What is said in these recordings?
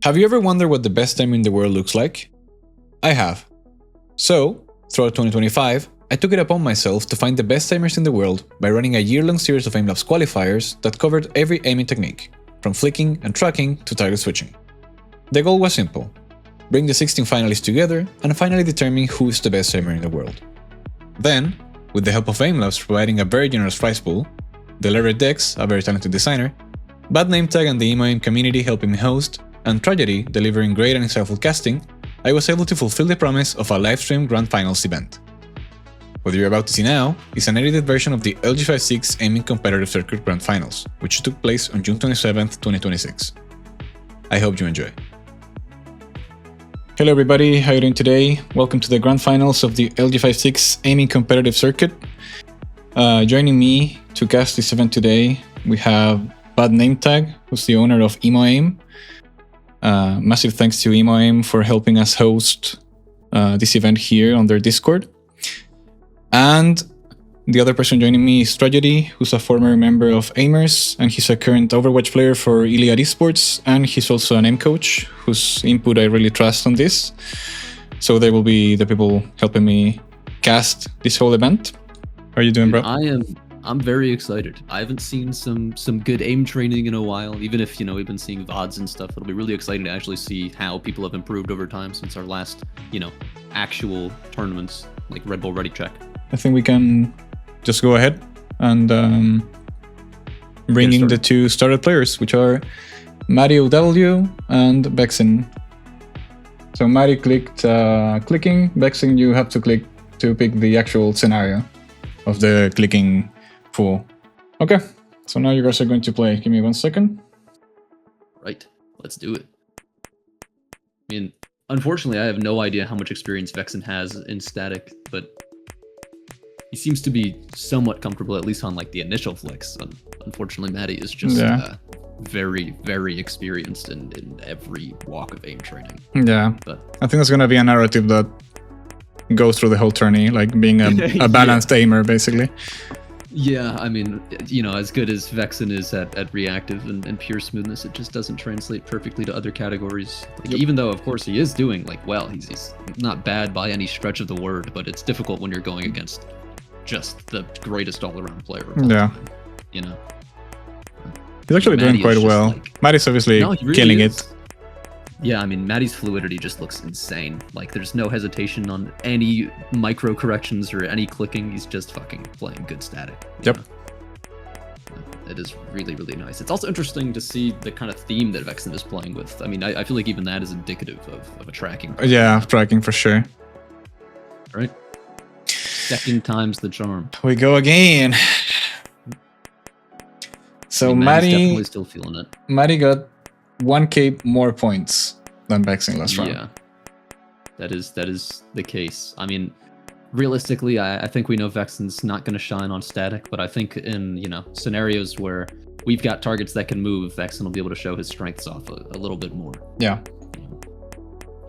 Have you ever wondered what the best timer in the world looks like? I have. So, throughout 2025, I took it upon myself to find the best timers in the world by running a year-long series of aimlabs qualifiers that covered every aiming technique, from flicking and tracking to target switching. The goal was simple: bring the 16 finalists together and finally determine who is the best timer in the world. Then, with the help of aimlabs providing a very generous prize pool, the Lever Dex, a very talented designer, Bad Nametag and the emo-aim community helping me host, and Tragedy delivering great and insightful casting, I was able to fulfill the promise of a live-stream Grand Finals event. What you're about to see now is an edited version of the LG56 Aiming Competitive Circuit Grand Finals, which took place on June 27, 2026. I hope you enjoy. Hello everybody, how are you doing today? Welcome to the Grand Finals of the LG56 Aiming Competitive Circuit. Joining me to cast this event today, we have Bad Nametag, who's the owner of emo-aim. Massive thanks to emo-aim for helping us host this event here on their Discord. And the other person joining me is Tragedy, who's a former member of Aimers, and he's a current Overwatch player for Iliad Esports, and he's also an aim coach, whose input I really trust on this. So they will be the people helping me cast this whole event. How are you doing, bro? I'm very excited. I haven't seen some good aim training in a while, even if, we've been seeing VODs and stuff. It'll be really exciting to actually see how people have improved over time since our last, actual tournaments, like Red Bull Ready check. I think we can just go ahead and bring in the two started players, which are MattyOW and Vexin. So Matty clicked clicking, Vexin you have to click to pick the actual scenario of the clicking pool. Okay, so now you guys are going to play. Give me 1 second. Right, let's do it. I mean, unfortunately, I have no idea how much experience Vexin has in static, but he seems to be somewhat comfortable, at least on like the initial flicks. Unfortunately, Matty is just very, very experienced in every walk of aim training. Yeah, but I think there's going to be a narrative that goes through the whole tourney, like being a balanced aimer, basically. Yeah, I mean, as good as Vexin is at reactive and pure smoothness, it just doesn't translate perfectly to other categories. Like, even though, of course, he is doing well, he's not bad by any stretch of the word, but it's difficult when you're going against just the greatest all-around player of all time, He's actually doing quite well. Matty's obviously killing it. Yeah, I mean, Matty's fluidity just looks insane. Like, there's no hesitation on any micro corrections or any clicking. He's just fucking playing good static. Yep. It is really, really nice. It's also interesting to see the kind of theme that Vexin is playing with. I mean, I feel like even that is indicative of a tracking. Yeah, tracking for sure. Right? Second time's the charm. We go again. So Matty's definitely still feeling it. Matty got 1k more points than Vexin last round. Yeah, that is the case. I mean, realistically, I think we know Vexin's not going to shine on static, but I think in scenarios where we've got targets that can move, Vexin will be able to show his strengths off a little bit more. Yeah.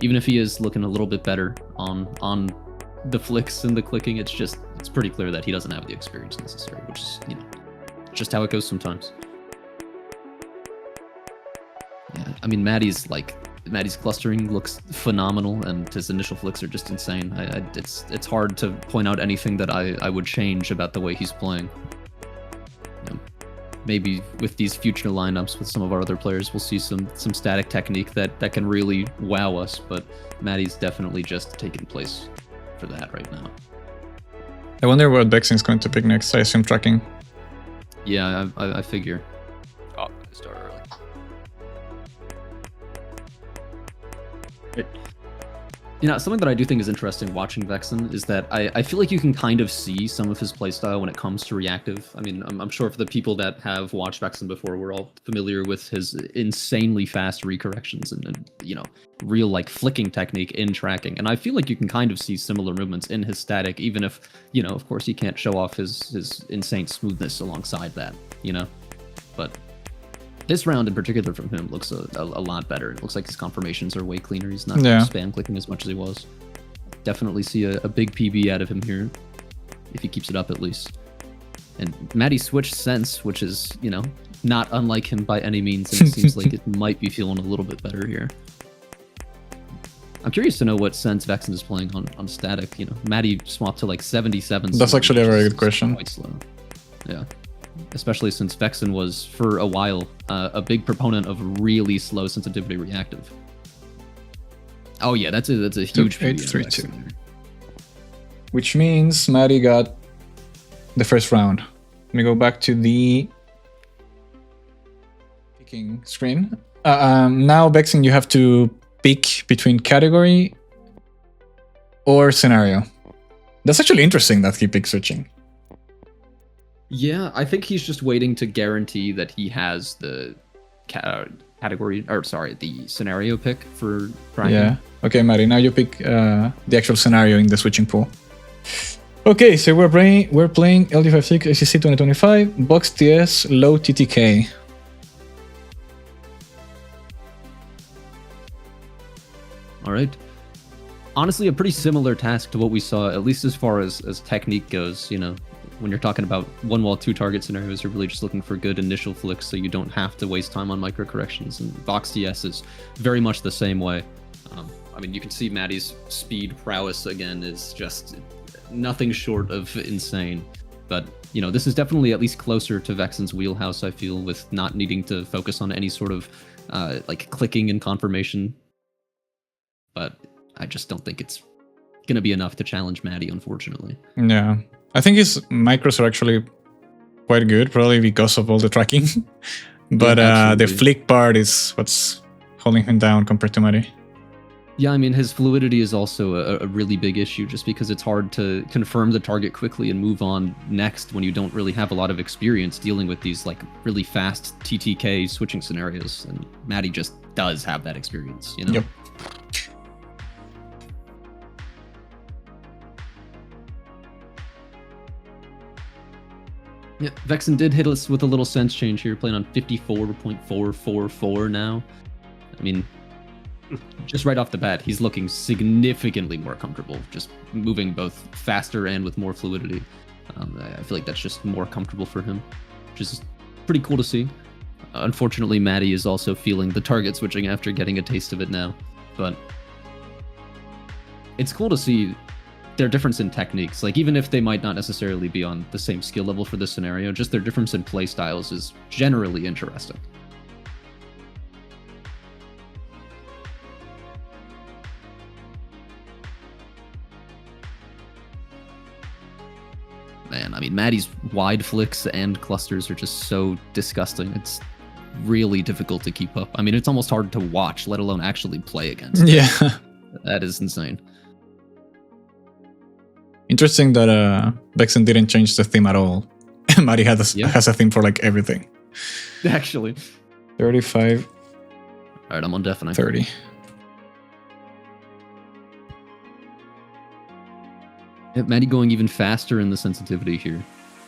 Even if he is looking a little bit better on the flicks and the clicking, it's pretty clear that he doesn't have the experience necessary, which is just how it goes sometimes. Yeah, I mean, Matty's clustering looks phenomenal, and his initial flicks are just insane. It's hard to point out anything that I would change about the way he's playing. Maybe with these future lineups with some of our other players, we'll see some static technique that can really wow us, but Matty's definitely just taking place for that right now. I wonder what Vexin's going to pick next. I assume tracking. Yeah, I figure. Oh, start early. Something that I do think is interesting watching Vexin is that I feel like you can kind of see some of his playstyle when it comes to reactive. I mean, I'm sure for the people that have watched Vexin before, we're all familiar with his insanely fast recorrections and real flicking technique in tracking. And I feel like you can kind of see similar movements in his static, even if, of course he can't show off his insane smoothness alongside that, But this round in particular from him looks a lot better. It looks like his confirmations are way cleaner. He's not spam clicking as much as he was. Definitely see a big PB out of him here, if he keeps it up at least. And Matty switched sense, which is, not unlike him by any means, and it seems like it might be feeling a little bit better here. I'm curious to know what sense Vexin is playing on static. You know, Matty swapped to like 77. That's actually a very good question. Quite slow. Yeah. Especially since Vexin was, for a while, a big proponent of really slow sensitivity reactive. Oh yeah, that's a huge 8-3-2. Which means Matty got the first round. Let me go back to the picking screen. Now, Vexin, you have to pick between category or scenario. That's actually interesting that he picked switching. Yeah, I think he's just waiting to guarantee that he has the category, or sorry, the scenario pick for Brian. Yeah. Okay, Matty, now you pick the actual scenario in the switching pool. Okay, so we're playing LG56 ACC 2025, Box TS, low TTK. All right. Honestly, a pretty similar task to what we saw, at least as far as technique goes. You know, when you're talking about one wall, two target scenarios, you're really just looking for good initial flicks so you don't have to waste time on micro corrections. And Vox TS is very much the same way. I mean, you can see Matty's speed prowess again is just nothing short of insane. But, you know, this is definitely at least closer to Vexin's wheelhouse, I feel, with not needing to focus on any sort of like clicking and confirmation. But I just don't think it's going to be enough to challenge Matty, unfortunately. Yeah. I think his micros are actually quite good, probably because of all the tracking. But Yeah, the flick part is what's holding him down compared to Matty. Yeah, I mean, his fluidity is also a really big issue just because it's hard to confirm the target quickly and move on next when you don't really have a lot of experience dealing with these like really fast TTK switching scenarios. And Matty just does have that experience, you know? Yep. Yeah, Vexin did hit us with a little sense change here, playing on 54.444 now. I mean, just right off the bat, he's looking significantly more comfortable, just moving both faster and with more fluidity. I feel like that's just more comfortable for him, which is pretty cool to see. Unfortunately, Matty is also feeling the target switching after getting a taste of it now, but it's cool to see their difference in techniques. Like, even if they might not necessarily be on the same skill level for this scenario, just their difference in play styles is generally interesting. Man, I mean, Matty's wide flicks and clusters are just so disgusting. It's really difficult to keep up. I mean, it's almost hard to watch, let alone actually play against. Yeah. That is insane. Interesting that Vexin didn't change the theme at all. Matty has a theme for like everything. Actually. 35. All right, I'm on deafening. 30. Yeah, Matty going even faster in the sensitivity here.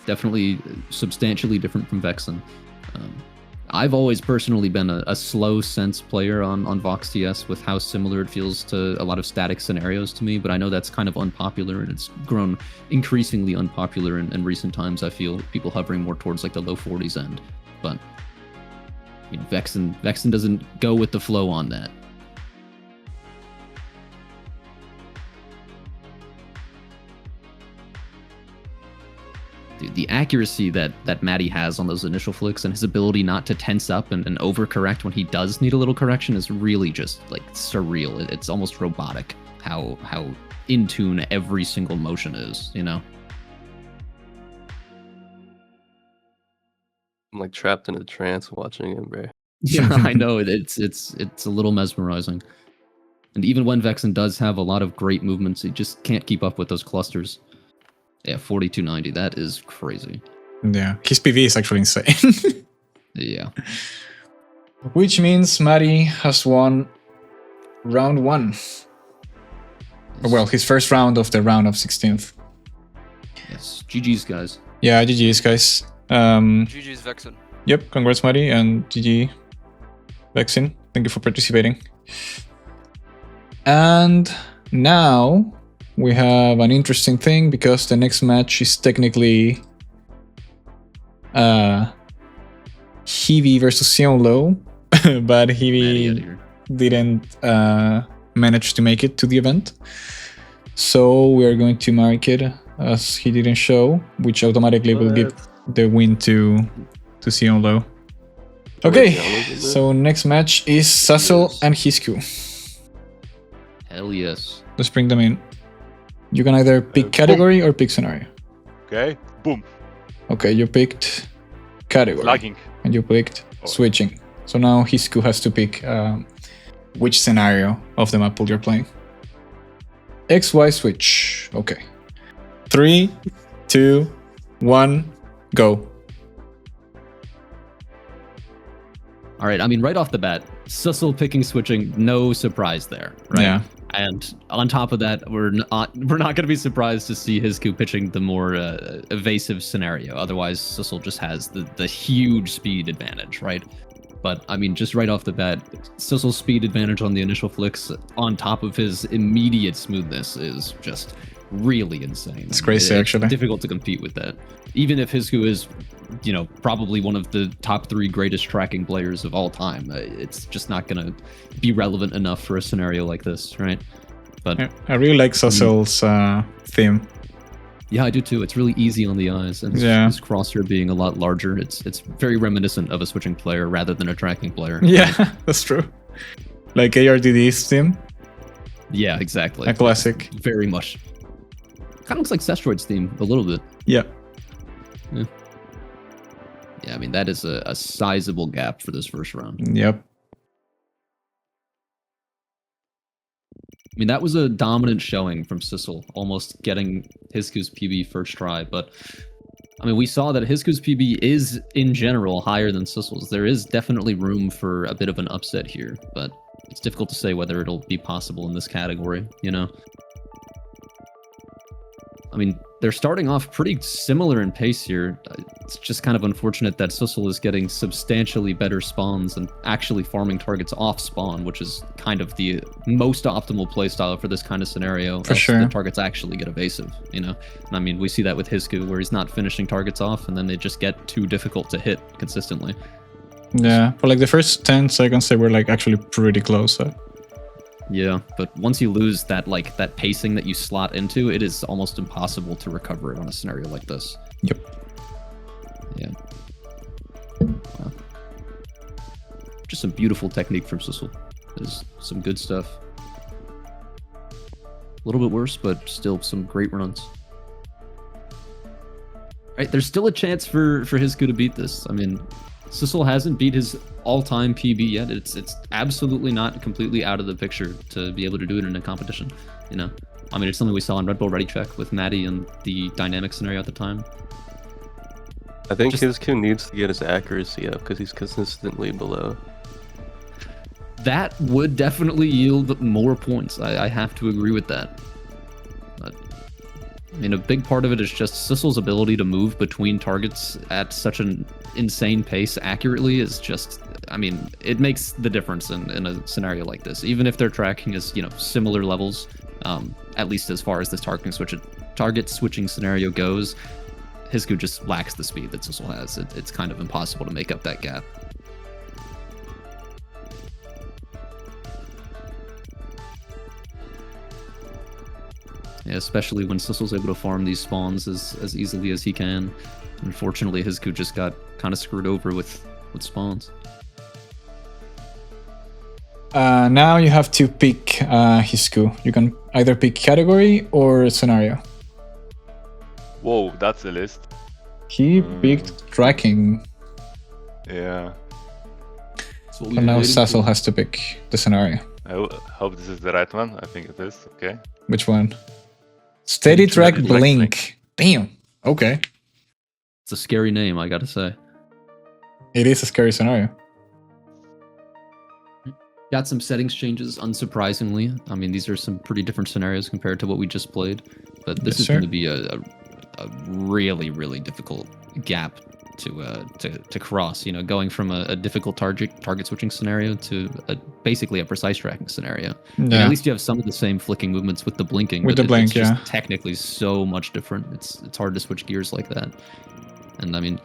Definitely substantially different from Vexin. I've always personally been a slow sense player on Vox TS with how similar it feels to a lot of static scenarios to me, but I know that's kind of unpopular, and it's grown increasingly unpopular in recent times. I feel people hovering more towards like the low 40s end, but you know, Vexin doesn't go with the flow on that. Dude, the accuracy that Matty has on those initial flicks and his ability not to tense up and overcorrect when he does need a little correction is really just like surreal. It's almost robotic how in tune every single motion is, you know? I'm like trapped in a trance watching him, bro. Yeah, I know. It's a little mesmerizing. And even when Vexin does have a lot of great movements, he just can't keep up with those clusters. Yeah, 4290. That is crazy. Yeah, his PV is actually insane. Yeah. Which means Matty has won round 1. Well, his first round of the round of 16th. Yes. GG's, guys. Yeah, GG's, guys. GG's Vexin. Yep, congrats, Matty, and GG, Vexin. Thank you for participating. And now we have an interesting thing because the next match is technically Heavy versus Zeonlo, but Matty Heavy out of here. didn't manage to make it to the event. So we are going to mark it as he didn't show, which automatically will give the win to Zeonlo. Okay, so next match is Susel and Hizku. Hell yes. Let's bring them in. You can either pick category or pick scenario. Okay, boom. Okay, you picked category. Lagging. And you picked switching. So now Hizku has to pick which scenario of the map pool you're playing. XY switch. Okay. 3, 2, 1, go. All right, I mean, right off the bat, Susel picking switching, no surprise there, right? Yeah. And on top of that, we're not going to be surprised to see Hizku pitching the more evasive scenario. Otherwise, Susel just has the huge speed advantage, right? But I mean, just right off the bat, Susel's speed advantage on the initial flicks, on top of his immediate smoothness, is just really insane. It's crazy, actually. It's difficult to compete with that. Even if Hizku is, you know, probably one of the top 3 greatest tracking players of all time, it's just not going to be relevant enough for a scenario like this, right? But I really like Susel's theme. yeah, I do too. It's really easy on the eyes, and his crosshair being a lot larger, it's very reminiscent of a switching player rather than a tracking player. Yeah, that's true. Like ARDD's theme. Yeah, exactly. A classic. Very much. Kind of looks like Sestroid's theme a little bit. Yeah. Yeah, I mean, that is a sizable gap for this first round. Yep. I mean, that was a dominant showing from Susel, almost getting Hizku's PB first try. But, I mean, we saw that Hizku's PB is, in general, higher than Susel's. There is definitely room for a bit of an upset here, but it's difficult to say whether it'll be possible in this category, you know? I mean, they're starting off pretty similar in pace here. It's just kind of unfortunate that Susel is getting substantially better spawns and actually farming targets off spawn, which is kind of the most optimal playstyle for this kind of scenario. For sure. The targets actually get evasive, you know? And I mean, we see that with Hizku, where he's not finishing targets off, and then they just get too difficult to hit consistently. Yeah, but like the first 10 seconds, they were like actually pretty close. Yeah, but once you lose that that pacing that you slot into, it is almost impossible to recover it on a scenario like this. Yep. Yeah. Wow. Just some beautiful technique from Susel. There's some good stuff. A little bit worse, but still some great runs. Right, there's still a chance for Hizku to beat this. I mean, Susel hasn't beat his all-time PB yet. It's absolutely not completely out of the picture to be able to do it in a competition, you know? I mean, it's something we saw in Red Bull Ready Check with Matty and the dynamic scenario at the time. I think Hizku needs to get his accuracy up because he's consistently below. That would definitely yield more points. I have to agree with that. But, I mean, a big part of it is just Susel's ability to move between targets at such an insane pace accurately is just, I mean, it makes the difference in a scenario like this. Even if their tracking is, you know, similar levels, at least as far as this target switching scenario goes, Hizku just lacks the speed that Susel has. It's kind of impossible to make up that gap. Yeah, especially when Susel's able to farm these spawns as easily as he can. Unfortunately, Hizku just got kind of screwed over with spawns. Now you have to pick Hizku. You can either pick category or scenario. Whoa, that's a list. He picked tracking. Yeah. So now Susel has to pick the scenario. I hope this is the right one. I think it is. Okay. Which one? Steady Track Blink. Damn. Okay. It's a scary name, I gotta say. It is a scary scenario. Got some settings changes, unsurprisingly. I mean, these are some pretty different scenarios compared to what we just played. But this is going to be a really, really difficult gap to cross. You know, going from a difficult target switching scenario to basically a precise tracking scenario. Yeah. And at least you have some of the same flicking movements with the blinking. With but the blink, it's just yeah. technically so much different. It's hard to switch gears like that. And I mean,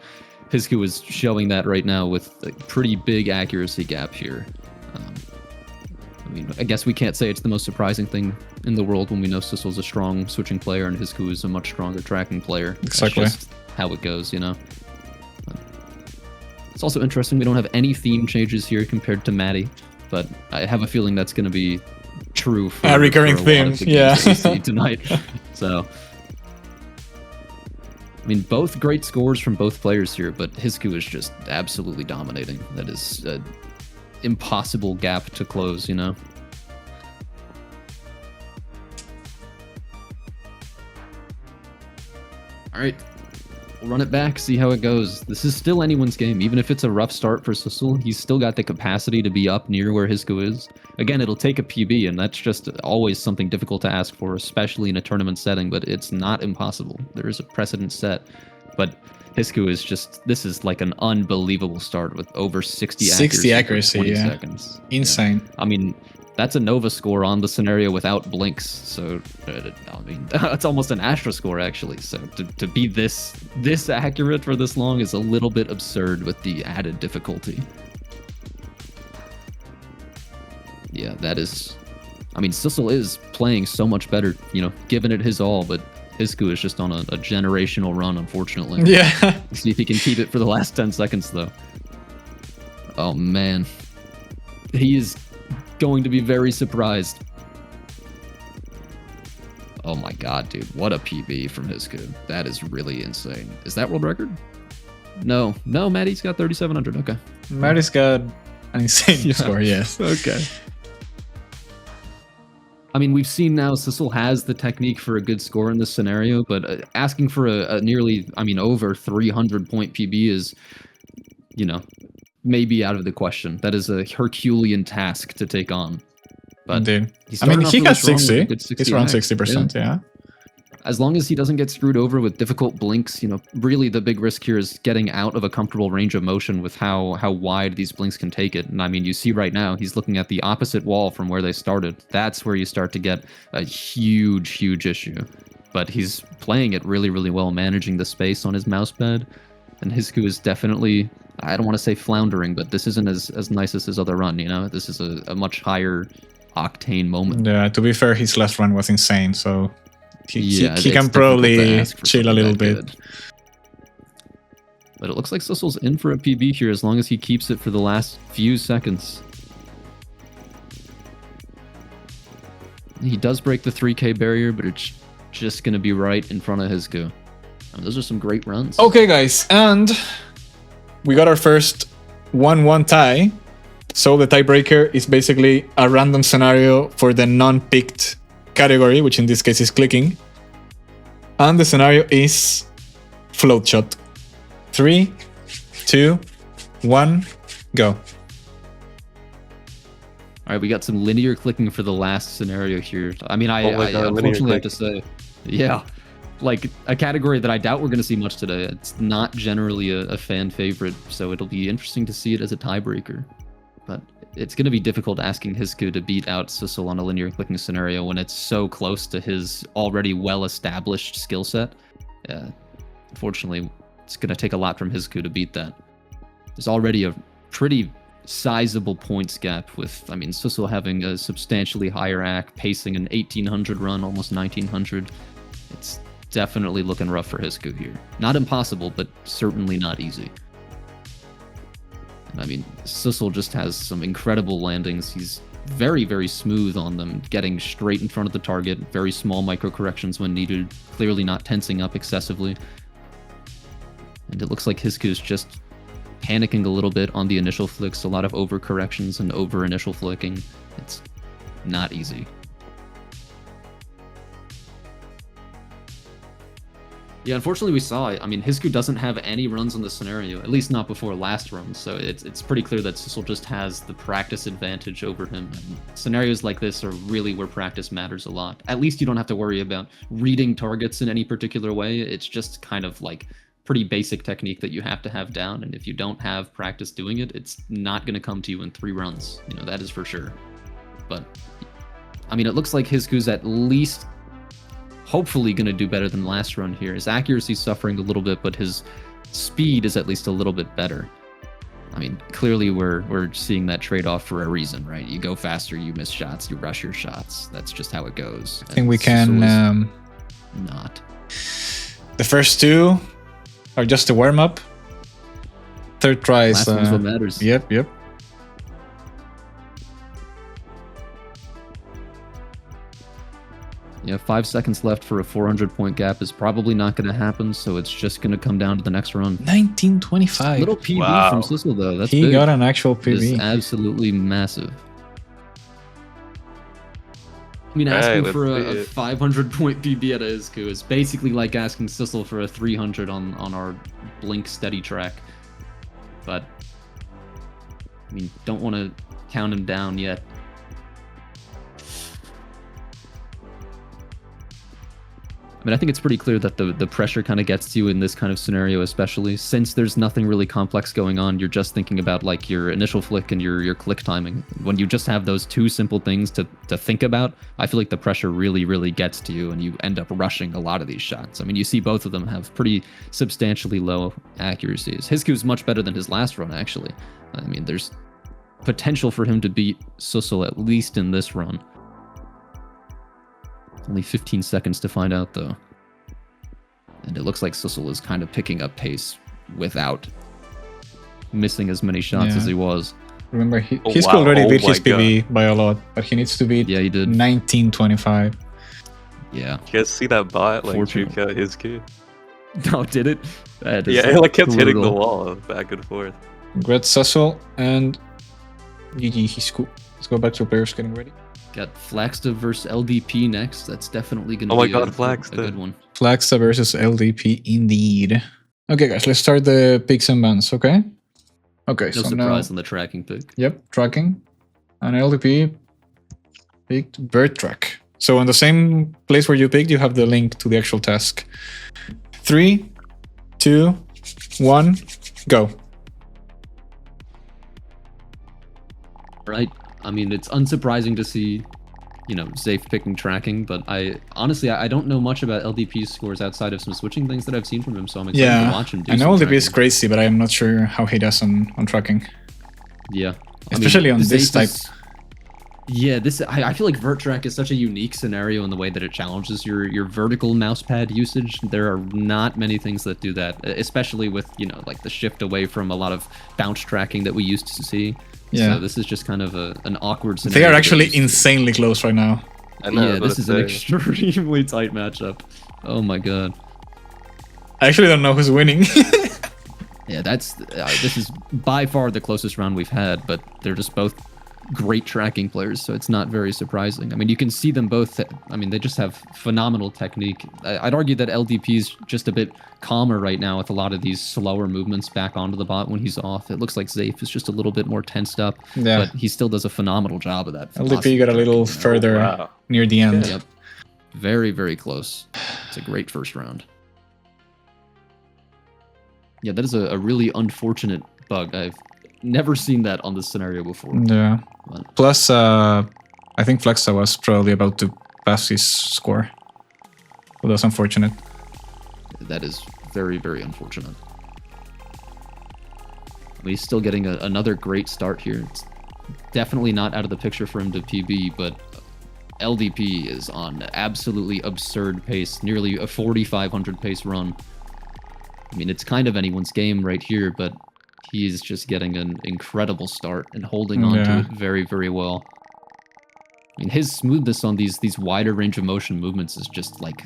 Hizku is showing that right now with a pretty big accuracy gap here. I mean, I guess we can't say it's the most surprising thing in the world when we know Susel's a strong switching player and Hizku is a much stronger tracking player. Exactly. That's just how it goes, you know? It's also interesting we don't have any theme changes here compared to Matty, but I have a feeling that's going to be true for A recurring for a theme, lot of the yeah. games that we see tonight. So, I mean, both great scores from both players here, but Hizku is just absolutely dominating. That is an impossible gap to close, you know? All right, we'll run it back, see how it goes. This is still anyone's game. Even if it's a rough start for Susel, he's still got the capacity to be up near where Hizku is. Again, it'll take a PB, and that's just always something difficult to ask for, especially in a tournament setting, but it's not impossible. There is a precedent set, but Hizku is just, this is like an unbelievable start with over 60 accuracy, for 20 yeah. seconds. Insane. Yeah. I mean, that's a Nova score on the scenario without blinks, so I mean, it's almost an Astra score actually. So to be this accurate for this long is a little bit absurd with the added difficulty. Yeah, that is. I mean, Susel is playing so much better, you know, giving it his all, but Hizku is just on a generational run, unfortunately. Yeah. Let's see if he can keep it for the last 10 seconds, though. Oh man, he is going to be very surprised. Oh my god, dude. What a PB from Hizku. That is really insane. Is that world record? No, Matty's got 3,700. Okay. Matty's got an insane score, yes. Okay. I mean, we've seen now Susel has the technique for a good score in this scenario, but asking for a nearly, I mean, over 300 point PB is, you know, maybe out of the question. That is a Herculean task to take on. But Indeed. he I mean, he started has off really strong 60. with a good 60 It's around act. 60%, yeah. As long as he doesn't get screwed over with difficult blinks, you know, really the big risk here is getting out of a comfortable range of motion with how wide these blinks can take it. And I mean, you see right now, he's looking at the opposite wall from where they started. That's where you start to get a huge issue. But he's playing it really, really well, managing the space on his mousepad. And Hizku is definitely, I don't want to say floundering, but this isn't as nice as his other run, you know? This is a much higher octane moment. Yeah, to be fair, his last run was insane, so he it's can difficult to probably ask for chill a something little that bit. good. But it looks like Susel's in for a PB here as long as he keeps it for the last few seconds. He does break the 3K barrier, but it's just going to be right in front of Hizku. I mean, those are some great runs. Okay, guys, and we got our first 1-1 tie. So the tiebreaker is basically a random scenario for the non-picked category, which in this case is clicking. And the scenario is float shot. 3, 2, 1, go. All right, we got some linear clicking for the last scenario here. I mean, I unfortunately have to say, yeah, like a category that I doubt we're going to see much today. It's not generally a fan favorite, so it'll be interesting to see it as a tiebreaker. But it's going to be difficult asking Hizku to beat out Susel on a linear clicking scenario when it's so close to his already well-established skill set. Unfortunately, it's going to take a lot from Hizku to beat that. There's already a pretty sizable points gap with, I mean, Susel having a substantially higher AC, pacing an 1800 run, almost 1900. It's definitely looking rough for Hizku here. Not impossible, but certainly not easy. I mean, Susel just has some incredible landings. He's very smooth on them, getting straight in front of the target, very small micro corrections when needed, clearly not tensing up excessively. And it looks like Hizku's just panicking a little bit on the initial flicks, a lot of over corrections and over initial flicking. It's not easy. Yeah, unfortunately we saw it. I mean, Hizku doesn't have any runs on the scenario, at least not before last run, so it's pretty clear that Susel just has the practice advantage over him. And scenarios like this are really where practice matters a lot. At least you don't have to worry about reading targets in any particular way. It's just kind of like pretty basic technique that you have to have down, and if you don't have practice doing it, it's not going to come to you in 3 runs. You know, that is for sure. But, I mean, it looks like Hizku's at least hopefully going to do better than last run here. His accuracy's suffering a little bit, but his speed is at least a little bit better. I mean, clearly we're seeing that trade-off for a reason, right? You go faster, you miss shots, you rush your shots. That's just how it goes. I think we can... not. The first two are just a warm-up. Third try is... Last one's what matters. Yep. Yeah, 5 seconds left for a 400-point gap is probably not going to happen, so it's just going to come down to the next run. 1925. Little PB Wow. from Sissel, though. That's He big. got an actual It is PB. absolutely massive. I mean, Right, asking let's for see a it. 500-point PB at a Hizku is basically like asking Sissel for a 300 on our Blink steady track. But, I mean, don't want to count him down yet. I mean, I think it's pretty clear that the pressure kind of gets to you in this kind of scenario, especially since there's nothing really complex going on. You're just thinking about like your initial flick and your click timing. When you just have those two simple things to think about, I feel like the pressure really gets to you and you end up rushing a lot of these shots. I mean, you see both of them have pretty substantially low accuracies. Hizku's much better than his last run, actually. I mean, there's potential for him to beat Sussel at least in this run. Only 15 seconds to find out, though. And it looks like Sussel is kind of picking up pace without missing as many shots as he was. Remember, Oh, Hizku wow. already Oh beat my his PB by a lot, but he needs to beat Yeah, he did. 1925. Yeah. You guys see that bot like Fortunate. juke out Hizku? Oh, did it? That is Yeah, it like kept hitting the brutal. wall back and forth. Great Sussel and GG Hizku. Let's go back to players getting ready. Got Flaxta versus LDP next. That's definitely going to Oh my be God, a Flaxta. good one. Flaxta versus LDP indeed. Okay, guys, let's start the picks and bans, okay? Okay, No so surprise now... on the tracking pick. Yep, tracking. And LDP picked bird track. So on the same place where you picked, you have the link to the actual task. 3, 2, 1, go. Right? I mean, it's unsurprising to see, you know, Zafe picking tracking, but I honestly don't know much about LDP's scores outside of some switching things that I've seen from him, so I'm excited to watch him do I know some LDP is tracking. crazy, but I am not sure how he does on tracking. Yeah. Especially on this Zafe type. Yeah, I feel like vert track is such a unique scenario in the way that it challenges your vertical mousepad usage. There are not many things that do that, especially with, you know, like the shift away from a lot of bounce tracking that we used to see. Yeah. So this is just kind of an awkward scenario. They are to get actually used to. insanely close right now. I know, Yeah, but this is an extremely tight matchup. Oh my god. I actually don't know who's winning. Yeah, this is by far the closest round we've had, but they're just both great tracking players, so it's not very surprising. I mean, you can see them both. I mean, they just have phenomenal technique. I'd argue that LDP's just a bit calmer right now with a lot of these slower movements back onto the bot when he's off. It looks like Zafe is just a little bit more tensed up, Yeah. but he still does a phenomenal job of that. LDP got a little further wow. near the end. Yep. Very close. It's a great first round. Yeah, that is a really unfortunate bug. I've never seen that on this scenario before. Yeah. But Plus, I think Flaxta was probably about to pass his score. So that's unfortunate. that is very unfortunate. But he's still getting another great start here. It's definitely not out of the picture for him to PB, but LDP is on absolutely absurd pace, nearly a 4,500 pace run. I mean, it's kind of anyone's game right here, but he's just getting an incredible start and holding on to it very well. I mean, his smoothness on these wider range of motion movements is just like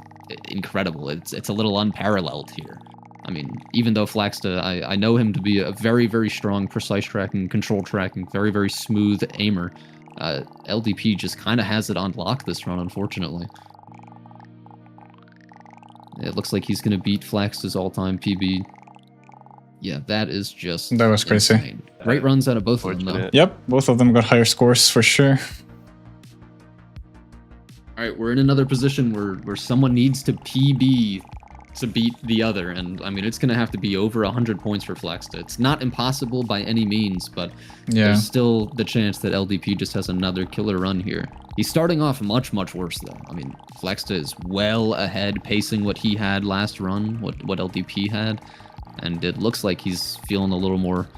incredible. It's a little unparalleled here. I mean, even though Flaxta, I know him to be a very strong precise tracking, control tracking, very smooth aimer. LDP just kind of has it on lock this run, unfortunately. It looks like he's going to beat Flaxta's all-time PB. Yeah, that is just That was crazy. insane. Great runs out of both of them, though. Fortunate. Yep, both of them got higher scores for sure. All right, we're in another position where someone needs to PB to beat the other, and I mean, it's going to have to be over 100 points for Flaxta. It's not impossible by any means, but Yeah. there's still the chance that LDP just has another killer run here. He's starting off much worse, though. I mean, Flaxta is well ahead, pacing what he had last run, what LDP had. and it looks like he's feeling a little more,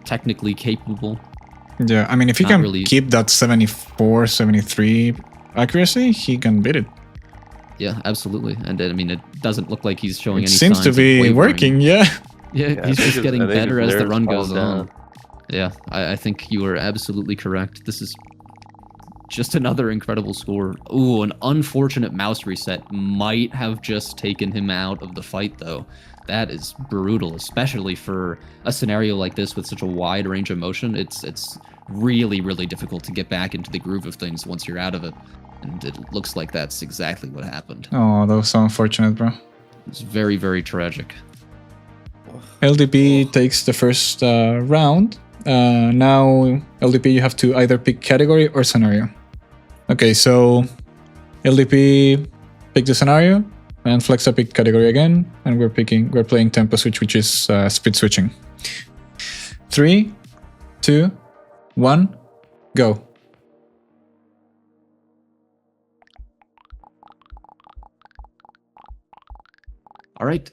technically capable. Yeah, I mean, if he Not can really. keep that 74, 73 accuracy, he can beat it. Yeah, absolutely. And I mean, it doesn't look like he's showing It any seems signs to of be wavering. working, yeah. Yeah, I he's think just his- getting I think his better as the nerves run calmed goes on. down. Yeah, I think you are absolutely correct. This is just another incredible score. Ooh, an unfortunate mouse reset might have just taken him out of the fight, though. That is brutal, especially for a scenario like this with such a wide range of motion. It's really, really difficult to get back into the groove of things once you're out of it. And it looks like that's exactly what happened. Oh, that was so unfortunate, bro. It's very, very tragic. LDP takes the first round. Now, LDP, you have to either pick category or scenario. Okay, so LDP picked the scenario, and Flaxta picked category again, and we're playing tempo switch, which is speed switching. 3, 2, 1, go. All right.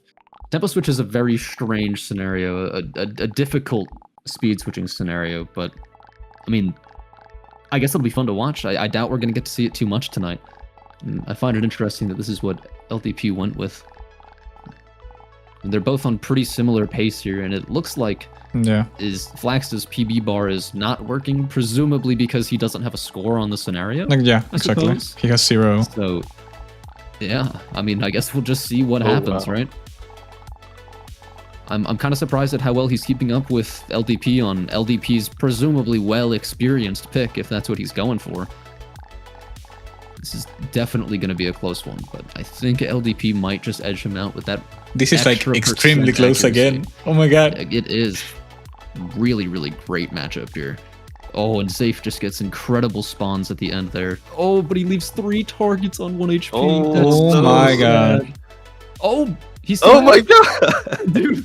Tempo switch is a very strange scenario, a difficult speed switching scenario, but I mean, I guess it'll be fun to watch. I doubt we're going to get to see it too much tonight. And I find it interesting that this is what LDP went with. And they're both on pretty similar pace here, and it looks like Flaxta's PB bar is not working, presumably because he doesn't have a score on the scenario. Yeah, I exactly. suppose. He has 0. So, yeah, I mean, I guess we'll just see what happens, right? I'm kind of surprised at how well he's keeping up with LDP on LDP's presumably well-experienced pick, if that's what he's going for. This is definitely going to be a close one, but I think LDP might just edge him out with that. This is like extra extremely percent close accuracy. again. Oh my god. It is really, really great matchup here. Oh, and Safe just gets incredible spawns at the end there. Oh, but he leaves 3 targets on 1 HP. Oh, That's oh so my sad. god. Oh, he's Oh my god! dude,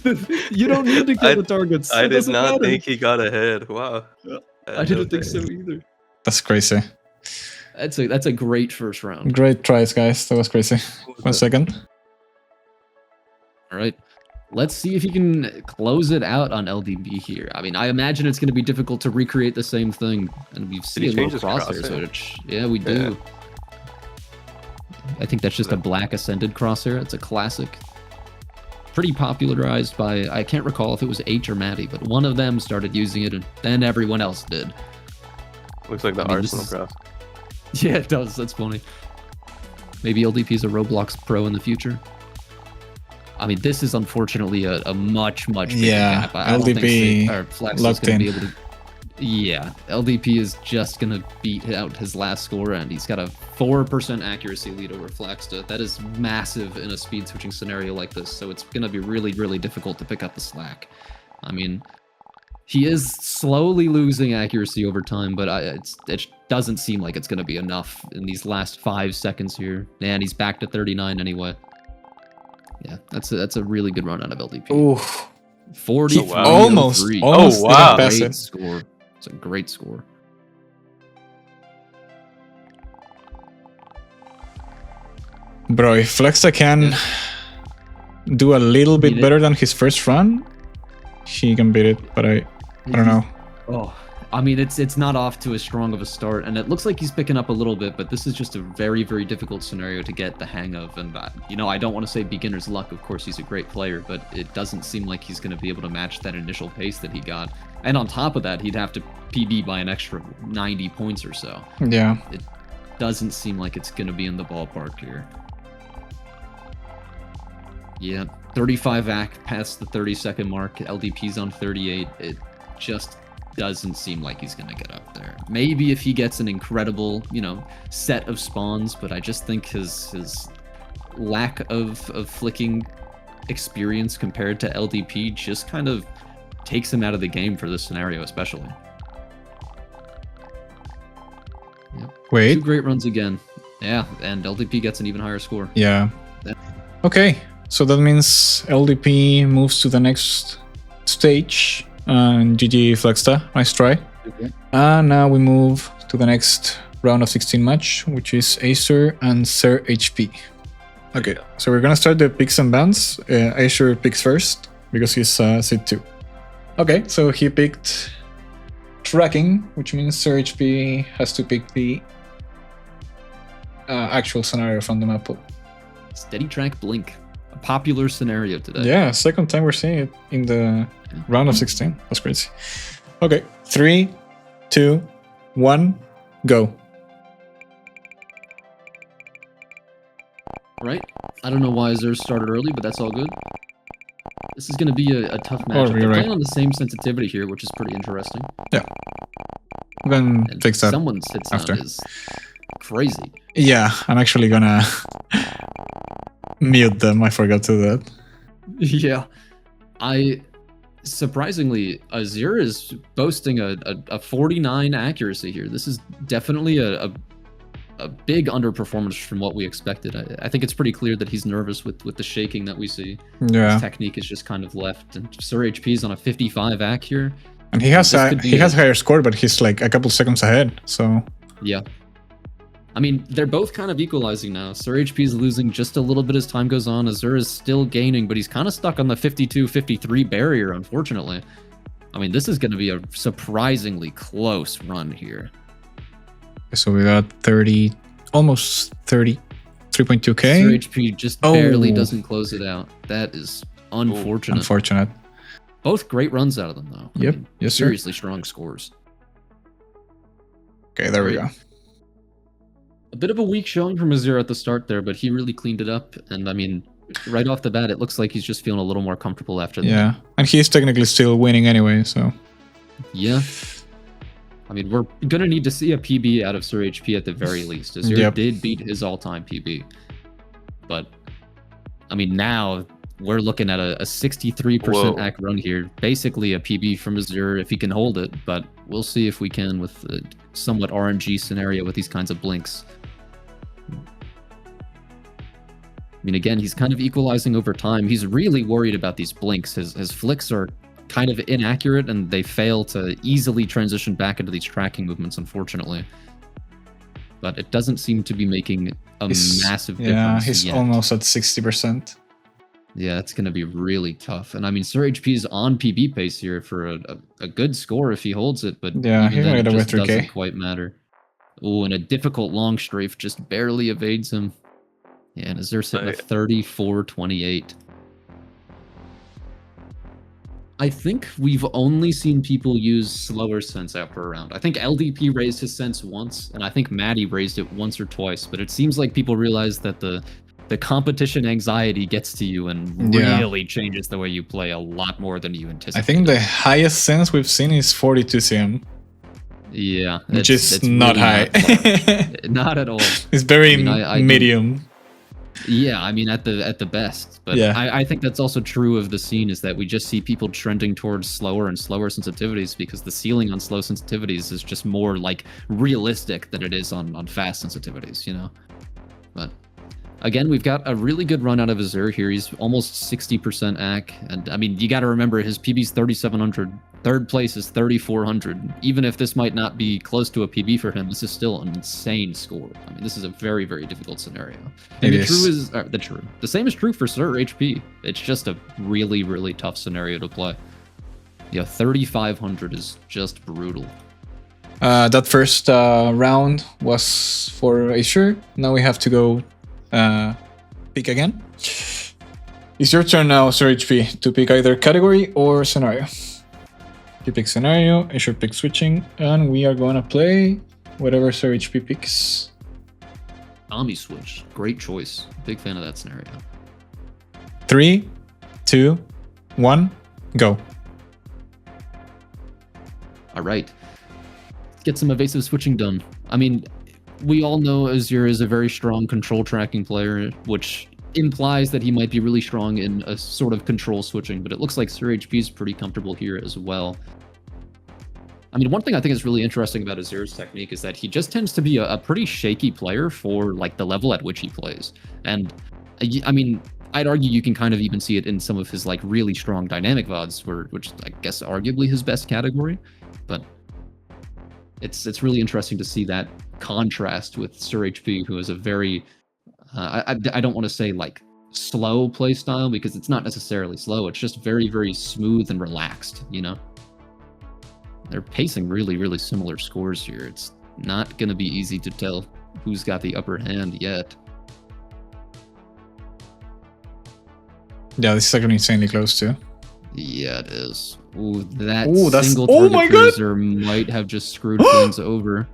you don't need to kill the targets. I It did doesn't not matter. think he got ahead. Wow. I didn't think so either. That's crazy. That's a great first round. Great tries, guys. That was crazy. 1 second. All right. Let's see if he can close it out on LDB here. I mean, I imagine it's going to be difficult to recreate the same thing. And we've seen he a little change his crosshair crosshair? switch. Yeah, we do. I think that's just a black Ascended crosshair. It's a classic. Pretty popularized by, I can't recall if it was H or Matty, but one of them started using it and then everyone else did. Looks like the I mean, this Arsenal is- cross. Yeah, it does. That's funny. Maybe LDP's a Roblox pro in the future. I mean, this is unfortunately a much bigger Yeah, gap. I don't think LDP Flax is locked going to in. be able to. Yeah, LDP is just going to beat out his last score, and he's got a 4% accuracy lead over Flaxta. That is massive in a speed switching scenario like this, so it's going to be really difficult to pick up the slack. I mean, he is slowly losing accuracy over time, but it doesn't seem like it's going to be enough in these last 5 seconds here. And he's back to 39 anyway. Yeah, that's a really good run out of LDP. Oof. 43. wow. Almost Oh, wow. wow. Didn't pass Great it. score. It's a great score. Bro, if Flaxta can do a little bit Beat it. better than his first run, he can beat it, but I don't know. Oh, I mean, it's not off to as strong of a start, and it looks like he's picking up a little bit, but this is just a very difficult scenario to get the hang of. And I don't want to say beginner's luck. Of course, he's a great player, but it doesn't seem like he's going to be able to match that initial pace that he got. And on top of that, he'd have to PB by an extra 90 points or so. Yeah. It doesn't seem like it's going to be in the ballpark here. Yeah, 35 ACK past the 30-second mark. LDP's on 38. It just doesn't seem like he's going to get up there. Maybe if he gets an incredible, set of spawns, but I just think his lack of flicking experience compared to LDP just kind of takes him out of the game for this scenario, especially. Yep. Wait. 2 great runs again. Yeah, and LDP gets an even higher score. Yeah. Okay, so that means LDP moves to the next stage. And GG Flaxta, nice try. Okay. And now we move to the next round of 16 match, which is Azure and SirHP. Okay, so we're gonna start the picks and bans. Azure picks first. because he's seed 2. Okay, so he picked tracking, which means SirHP has to pick the actual scenario from the map pool. Steady track blink, a popular scenario today. Yeah, second time we're seeing it in the round of 16. That's crazy. Okay, 3, 2, 1, go. Right? I don't know why Azure started early, but that's all good. This is going to be a tough matchup. They're playing on the same sensitivity here, which is pretty interesting. Yeah. I'm going to fix that someone's hit sound after. Is crazy. Yeah, I'm actually going to mute them. I forgot to do that. Yeah. Surprisingly, Azure is boasting a 49 accuracy here. This is definitely a big underperformance from what we expected. I think it's pretty clear that he's nervous with the shaking that we see. Yeah. His technique is just kind of left. And SirHP is on a 55 ac here. And he has a higher score, but he's like a couple seconds ahead. So yeah. I mean, they're both kind of equalizing now. SirHP is losing just a little bit as time goes on. Azure is still gaining, but he's kind of stuck on the 52-53 barrier, unfortunately. I mean, this is going to be a surprisingly close run here. So we got 30, almost 30, 3.2k. SirHP just barely doesn't close it out. That is unfortunate. Unfortunate. Both great runs out of them, though. Yep. Yes, sir. Seriously strong scores. Okay, there we go. A bit of a weak showing from Azure at the start there, but he really cleaned it up. And I mean, right off the bat, it looks like he's just feeling a little more comfortable after that. Yeah, and he's technically still winning anyway, so. Yeah. I mean, we're going to need to see a PB out of SirHP at the very least. Azure did beat his all-time PB. But, I mean, now we're looking at a 63% ac run here. Basically a PB from Azure if he can hold it, but we'll see if we can with a somewhat RNG scenario with these kinds of blinks. I mean, again, he's kind of equalizing over time. He's really worried about these blinks. His flicks are kind of inaccurate, and they fail to easily transition back into these tracking movements, unfortunately. But it doesn't seem to be making a massive difference. Yeah, he's almost at 60%. Yeah, it's going to be really tough. And I mean, SirHP is on PB pace here for a good score if he holds it, but yeah, he's going to get away 3K. Doesn't quite matter. Oh, and a difficult long strafe just barely evades him. Yeah, and Azure sitting at 34-28. I think we've only seen people use slower sense after a round. I think LDP raised his sense once, and I think Matty raised it once or twice, but it seems like people realize that the competition anxiety gets to you and really changes the way you play a lot more than you anticipated. I think the highest sense we've seen is 42 CM. Yeah. Which is not really high. Not at all. It's very medium. Yeah, I mean, at the best. But yeah. I think that's also true of the scene, is that we just see people trending towards slower and slower sensitivities because the ceiling on slow sensitivities is just more like realistic than it is on fast sensitivities, you know? But again, we've got a really good run out of Azure here. He's almost 60% AC. And I mean, you got to remember his PB's 3,700. Third place is 3,400. Even if this might not be close to a PB for him, this is still an insane score. I mean, this is a very, very difficult scenario. And the same is true for SirHP. It's just a really, really tough scenario to play. Yeah, 3,500 is just brutal. That first round was for Azure. Now we have to go pick again. It's your turn now, SirHP, to pick either category or scenario. You pick scenario, Azure pick switching, and we are going to play whatever SirHP picks. Tommy switch, great choice. Big fan of that scenario. 3, 2, 1, go. All right. Let's get some evasive switching done. I mean, we all know Azure is a very strong control tracking player, which implies that he might be really strong in a sort of control switching, but it looks like SirHP is pretty comfortable here as well. I mean, one thing I think is really interesting about Azure's technique is that he just tends to be a pretty shaky player for like the level at which he plays. And I mean, I'd argue you can kind of even see it in some of his like really strong dynamic VODs, which I guess arguably his best category, but it's really interesting to see that contrast with SirHP, who is a very I don't want to say like slow playstyle, because it's not necessarily slow. It's just very, very smooth and relaxed, you know? They're pacing really, really similar scores here. It's not going to be easy to tell who's got the upper hand yet. Yeah, this is actually insanely close too. Yeah, it is. Ooh, that that's- single oh target my God! cruiser might have just screwed things over.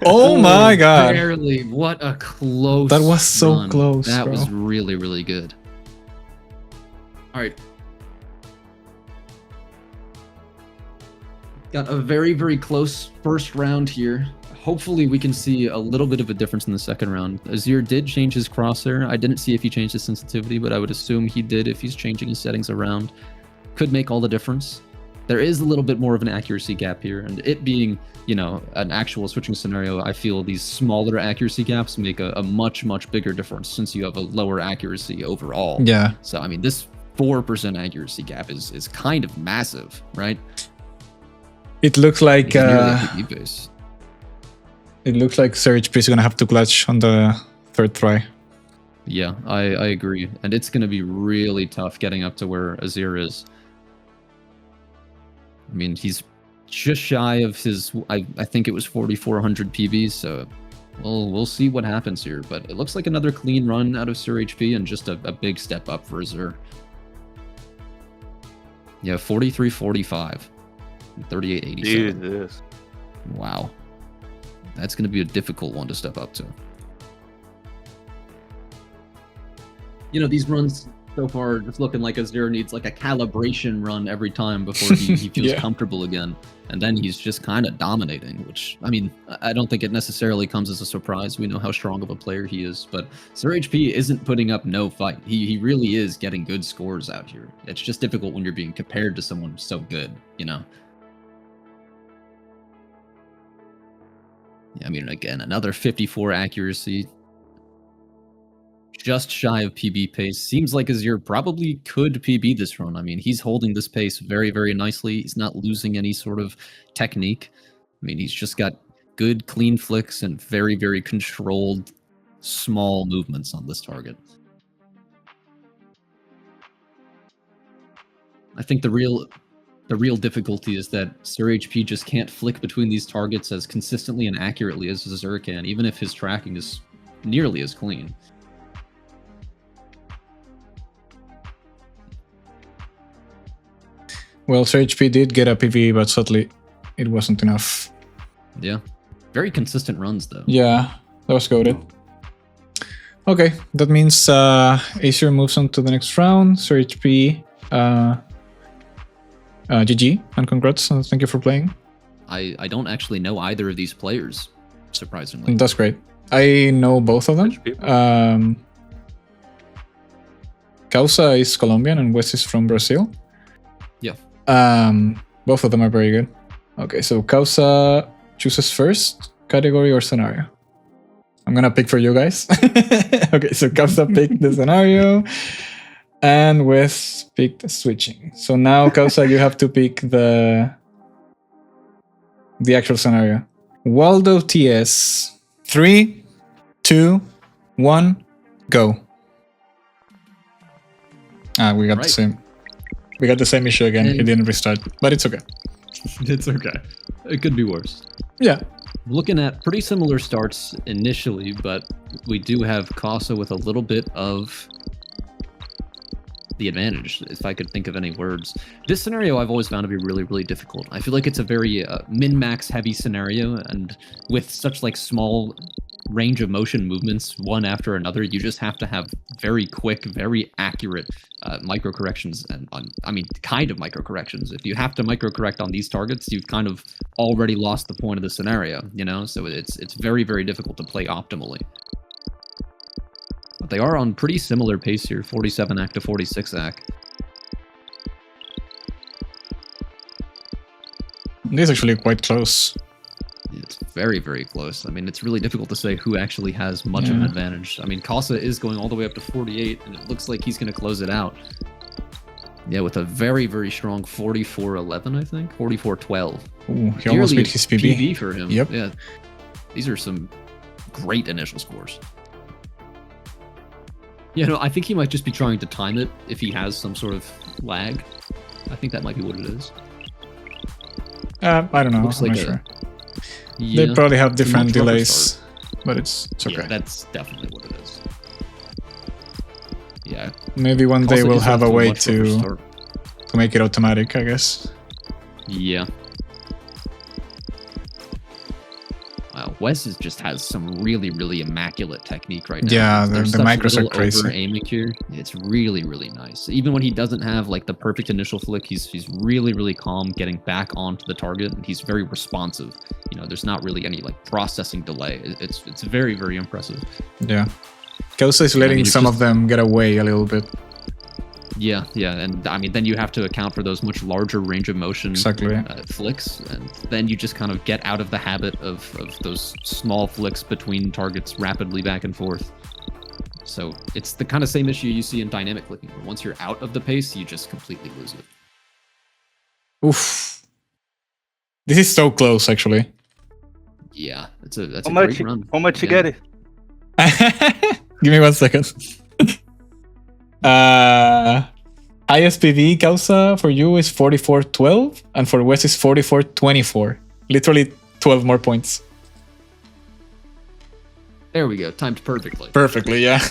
Oh my god. Barely. What a close That was so run. close, That bro. was really, really good. All right. Got a very, very close first round here. Hopefully we can see a little bit of a difference in the second round. Azure did change his crosshair. I didn't see if he changed his sensitivity, but I would assume he did if he's changing his settings around. Could make all the difference. There is a little bit more of an accuracy gap here, and it being, you know, an actual switching scenario, I feel these smaller accuracy gaps make a much, much bigger difference since you have a lower accuracy overall. Yeah. So, I mean, this 4% accuracy gap is kind of massive, right? It looks like It's nearly a PB base. it looks like SirHP is gonna have to clutch on the third try. Yeah, I agree. And it's going to be really tough getting up to where Azure is. I mean, he's just shy of his, I think it was 4,400 PBs, so we'll see what happens here. But it looks like another clean run out of SirHP and just a big step up for Azure. Yeah, 43.45. 38.87. Jesus. Wow. That's going to be a difficult one to step up to. You know, these runs so far just looking like Azure needs like a calibration run every time before he feels Yeah. comfortable again. And then he's just kind of dominating, which, I mean, I don't think it necessarily comes as a surprise. We know how strong of a player he is, but SirHP isn't putting up no fight. He really is getting good scores out here. It's just difficult when you're being compared to someone so good, you know? Yeah, I mean, again, another 54 accuracy. Just shy of PB pace. Seems like Azure probably could PB this run. I mean, he's holding this pace very, very nicely. He's not losing any sort of technique. I mean, he's just got good, clean flicks and very, very controlled, small movements on this target. I think the real difficulty is that SirHP just can't flick between these targets as consistently and accurately as Azure can, even if his tracking is nearly as clean. Well, SirHP did get a PV, but sadly, it wasn't enough. Yeah. Very consistent runs, though. Yeah, that was goated. Okay, that means Azure moves on to the next round. SirHP, GG, and congrats, and thank you for playing. I don't actually know either of these players, surprisingly. That's great. I know both of them. Which people? Causa is Colombian and Wes is from Brazil. Yeah. Both of them are very good. Okay, so Causa chooses first category or scenario. I'm gonna pick for you guys. Okay, so Causa picked the scenario and Wes picked switching. So now Causa, you have to pick the actual scenario. Waldo TS. 3, 2, 1, go. We got Right. the same. We got the same issue again. He didn't restart, but it's okay. It's okay. It could be worse. Yeah. Looking at pretty similar starts initially, but we do have Causa with a little bit of the advantage, if I could think of any words. This scenario I've always found to be really, really difficult. I feel like it's a very min-max heavy scenario, and with such like small range of motion movements one after another, you just have to have very quick, very accurate micro corrections, and I mean kind of micro corrections. If you have to micro correct on these targets, you've kind of already lost the point of the scenario, you know? So it's very, very difficult to play optimally. But they are on pretty similar pace here, 47 AC to 46 AC. This is actually quite close. It's very, very close. I mean, it's really difficult to say who actually has much of an advantage. I mean, Causa is going all the way up to 48, and it looks like he's going to close it out. Yeah, with a very, very strong 44.11, I think. 44.12. Ooh, he almost beat his PB. PB for him. Yep. Yeah. These are some great initial scores. Yeah, no, I think he might just be trying to time it if he has some sort of lag. I think that might be what it is. I don't know. Looks I'm like not sure. Yeah, They probably have it's a different much rougher delays, start. but it's okay. Yeah, that's definitely what it is. Yeah. Maybe one day Causa we'll is have a off to way much rougher to start. make it automatic, I guess. Yeah. Wow, Wes just has some really, really immaculate technique right now. Yeah, There's the such micros are little crazy. over-aiming here. It's really, really nice. Even when he doesn't have like the perfect initial flick, he's really, really calm getting back onto the target, and he's very responsive. You know, there's not really any like processing delay. It's very, very impressive. Yeah. Causa is Yeah, I letting mean, it's some just- of them get away a little bit. Yeah, and I mean, then you have to account for those much larger range of motion Exactly. flicks, and then you just kind of get out of the habit of those small flicks between targets rapidly back and forth. So it's the kind of same issue you see in dynamic flicking, where once you're out of the pace, you just completely lose it. Oof. This is so close, actually. Yeah, that's a How great much? run. How much you Yeah. get it? Give me 1 second. Highest PV Causa for you is 44-12, and for West is 44-24. Literally 12 more points. There we go, timed perfectly. Perfectly, yeah.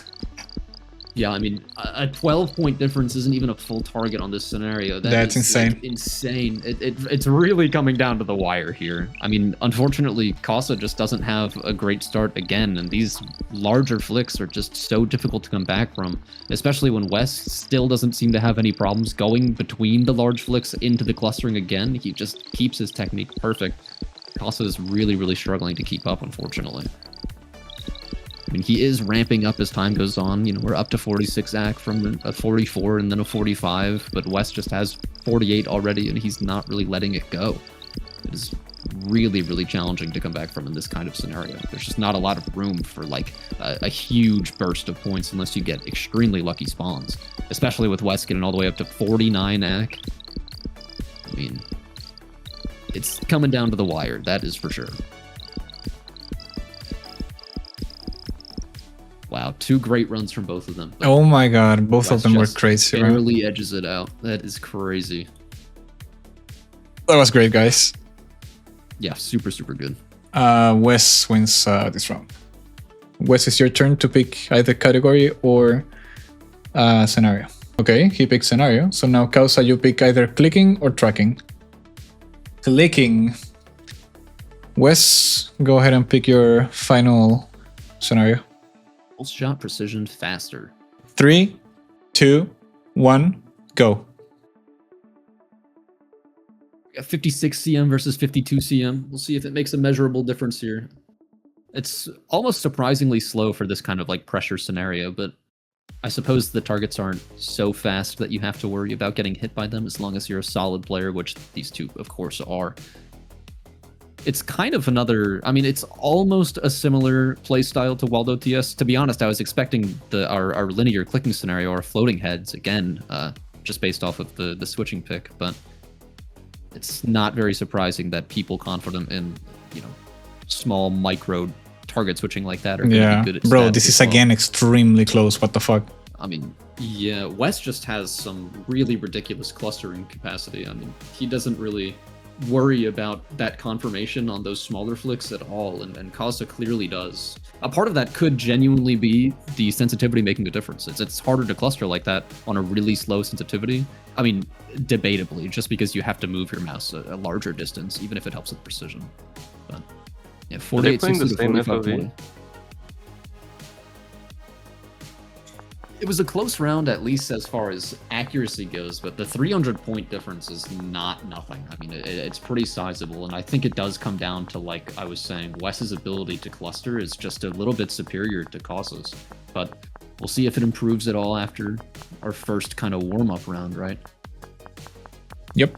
Yeah, I mean, a 12-point difference isn't even a full target on this scenario. That's is, insane. like, insane. It's really coming down to the wire here. I mean, unfortunately, Causa just doesn't have a great start again, and these larger flicks are just so difficult to come back from, especially when Wes still doesn't seem to have any problems going between the large flicks into the clustering again. He just keeps his technique perfect. Causa is really, really struggling to keep up, unfortunately. I mean, he is ramping up as time goes on. You know, we're up to 46 AC from a 44 and then a 45, but Wes just has 48 already, and he's not really letting it go. It is really, really challenging to come back from in this kind of scenario. There's just not a lot of room for, like, a huge burst of points unless you get extremely lucky spawns, especially with Wes getting all the way up to 49 AC. I mean, it's coming down to the wire, that is for sure. Wow, 2 great runs from both of them. Oh my god, both of Wes them were just crazy, right? barely edges it out. That is crazy. That was great, guys. Yeah, super, super good. Wes wins this round. Wes, it's your turn to pick either category or scenario. Okay, he picked scenario. So now, Causa, you pick either clicking or tracking. Clicking. Wes, go ahead and pick your final scenario. Pulse shot precision faster. 3, 2, 1, go. We got 56 CM versus 52 CM. We'll see if it makes a measurable difference here. It's almost surprisingly slow for this kind of like pressure scenario, but I suppose the targets aren't so fast that you have to worry about getting hit by them as long as you're a solid player, which these two, of course, are. It's kind of another, I mean, it's almost a similar playstyle to Waldo TS. To be honest, I was expecting our linear clicking scenario, our floating heads, again, just based off of the switching pick, but it's not very surprising that people confident in, you know, small micro target switching like that are going to be good at bro, stats this as is well. again extremely close. What the fuck? I mean, yeah, Wes just has some really ridiculous clustering capacity. I mean, he doesn't really worry about that confirmation on those smaller flicks at all, and Causa clearly does. A part of that could genuinely be the sensitivity making a difference. It's harder to cluster like that on a really slow sensitivity. I mean, debatably, just because you have to move your mouse a larger distance, even if it helps with precision. But yeah, 48, playing 60 the to same 45, FOV? 40. It was a close round, at least as far as accuracy goes, but the 300-point difference is not nothing. I mean, it's pretty sizable, and I think it does come down to, like I was saying, Wes's ability to cluster is just a little bit superior to Causa's. But we'll see if it improves at all after our first kind of warm-up round, right? Yep.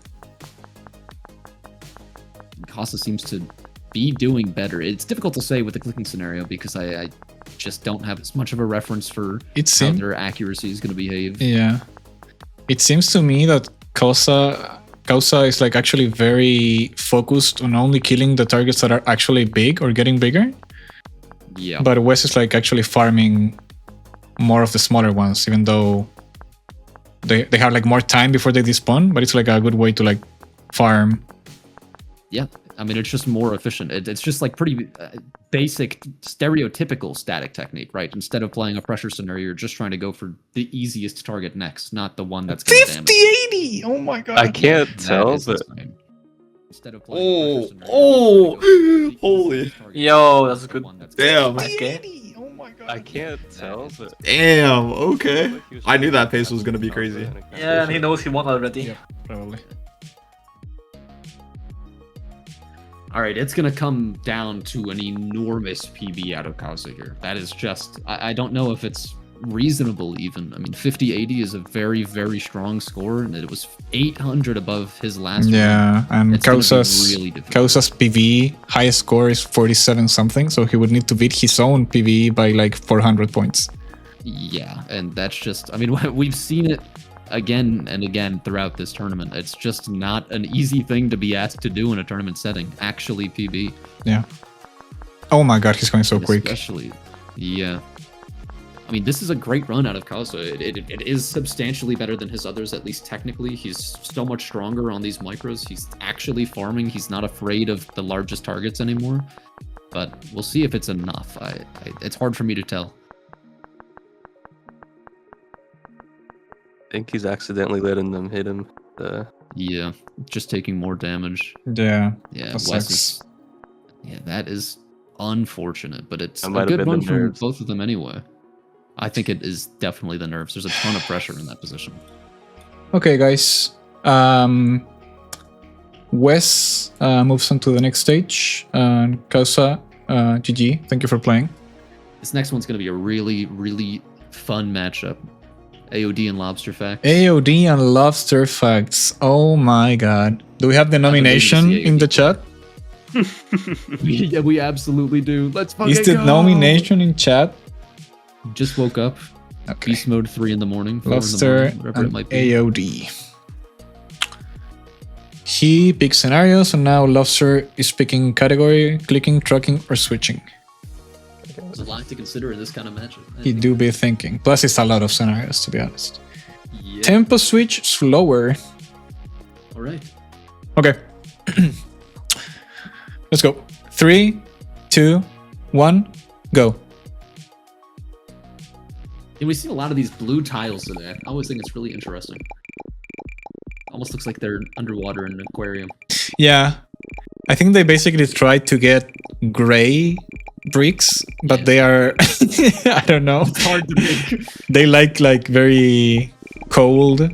Causa seems to be doing better. It's difficult to say with the clicking scenario because I just don't have as much of a reference for how their accuracy is going to behave. Yeah. It seems to me that Causa is like actually very focused on only killing the targets that are actually big or getting bigger. Yeah. But Wes is like actually farming more of the smaller ones, even though they have like more time before they despawn, but it's like a good way to like farm. Yeah, I mean, it's just more efficient. It's just like pretty basic, stereotypical static technique, right? Instead of playing a pressure scenario, you're just trying to go for the easiest target next, not the one that's going to damage. 50-80! Oh my god. I can't That tell, is but insane. Instead of playing a pressure scenario, oh, you're just trying to go for the holy. easiest target, Yo, that's good. the one that's Damn. gonna damage. 50-80! Oh my god. I can't tell, but Damn, okay. I knew that pace was gonna be crazy. Yeah, and he knows he won already. Yeah, probably. All right, it's going to come down to an enormous PB out of Causa here. That is just, I don't know if it's reasonable even. I mean, 50-80 is a very, very strong score, and it was 800 above his last Yeah, one. and It's gonna be Causa's really difficult. Causa's PV highest score is 47 something, so he would need to beat his own PV by like 400 points. Yeah, and that's just, I mean, we've seen it again and again throughout this tournament. It's just not an easy thing to be asked to do in a tournament setting, actually PB. Yeah. Oh my god, he's going so quick. Especially, yeah. I mean, this is a great run out of Causa. It is substantially better than his others, at least technically. He's so much stronger on these micros. He's actually farming. He's not afraid of the largest targets anymore. But we'll see if it's enough. It's hard for me to tell. I think he's accidentally letting them hit him. Yeah, just taking more damage. Yeah. Yeah, That Wes sucks. is... Yeah, that is unfortunate, but it's That a might have good been the run from nerves. both of them anyway. I think it is definitely the nerves. There's a ton of pressure in that position. Okay, guys. Wes moves on to the next stage. Causa, GG. Thank you for playing. This next one's going to be a really, really fun matchup. AOD and Lobsterfacts. AOD and Lobsterfacts. Oh my god. Do we have the been waiting to nomination see in the AOD. chat? Yeah, we absolutely do. Let's fucking Is the go! nomination in chat? Just woke up. Okay. Beast mode 3 in the morning. 4 Lobster in the morning, whatever it and might be. AOD. He picks scenarios, and now Lobster is picking category, clicking, trucking, or switching. There's a lot to consider in this kind of matchup. He do be thinking. Plus, it's a lot of scenarios, to be honest. Yeah. Tempo switch slower. All right. Okay. Let's go. 3, 2, 1, go. Yeah, we've seen a lot of these blue tiles today. I always think it's really interesting. Almost looks like they're underwater in an aquarium. Yeah. I think they basically tried to get gray bricks, but Yeah. they are... I don't know. It's hard to make. They like very cold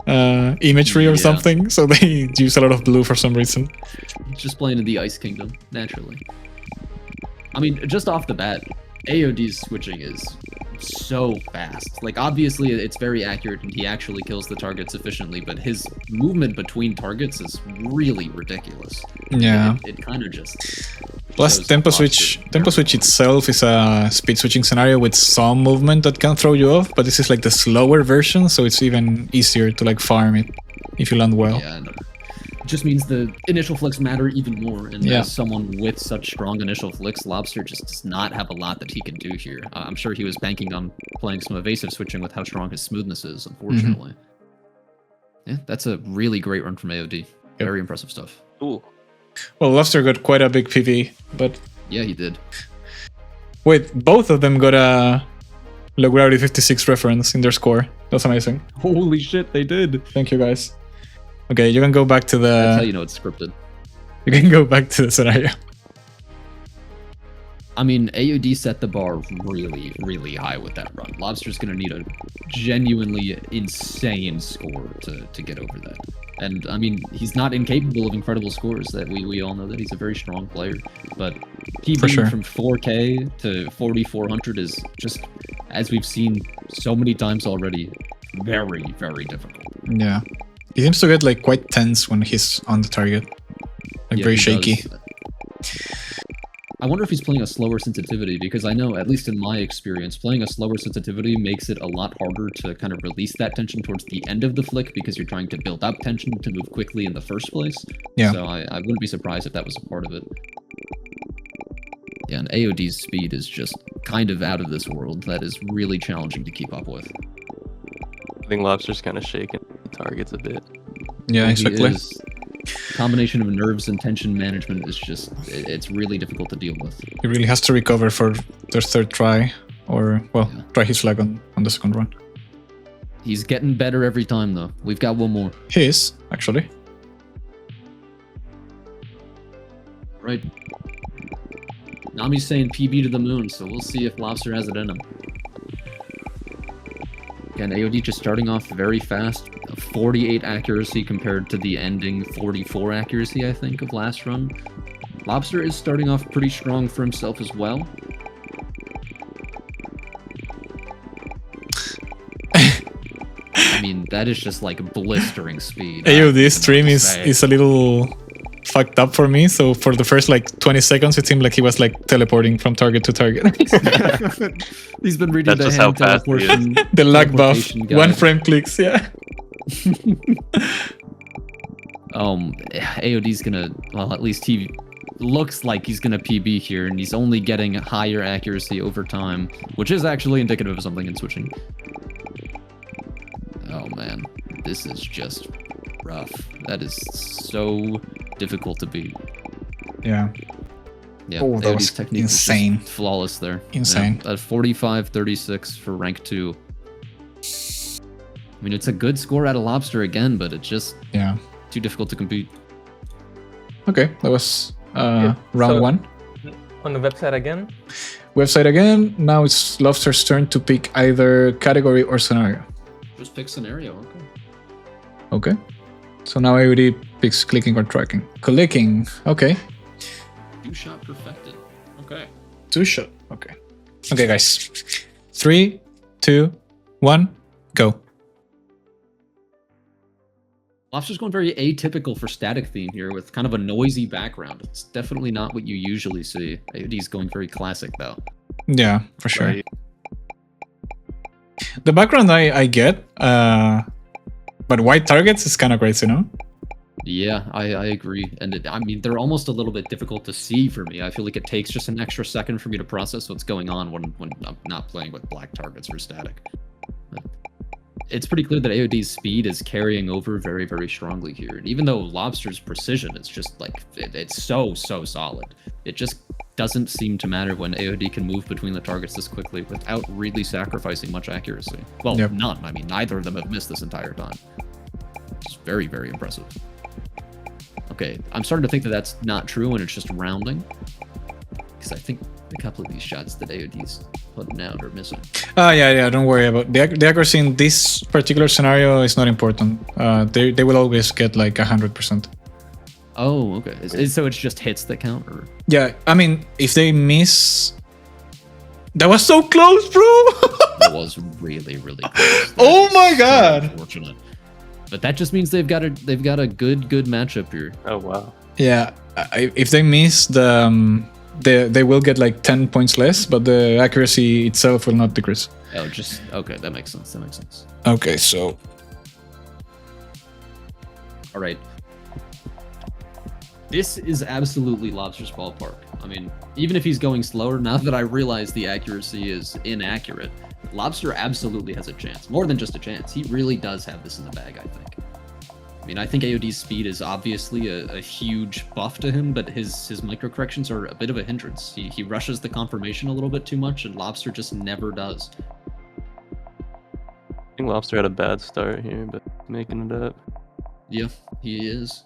imagery or Yeah. something, so they use a lot of blue for some reason. Just playing in the Ice Kingdom, naturally. I mean, just off the bat, AOD's switching is so fast. Like, obviously, it's very accurate and he actually kills the targets efficiently, but his movement between targets is really ridiculous. Yeah. It kind of just... Plus, shows tempo off switch. the- Tempo switch itself is a speed switching scenario with some movement that can throw you off, but this is like the slower version, so it's even easier to like farm it if you land well. Yeah, no. It just means the initial flicks matter even more, and Yeah. as someone with such strong initial flicks, Lobster just does not have a lot that he can do here. I'm sure he was banking on playing some evasive switching with how strong his smoothness is, unfortunately. Yeah, that's a really great run from AOD. Very impressive stuff. Ooh. Well, Lobster got quite a big PV, but Yeah, he did. wait, both of them got a LG56 reference in their score. That's amazing. Holy shit, they did! Thank you, guys. Okay, you can go back to That's how the. you know it's scripted. You can go back to the scenario. I mean, AOD set the bar really, really high with that run. Lobster's going to need a genuinely insane score to get over that. And, I mean, he's not incapable of incredible scores. That we all know that he's a very strong player. But PB For sure. from 4K to 4,400 is just, as we've seen so many times already, very, very difficult. Yeah. He seems to get like quite tense when he's on the target. Like Yeah, very he shaky. does. I wonder if he's playing a slower sensitivity, because I know, at least in my experience, playing a slower sensitivity makes it a lot harder to kind of release that tension towards the end of the flick, because you're trying to build up tension to move quickly in the first place. Yeah. So I wouldn't be surprised if that was a part of it. Yeah, and AOD's speed is just kind of out of this world. That is really challenging to keep up with. I think Lobster's kind of shaking the targets a bit. Yeah, He exactly. is- combination of nerves and tension management is just, it's really difficult to deal with. He really has to recover for their third try, or, well, Yeah. try his flag on the second run. He's getting better every time, though. We've got one more. He is, actually. Right. Nami's saying PB to the moon, so we'll see if Lobster has it in him. Again, AOD just starting off very fast. 48 accuracy compared to the ending 44 accuracy, I think, of last run. Lobster is starting off pretty strong for himself as well. I mean, that is just like blistering speed. AOD stream to is say. a little fucked up for me, so for the first like 20 seconds it seemed like he was like teleporting from target to target. He's been reading That's the just how hand fast he is. teleportation. The lag buff, teleportation guide. 1 frame clicks, yeah. AOD's gonna, well, at least he looks like he's gonna PB here, and he's only getting higher accuracy over time, which is actually indicative of something in switching. Oh man, this is just rough. That is so difficult to beat. Yeah, Yeah, Oh, that AOD's was technique insane. was just flawless there. Insane. Yeah, at 45-36 for rank 2. I mean, it's a good score out of Lobster again, but it's just yeah. too difficult to compete. Okay, that was round so- 1. On the website again. Website again. Now it's Lobster's turn to pick either category or scenario. Just pick scenario, okay. Okay. So now AOD picks clicking or tracking. Clicking. Okay. 2-shot perfected. Okay. 2-shot. Okay. Okay, guys. 3, 2, 1, go. Lobster's going very atypical for static theme here with kind of a noisy background. It's definitely not what you usually see. AOD's going very classic though. Yeah, for sure. Right. The background I get, but white targets is kind of crazy, you know? Yeah, I agree. And I mean, they're almost a little bit difficult to see for me. I feel like it takes just an extra second for me to process what's going on when I'm not playing with black targets or static. It's pretty clear that AOD's speed is carrying over very, very strongly here. And even though Lobster's precision is just like, it's so solid. It just doesn't seem to matter when AOD can move between the targets this quickly without really sacrificing much accuracy. Well, Yep. none. I mean, neither of them have missed this entire time. It's very, very impressive. Okay, I'm starting to think that that's not true and it's just rounding. Because I think a couple of these shots that AOD's putting out are missing. Yeah, don't worry about the accuracy in this particular scenario is not important. They will always get like 100%. Oh, okay. So it's just hits that count, or Yeah, I mean, if they miss... That was so close, bro! that was really, really close. Oh That my is so God. Unfortunate. But that just means they've got a good matchup here. Oh wow. Yeah, if they miss the... They will get like 10 points less, but the accuracy itself will not decrease. Oh, just okay. That makes sense. That makes sense. Okay, so... All right. This is absolutely Lobster's ballpark. I mean, even if he's going slower, now that I realize the accuracy is inaccurate, Lobster absolutely has a chance. More than just a chance. He really does have this in the bag, I think. I mean, I think AOD's speed is obviously a huge buff to him, but his micro corrections are a bit of a hindrance. He rushes the confirmation a little bit too much, and Lobster just never does. I think Lobster had a bad start here, but making it up. Yeah, he is.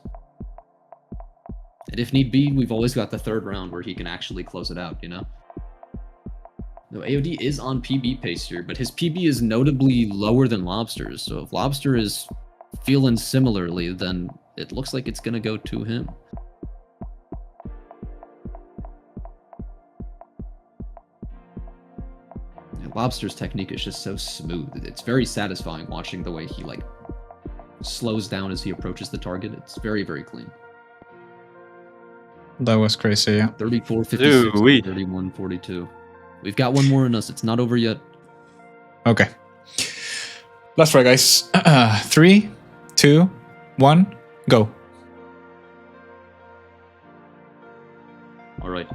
And if need be, we've always got the third round where he can actually close it out, you know? No, AOD is on PB pace here, but his PB is notably lower than Lobster's, so if Lobster is feeling similarly, then it looks like it's gonna go to him. Yeah, Lobster's technique is just so smooth. It's very satisfying watching the way he like slows down as he approaches the target. It's very, very clean. That was crazy, yeah. 34, 56, Ooh-wee. 31, 42. We've got one more in us. It's not over yet. Okay. Last try, guys. 3, 2, 1, go. All right.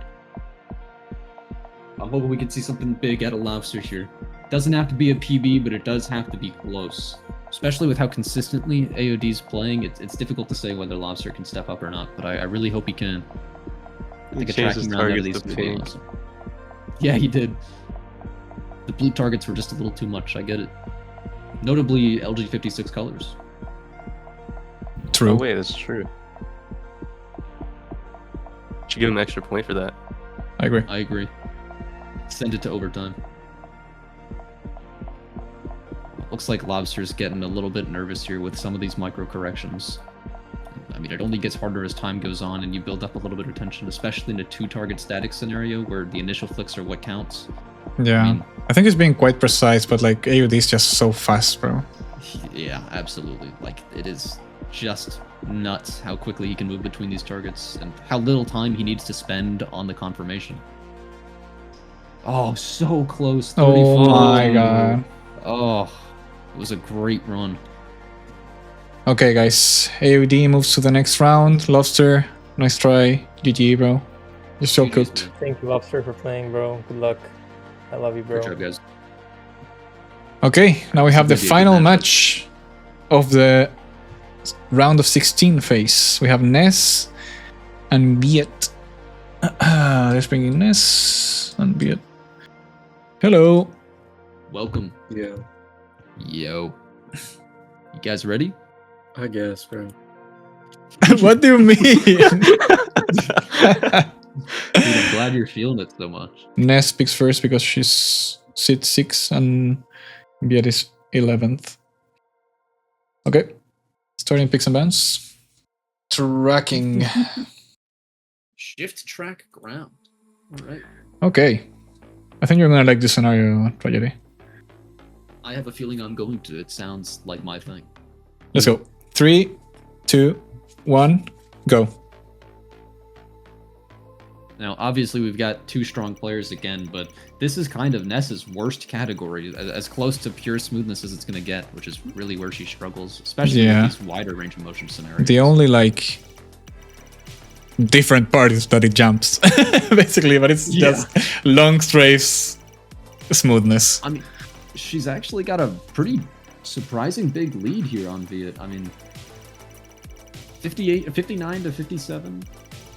I'm hoping we can see something big out of Lobster here. Doesn't have to be a PB, but it does have to be close. Especially with how consistently AOD's playing, it's difficult to say whether Lobster can step up or not, but I really hope he can. I think a tracking round out of these would be awesome. Yeah, he did. The blue targets were just a little too much, I get it. Notably, LG56 colors. True. Oh wait, that's true. Should give him an extra point for that. I agree. I agree. Send it to overtime. Looks like Lobster's getting a little bit nervous here with some of these micro corrections. I mean, it only gets harder as time goes on and you build up a little bit of tension, especially in a 2-target static scenario where the initial flicks are what counts. Yeah. I mean, I think he's being quite precise, but like AOD is just so fast, bro. Yeah, absolutely. Like, it is just nuts how quickly he can move between these targets and how little time he needs to spend on the confirmation. Oh, so close. 34. Oh my god. Oh, it was a great run. Okay, guys. AOD moves to the next round. Lobster, nice try. GG, bro. You're so GG's, cooked. man. Thank you, Lobster, for playing, bro. Good luck. I love you, bro. Good job, guys. Okay, now we have the Maybe a good final matchup. match of the round of 16 phase. We have Ness and Viet. Let's bring in Ness and Viet. Hello. Welcome. Yeah, Yo. You guys ready? I guess, bro. What do you mean? Dude, I'm glad you're feeling it so much. Ness picks first because she's seed 6 and Viet is 11th. Okay. Starting picks and bans. Tracking. Shift track ground. All right. Okay. I think you're gonna like this scenario, Tragedy. I have a feeling I'm going to. It sounds like my thing. Let's go. 3, 2, 1, go. Now, obviously, we've got two strong players again, but this is kind of Ness's worst category, as close to pure smoothness as it's going to get, which is really where she struggles, especially Yeah. with these wider range of motion scenarios. The only like different part is that it jumps, basically, but it's just long strays, smoothness. I mean, she's actually got a pretty surprising big lead here on Viet. I mean, 59 to 57.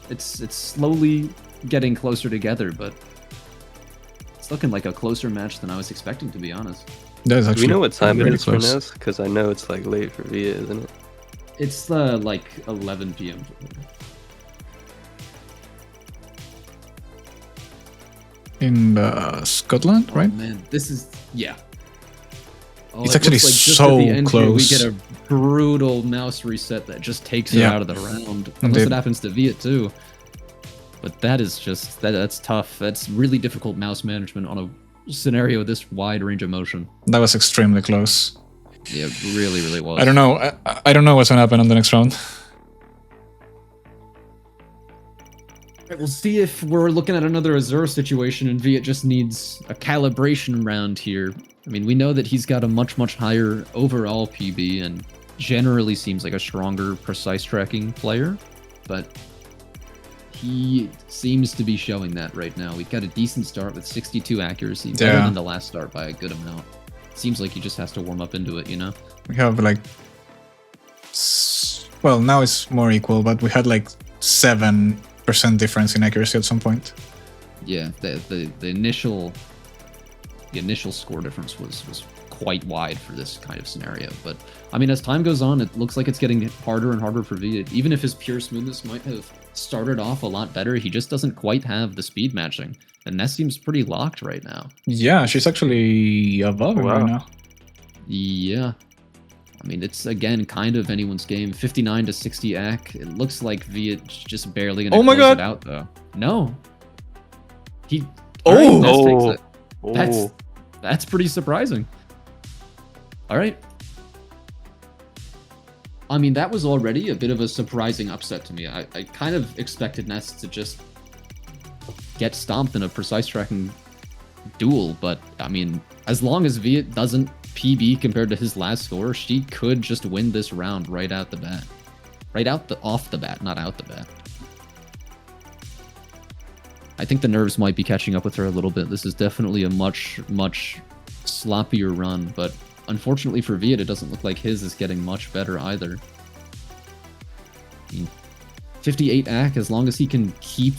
It's slowly getting closer together, but it's looking like a closer match than I was expecting, to be honest. That's Do actually we know what time it really is for close. Ness? Because I know it's like late for Viet, isn't it? It's like 11 p.m. In Scotland, Oh, right? man, this is Oh, It's it actually looks like just so at the end here, close. we get a brutal mouse reset that just takes her Yeah. out of the round. Unless it happens to Viet too. But that is just that's tough. That's really difficult mouse management on a scenario with this wide range of motion. That was extremely close. Yeah, it really, really was. I don't know. I don't know what's gonna happen on the next round. Alright, we'll see if we're looking at another Azure situation and Viet just needs a calibration round here. I mean, we know that he's got a much, much higher overall PB and generally seems like a stronger precise tracking player, but he seems to be showing that right now. We've got a decent start with 62 accuracy, better Yeah. than the last start by a good amount. Seems like he just has to warm up into it, you know? We have like, well, now it's more equal, but we had like 7% difference in accuracy at some point. Yeah, the initial score difference was quite wide for this kind of scenario. But I mean, as time goes on, it looks like it's getting harder and harder for Viet. Even if his pure smoothness might have started off a lot better, he just doesn't quite have the speed matching. And Ness seems pretty locked right now. Yeah, she's actually above him right now. Yeah. I mean, it's, again, kind of anyone's game. 59 to 60 AC. It looks like Viet's just barely going to my close God. it out, though. No. He... Oh! Alright, Ness takes it. Oh, That's pretty surprising. All right. I mean, that was already a bit of a surprising upset to me. I kind of expected Ness to just get stomped in a precise tracking duel, but I mean, as long as Viet doesn't PB compared to his last score, she could just win this round right out the bat. Off the bat, not out the bat. I think the nerves might be catching up with her a little bit. This is definitely a much sloppier run, but unfortunately for Viet, it doesn't look like his is getting much better either. 58 AC, as long as he can keep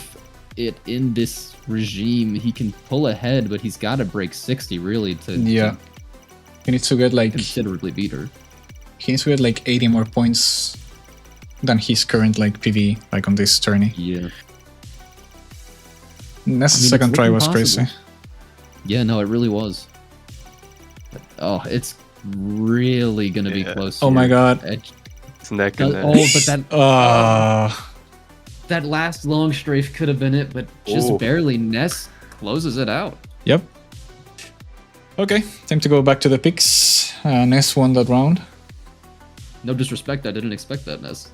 it in this regime, he can pull ahead, but he's got to break 60 really to he needs to get like considerably beat her. He needs to get like 80 more points than his current like PV like on this tourney. Yeah. Ness' second try was crazy. Yeah, no, it really was. Oh, it's really gonna be close. Oh my god. It's neck and neck. Oh, but that last long strafe could have been it, but just barely. Ness closes it out. Yep. Okay, time to go back to the picks. Ness won that round. No disrespect, I didn't expect that, Ness.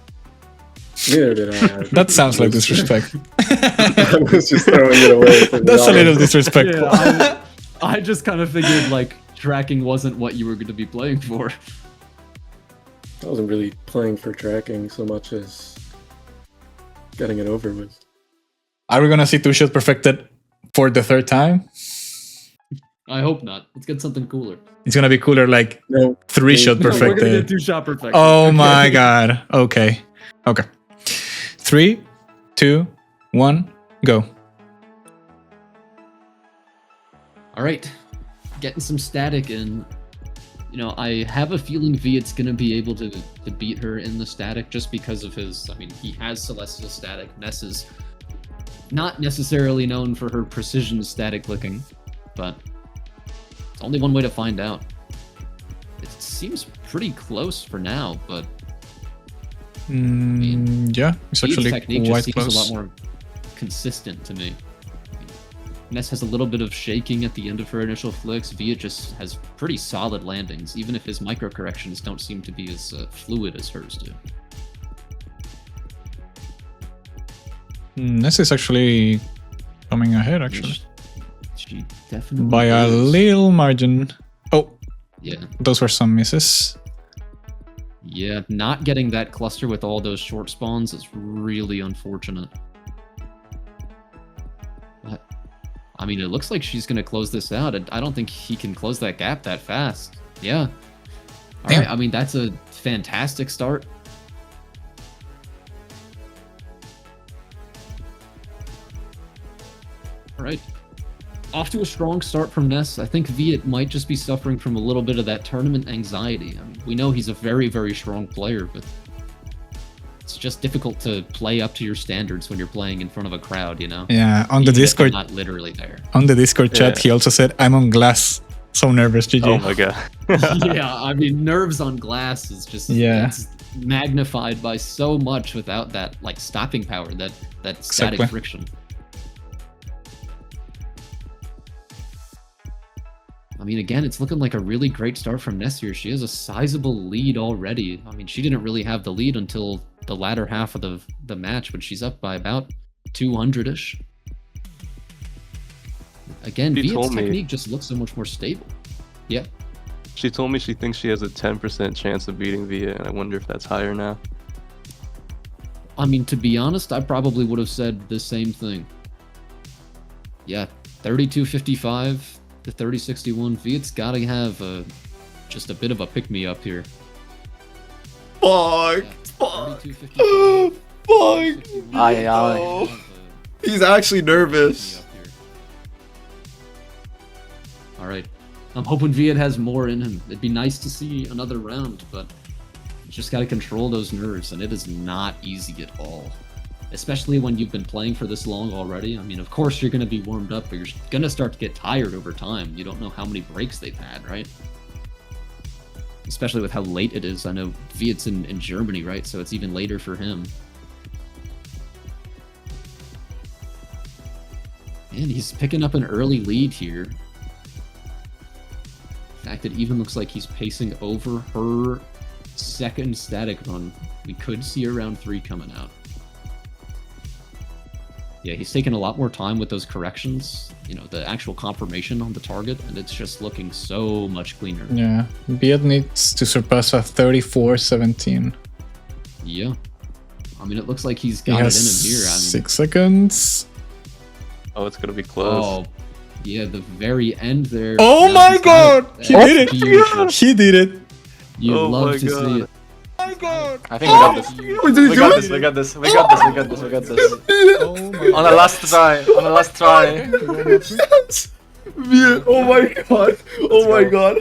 Neither did I. That sounds like disrespect. I was just throwing it away. That's a little disrespectful. Yeah, I just kind of figured like tracking wasn't what you were going to be playing for. I wasn't really playing for tracking so much as getting it over with. Are we gonna see two-shot perfected for the third time? I hope not. Let's get something cooler. It's gonna be cooler like No. three-shot No, we're gonna perfected. get two-shot perfected. Oh my god. Okay. 3, 2, 1, go. All right, getting some static in. You know, I have a feeling Viet's gonna be able to beat her in the static just because of his. I mean, he has Celestial static. Ness is not necessarily known for her precision static clicking, but it's only one way to find out. It seems pretty close for now, but Yeah, it's actually technique quite just close. seems a lot more consistent to me. Ness has a little bit of shaking at the end of her initial flicks. Viet just has pretty solid landings, even if his micro corrections don't seem to be as fluid as hers do. Ness is actually coming ahead, actually. She definitely By a is. little margin. Oh, Yeah. those were some misses. Yeah, not getting that cluster with all those short spawns is really unfortunate. But, I mean, it looks like she's going to close this out. I don't think he can close that gap that fast. Yeah. All right. I mean, that's a fantastic start. All right. Off to a strong start from Ness. I think Viet might just be suffering from a little bit of that tournament anxiety. I mean, we know he's a very, very strong player, but it's just difficult to play up to your standards when you're playing in front of a crowd, you know? Yeah, on the Even if Discord, you're not literally there. on the Discord chat, Yeah. he also said, "I'm on glass." So nervous, GG. Oh my god. Yeah, I mean, nerves on glass is just it's magnified by so much without that like stopping power, that static Exactly. friction. I mean, again, it's looking like a really great start from Ness here. She has a sizable lead already. I mean, she didn't really have the lead until the latter half of the match, but she's up by about 200-ish. Again, She Viet's told me- technique just looks so much more stable. Yeah. She told me she thinks she has a 10% chance of beating Viet, and I wonder if that's higher now. I mean, to be honest, I probably would have said the same thing. Yeah, 32.55 to 30.61. Viet's got to have just a bit of a pick-me-up here. Fuck. Yeah, Fuck. 32.55. Fuck. Aye, aye. Oh. He's actually nervous. All right. I'm hoping Viet has more in him. It'd be nice to see another round, but you just got to control those nerves, and it is not easy at all. Especially when you've been playing for this long already. I mean, of course you're going to be warmed up, but you're going to start to get tired over time. You don't know how many breaks they've had, right? Especially with how late it is. I know Viet's in Germany, right? So it's even later for him. And he's picking up an early lead here. In fact, it even looks like he's pacing over her second static run. We could see a round 3 coming out. Yeah, he's taking a lot more time with those corrections, you know, the actual confirmation on the target, and it's just looking so much cleaner. Yeah, Viet needs to surpass a 34-17. Yeah. I mean, it looks like he's He got it in has him here. I mean, 6 seconds. Oh, it's gonna be close. Oh, yeah, the very end there. Oh Yeah, my he's got god! it. He That's did it! beautiful. He did it! You'd Oh love my to see God. it. I think we got this. We got this. We got this. We got this. We got this. We got this. Oh my On the last try. On the last try. Yeah, oh my god. Oh my god.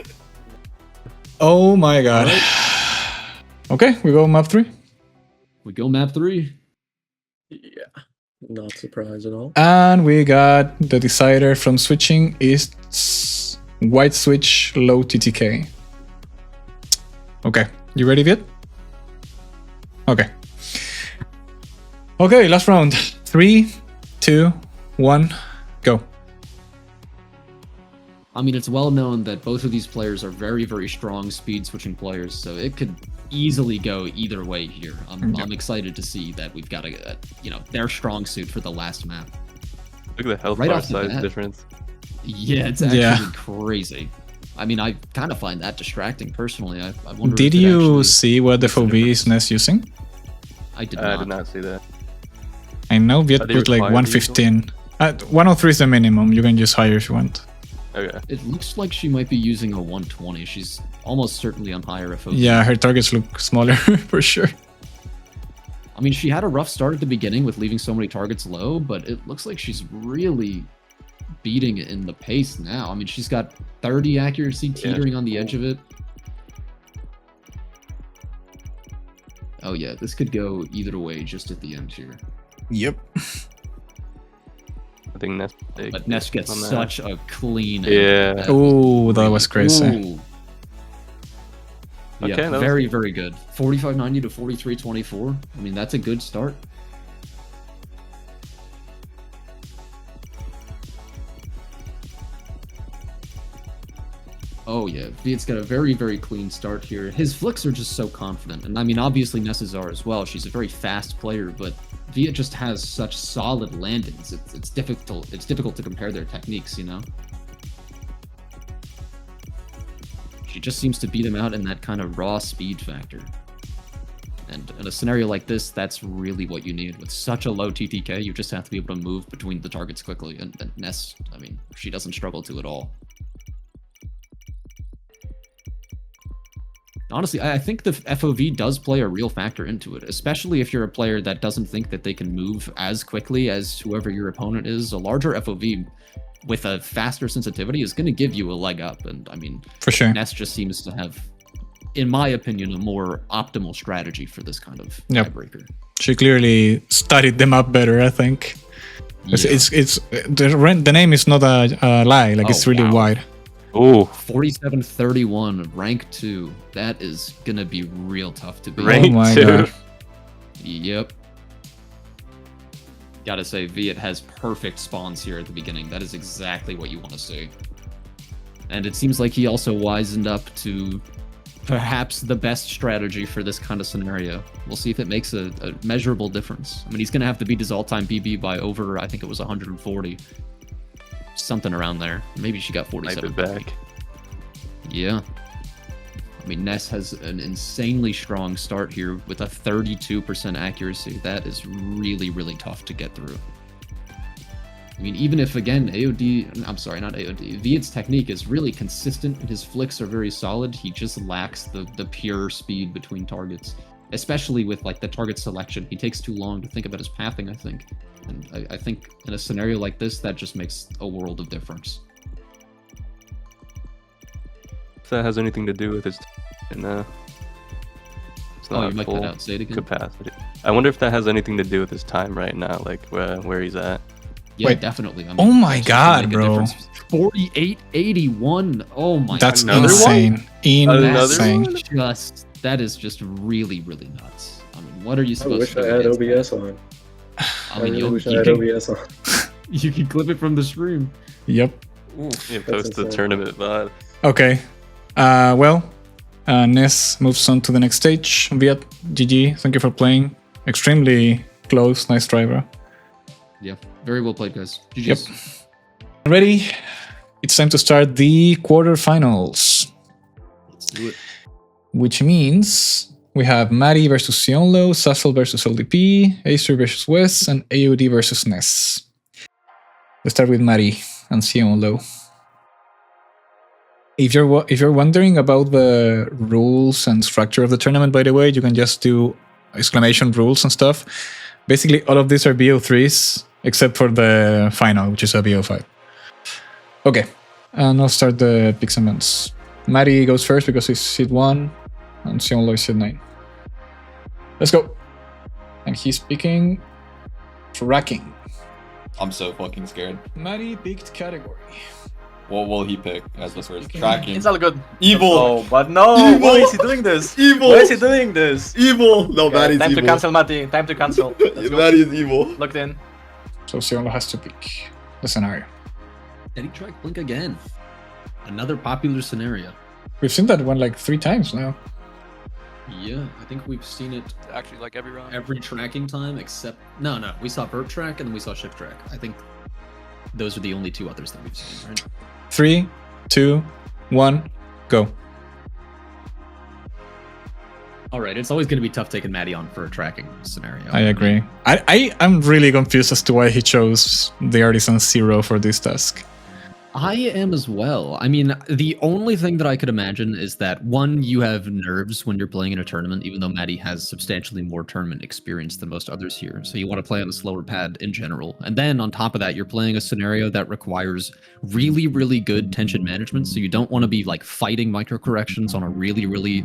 Oh my god. Okay, we go map 3. We go map 3. Yeah. Not surprised at all. And we got the decider from switching is white switch, low TTK. Okay, you ready, Viet? Okay. Okay, last round. 3, 2, 1, go. I mean, it's well known that both of these players are very, very strong speed switching players, so it could easily go either way here. I'm excited to see that we've got their strong suit for the last map. Look at the health Right bar off the size bat. difference. Yeah, it's actually crazy. I mean, I kind of find that distracting personally. I wonder. Did if it you actually see what makes a FOV difference. is Ness using? I did I not. did not see that. I know Viet Are they put like required to use 115. 103 is the minimum. You can use higher if you want. Okay. It looks like she might be using a 120. She's almost certainly on higher FOV. Yeah, her targets look smaller for sure. I mean, she had a rough start at the beginning with leaving so many targets low, but it looks like she's really beating it in the pace now. I mean, she's got 30 accuracy teetering on the edge of it. Oh yeah, this could go either way just at the end here. Yep. I think Ness. But Ness gets on that. such a clean. Yeah. Oh, that was crazy. Ooh. Okay, Yeah, that was- very, very good. 45.90 to 43.24. I mean, that's a good start. Oh yeah, Viet's got a very, very clean start here. His flicks are just so confident. And I mean, obviously Ness's are as well. She's a very fast player, but Viet just has such solid landings. It's difficult to compare their techniques, you know? She just seems to beat him out in that kind of raw speed factor. And in a scenario like this, that's really what you need. With such a low TTK, you just have to be able to move between the targets quickly. And Ness, I mean, she doesn't struggle to at all. Honestly, I think the FOV does play a real factor into it, especially if you're a player that doesn't think that they can move as quickly as whoever your opponent is. A larger FOV with a faster sensitivity is going to give you a leg up. And I mean, For sure. Ness just seems to have, in my opinion, a more optimal strategy for this kind of Yep. tiebreaker. She clearly studied them up better, I think. It's the name is not a lie. Like, it's really wow. wide. Ooh, 47-31, rank 2. That is gonna be real tough to beat. Rank Oh my 2. god. Yep. Gotta say, Viet has perfect spawns here at the beginning. That is exactly what you want to see. And it seems like he also wisened up to perhaps the best strategy for this kind of scenario. We'll see if it makes a measurable difference. I mean, he's gonna have to beat his all-time PB by over, I think it was 140. Something around there. Maybe she got Snipe 47. it back. Yeah. I mean, Ness has an insanely strong start here with a 32% accuracy. That is really, really tough to get through. I mean, even if, again, I'm sorry, not AOD, Viet's technique is really consistent and his flicks are very solid, he just lacks the pure speed between targets. Especially with, like, the target selection. He takes too long to think about his pathing, I think. And I think in a scenario like this, that just makes a world of difference. If that has anything to do with his it's Oh, not you might full cut out. Say it again. capacity. I wonder if that has anything to do with his time right now, like where he's at. Yeah, Wait. definitely. I mean, Oh my that's just gonna god, make a bro. difference. 48-81. Oh my That's god. Another insane. Another Insane. one? That is just really, really nuts. I mean, what are you I supposed wish to I do? had against that? OBS on. I mean, really wish I you had can, OBS on. you can clip it from the stream. Yep. Yeah, post the insane. tournament VOD. Okay. Ness moves on to the next stage. Viet, GG. Thank you for playing. Extremely close. Nice try, bro. Yeah, very well played, guys. GG's. Ready? It's time to start the quarterfinals. Let's do it. Which means we have Matty versus Zeonlo, Sussel versus LDP, Azure versus Wes, and AOD versus Ness. Let's start with Matty and Zeonlo. If you're wondering about the rules and structure of the tournament, by the way, you can just do exclamation rules and stuff. Basically, all of these are BO3s, except for the final, which is a BO5. Okay, and I'll start the picks and bans. Matty goes first because he's seed 1, and Zeonlo is seed 9. Let's go. And he's picking tracking. I'm so fucking scared. Matty picked category. What will he pick as the first? Tracking. It's all good. Evil. Oh, but no! Evil. Why is he doing this? Evil. Why is he doing this? Evil. No, Okay, Matty's time evil. to cancel, Matty. Time to cancel. Let's go. Matty is evil. Locked in. So Zeonlo has to pick the scenario. Eddie track blink again. Another popular scenario. We've seen that one like 3 times now. Yeah, I think we've seen it Actually, like every round. every tracking time except no, we saw vert track and then we saw shift track. I think those are the only 2 others that we've seen, right? 3, 2, 1, go. All right, it's always going to be tough taking Matty on for a tracking scenario. I agree. I'm really confused as to why he chose the Artisan 0 for this task. I am as well. I mean, the only thing that I could imagine is that, one, you have nerves when you're playing in a tournament, even though Matty has substantially more tournament experience than most others here. So you want to play on a slower pad in general. And then on top of that, you're playing a scenario that requires really, really good tension management. So you don't want to be like fighting micro corrections on a really, really,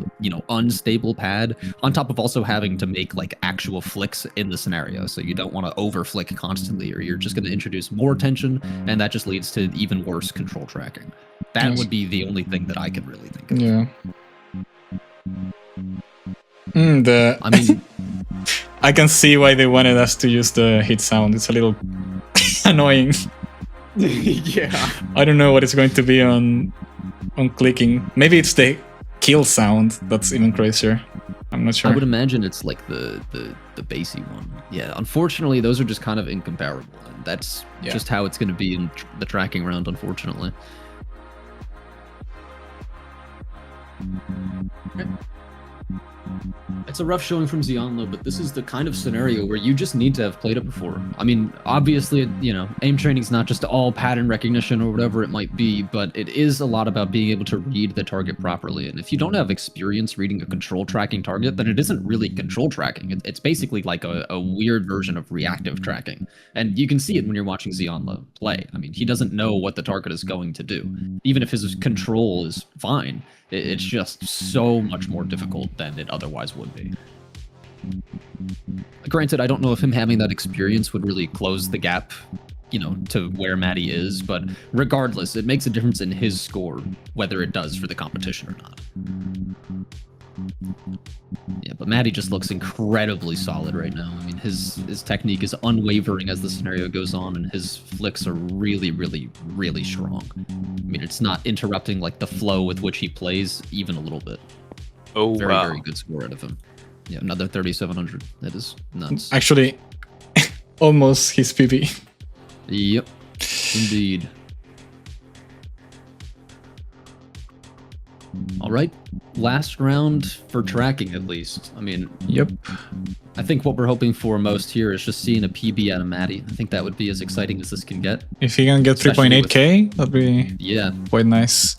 unstable pad, on top of also having to make like actual flicks in the scenario. So you don't want to over flick constantly, or you're just going to introduce more tension, and that just leads to even worse control tracking. That would be the only thing that I could really think of. Yeah. I mean, I can see why they wanted us to use the hit sound. It's a little annoying. yeah. I don't know what it's going to be on clicking. Maybe it's the kill sound that's even crazier. I'm not sure. I would imagine it's like the bassy one. Yeah, unfortunately, those are just kind of incomparable. And that's just how it's going to be in the tracking round, unfortunately. It's a rough showing from Zeonlo, but this is the kind of scenario where you just need to have played it before. I mean, obviously, aim training's not just all pattern recognition or whatever it might be, but it is a lot about being able to read the target properly. And if you don't have experience reading a control tracking target, then it isn't really control tracking. It's basically like a weird version of reactive tracking. And you can see it when you're watching Zeonlo play. I mean, he doesn't know what the target is going to do. Even if his control is fine, it's just so much more difficult than it otherwise would be. Granted, I don't know if him having that experience would really close the gap, to where Matty is, but regardless, it makes a difference in his score, whether it does for the competition or not. Yeah, but Matty just looks incredibly solid right now. I mean, his technique is unwavering as the scenario goes on, and his flicks are really, really, really strong. I mean, it's not interrupting like the flow with which he plays even a little bit. Oh, Very, wow. very good score out of him. Yeah, another 3,700. That is nuts. Actually, almost his PB. Yep, indeed. All right, last round for tracking at least. I mean, Yep. I think what we're hoping for most here is just seeing a PB out of Matty. I think that would be as exciting as this can get. If he can get Especially 3.8k, that'd be Yeah, quite nice.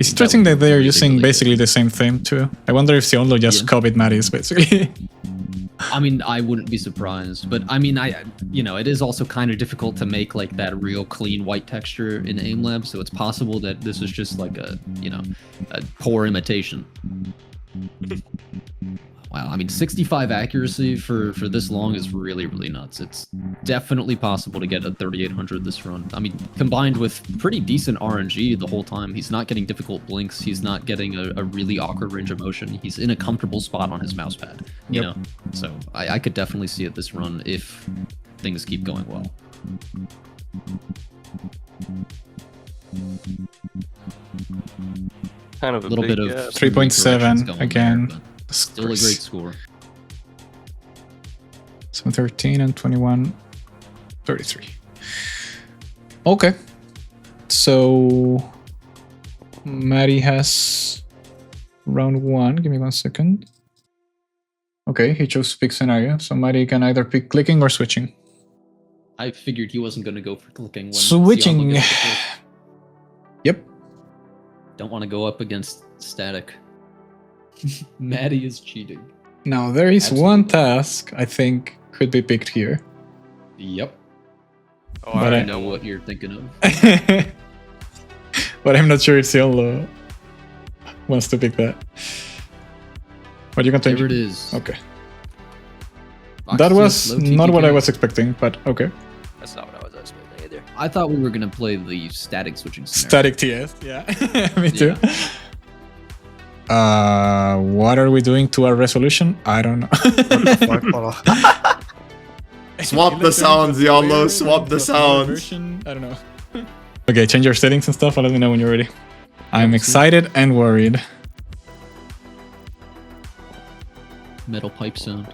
It's interesting that they're really, using really basically the same theme too. I wonder if Zeonlo just copied Matty's basically. I mean, I wouldn't be surprised, but I mean, it is also kind of difficult to make like that real clean white texture in AimLab, so it's possible that this is just like a poor imitation. Wow, I mean, 65 accuracy for this long is really, really nuts. It's definitely possible to get a 3,800 this run. I mean, combined with pretty decent RNG the whole time. He's not getting difficult blinks. He's not getting a really awkward range of motion. He's in a comfortable spot on his mouse pad, you know? So I could definitely see it this run if things keep going well. Kind of A little bit of gap. 3.7 again. there, but still a great score. 713 and 21.33. Okay. So Matty has round 1. Give me 1 second. Okay, he chose pick scenario. So Matty can either pick clicking or switching. I figured he wasn't going to go for clicking when Switching. Zeonlo gets the first. Yep. Don't want to go up against static. Matty is cheating. Now there is one task I think could be picked here. Yep. Oh, But I I- know what you're thinking of. But I'm not sure if Zeonlo wants to pick that. What are you going There it to is. Okay. Fox That to was slow not what I TTK. was expecting, but okay. That's not what I was expecting either. I thought we were going to play the static switching scenario. Static TS, yeah. Me too. What are we doing to our resolution? I don't know. Swap the sounds, Zeonlo. Swap the sounds. I don't know. Okay, change your settings and stuff and let me know when you're ready. I'm excited and worried. Metal pipe sound.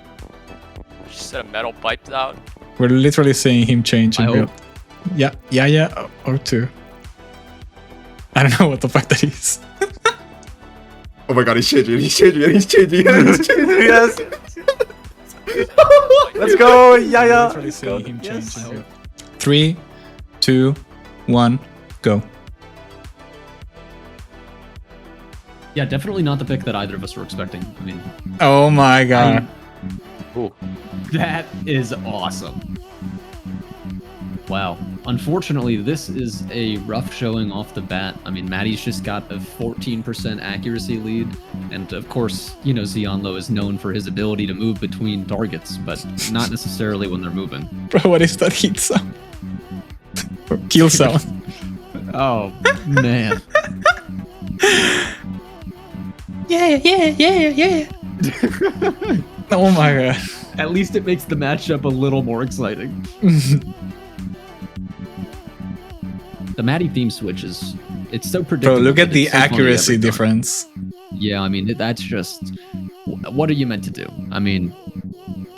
She said a metal pipe out. We're literally seeing him change in I real. hope. Yeah, or two. I don't know what the fuck that is. Oh my god, he's changing. Yes. Let's go, Yaya. Literally seeing him Yes. change in real. 3, 2, 1, go. Yeah, definitely not the pick that either of us were expecting. I mean, Oh my god. Ooh. that is awesome. Wow. Unfortunately, this is a rough showing off the bat. I mean, Matty's just got a 14% accuracy lead. And of course, you know, Zeonlo is known for his ability to move between targets, but not necessarily when they're moving. Bro, what is that heat sound? Or kill sound? Oh, man. Oh my god. At least it makes the matchup a little more exciting. The Matty theme switch is, it's so predictable. Bro, look at but the it's so funny accuracy every time. difference. Yeah, I mean, that's just, what are you meant to do? I mean,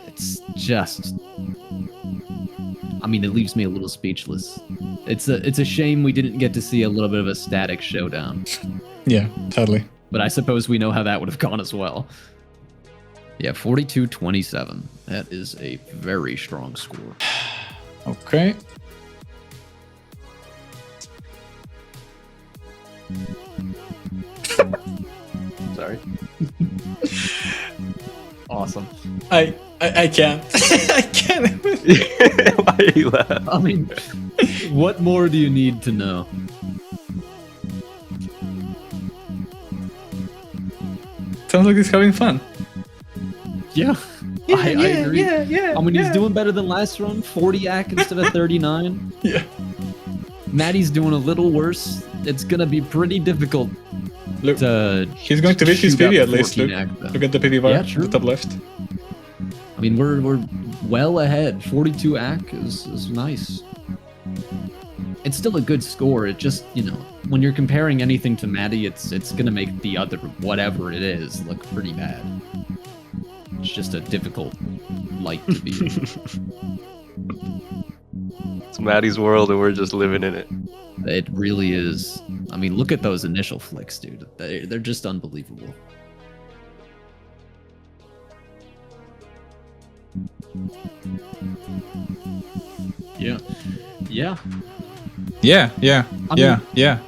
it's just, I mean, it leaves me a little speechless. It's a shame we didn't get to see a little bit of a static showdown, Yeah, totally. but I suppose we know how that would have gone as well. Yeah, 42-27. That is a very strong score. Okay. Sorry. Awesome. I can't. I can't. Why are you laughing? I mean, what more do you need to know? Sounds like he's having fun. Yeah. I agree. Yeah. I mean, he's doing better than last run. 40 AC instead of 39. Yeah. Matty's doing a little worse. It's gonna be pretty difficult Look, to. he's going to reach his shoot up PV at least. 14 Look, AC, though. look at the PV bar Yeah, at true. the top left. I mean, we're well ahead. 42 AC is nice. It's still a good score. It just, you know, when you're comparing anything to Matty, it's gonna make the other whatever it is look pretty bad. It's just a difficult light to be. It's Matty's world and we're just living in it. It really is. I mean, look at those initial flicks, dude. They're just unbelievable. Yeah. Yeah. Yeah. I Yeah.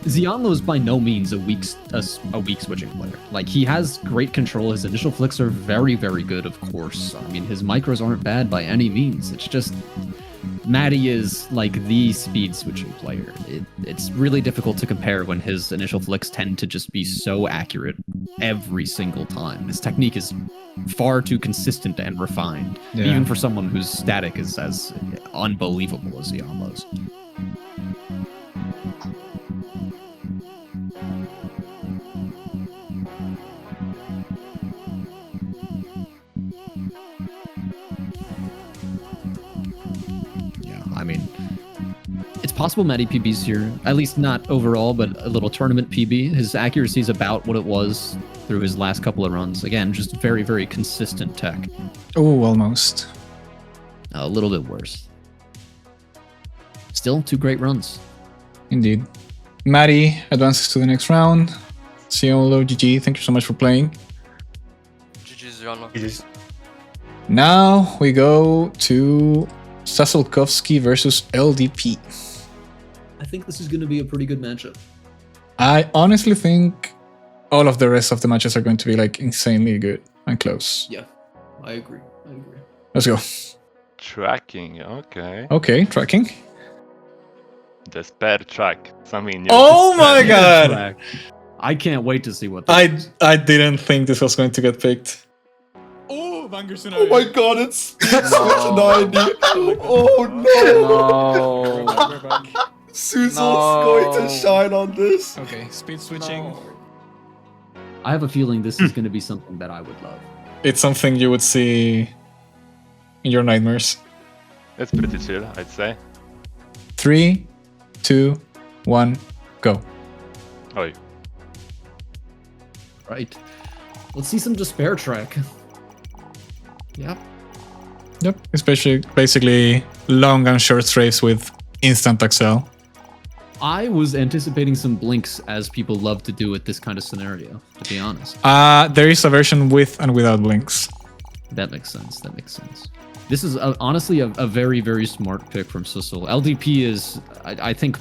Zeonlo is by no means a weak switching player. Like, he has great control. His initial flicks are very, very good, of course. I mean, his micros aren't bad by any means. It's just Matty is like the speed switching player. It's really difficult to compare when his initial flicks tend to just be so accurate every single time. His technique is far too consistent and refined, Yeah. even for someone whose static is as unbelievable as Zeonlo's. Yeah, I mean, it's possible Matty PB's here. At least not overall, but a little tournament PB. His accuracy is about what it was through his last couple of runs. Again, just very, very consistent tech. Oh, almost. A little bit worse. Still, 2 great runs. Indeed. Matty advances to the next round. Zeonlo, GG. Thank you so much for playing. GG's Zeonlo. Now we go to Suselkovsky versus LDP. I think this is going to be a pretty good matchup. I honestly think all of the rest of the matches are going to be like insanely good and close. Yeah, I agree. Let's go. Tracking, okay. Okay, tracking. The spare track. Something new. Oh my god! I can't wait to see what this is. I didn't think this was going to get picked. Oh, Banger Oh my god, it's Switch 90. Oh no! Susel's going to shine on this. Okay, speed switching. I have a feeling this is going to be something that I would love. It's something you would see in your nightmares. It's pretty chill, I'd say. 3, 2, 1, go. Oh, Right. Let's see some despair track. Yep. Yep, especially basically long and short strafes with instant accel. I was anticipating some blinks, as people love to do with this kind of scenario, to be honest. There is a version with and without blinks. That makes sense. This is honestly a very, very smart pick from Susel. LDP is, I think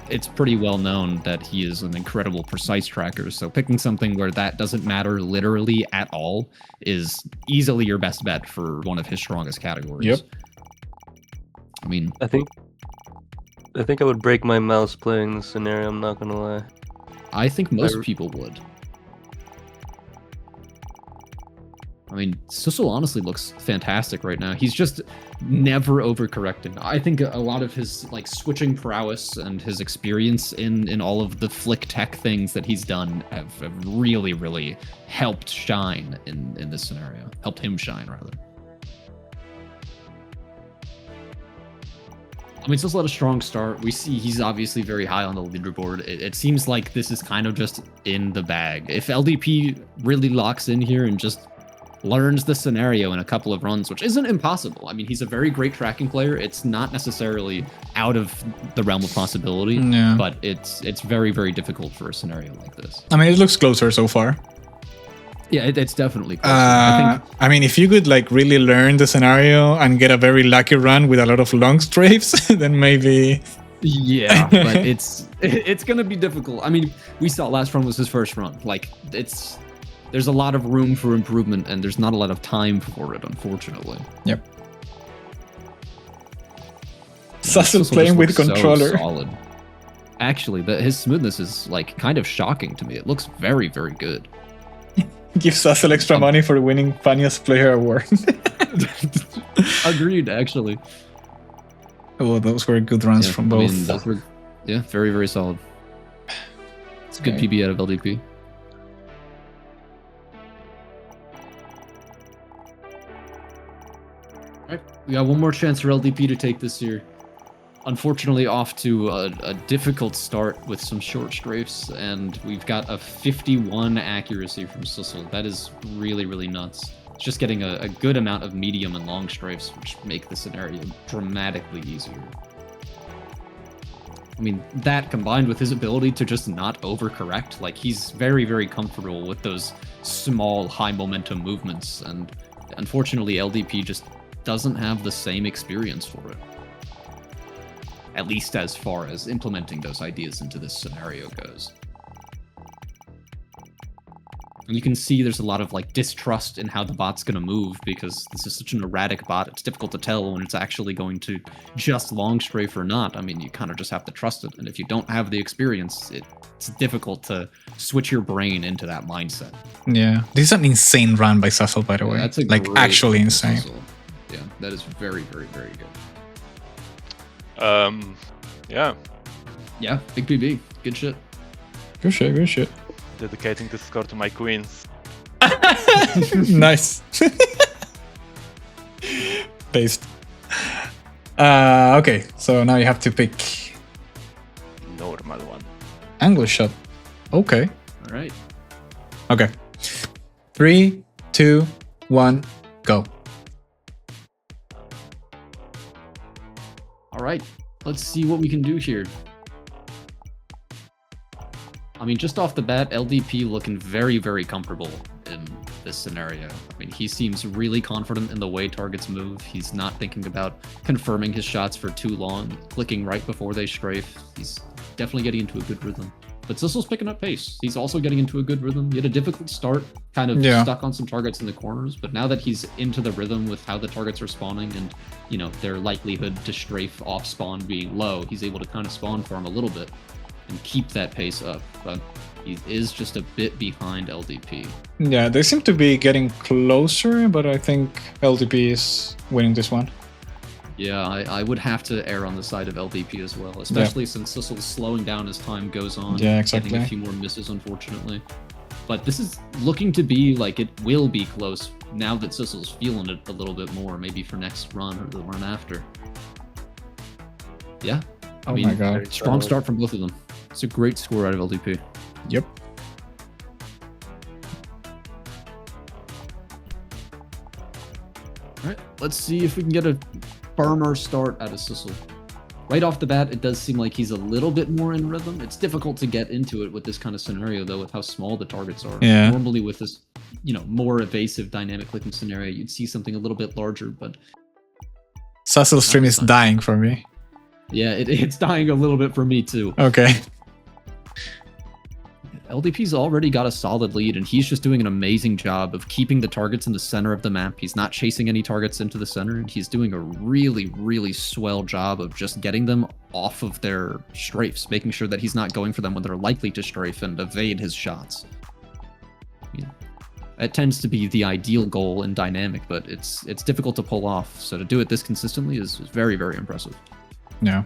it's pretty well known that he is an incredible precise tracker, so picking something where that doesn't matter literally at all is easily your best bet for one of his strongest categories. Yep. I mean, I think I would break my mouse playing this scenario, I'm not gonna lie. I think most people would. I mean, Susel honestly looks fantastic right now. He's just never overcorrecting. I think a lot of his like switching prowess and his experience in all of the flick tech things that he's done have really, really helped shine in this scenario. Helped him shine, rather. I mean, Susel had a strong start. We see he's obviously very high on the leaderboard. It seems like this is kind of just in the bag. If LDP really locks in here and just learns the scenario in a couple of runs, which isn't impossible. I mean, he's a very great tracking player. It's not necessarily out of the realm of possibility, Yeah. but it's very, very difficult for a scenario like this. I mean, it looks closer so far. Yeah, it's definitely closer. I think I mean, if you could like really learn the scenario and get a very lucky run with a lot of long strafes, then maybe. yeah, but it's gonna be difficult. I mean, we saw last run was his first run. Like, there's a lot of room for improvement, and there's not a lot of time for it, unfortunately. Yep. Susel playing with controller. So solid. Actually, his smoothness is like kind of shocking to me. It looks very, very good. Give Susel extra money for winning funniest player award. Agreed, actually. Oh, those were good runs from both. I mean, those were, very, very solid. It's a good PB out of LDP. Alright, we got one more chance for LDP to take this here. Unfortunately, off to a difficult start with some short strafes, and we've got a 51 accuracy from Susel. That is really, really nuts. It's just getting a good amount of medium and long strafes, which make the scenario dramatically easier. I mean, that combined with his ability to just not overcorrect, like he's very, very comfortable with those small, high momentum movements, and unfortunately, LDP just doesn't have the same experience for it. At least as far as implementing those ideas into this scenario goes. And you can see there's a lot of like distrust in how the bot's going to move, because this is such an erratic bot. It's difficult to tell when it's actually going to just long strafe or not. I mean, you kind of just have to trust it. And if you don't have the experience, it's difficult to switch your brain into that mindset. Yeah, this is an insane run by Susel, by the way. That's a like great actually insane. Susel. Yeah, that is very, very, very good. Yeah. Yeah, big PB. Good shit. Good shit, good shit. Dedicating this score to my queens. Nice. Paste. Okay, so now you have to pick Normal one. angle shot. Okay. All right. Okay. 3, 2, 1, go. All right. Let's see what we can do here. I mean, just off the bat, LDP looking very, very comfortable this scenario. I mean, he seems really confident in the way targets move. He's not thinking about confirming his shots for too long, clicking right before they strafe. He's definitely getting into a good rhythm. But Sissel's picking up pace. He's also getting into a good rhythm. He had a difficult start, kind of stuck on some targets in the corners, but now that he's into the rhythm with how the targets are spawning and, you know, their likelihood to strafe off spawn being low, he's able to kind of spawn farm a little bit and keep that pace up. But he is just a bit behind LDP. Yeah, they seem to be getting closer, but I think LDP is winning this one. Yeah, I would have to err on the side of LDP as well, especially since Sissel's slowing down as time goes on. Yeah, exactly. Getting a few more misses, unfortunately. But this is looking to be like it will be close now that Sissel's feeling it a little bit more, maybe for next run or the run after. Yeah. I mean, my god. Strong start from both of them. It's a great score out of LDP. Yep. All right, let's see if we can get a firmer start out of Sissel. Right off the bat, it does seem like he's a little bit more in rhythm. It's difficult to get into it with this kind of scenario, though, with how small the targets are. Yeah. Normally with this, you know, more evasive dynamic clicking scenario, you'd see something a little bit larger, but... Sussel's stream is dying for me. Yeah, it's dying a little bit for me, too. Okay. LDP's already got a solid lead, and he's just doing an amazing job of keeping the targets in the center of the map. He's not chasing any targets into the center, and he's doing a really, really swell job of just getting them off of their strafes, making sure that he's not going for them when they're likely to strafe and evade his shots. Yeah. It tends to be the ideal goal in Dynamic, but it's difficult to pull off, so to do it this consistently is very, very impressive. Yeah.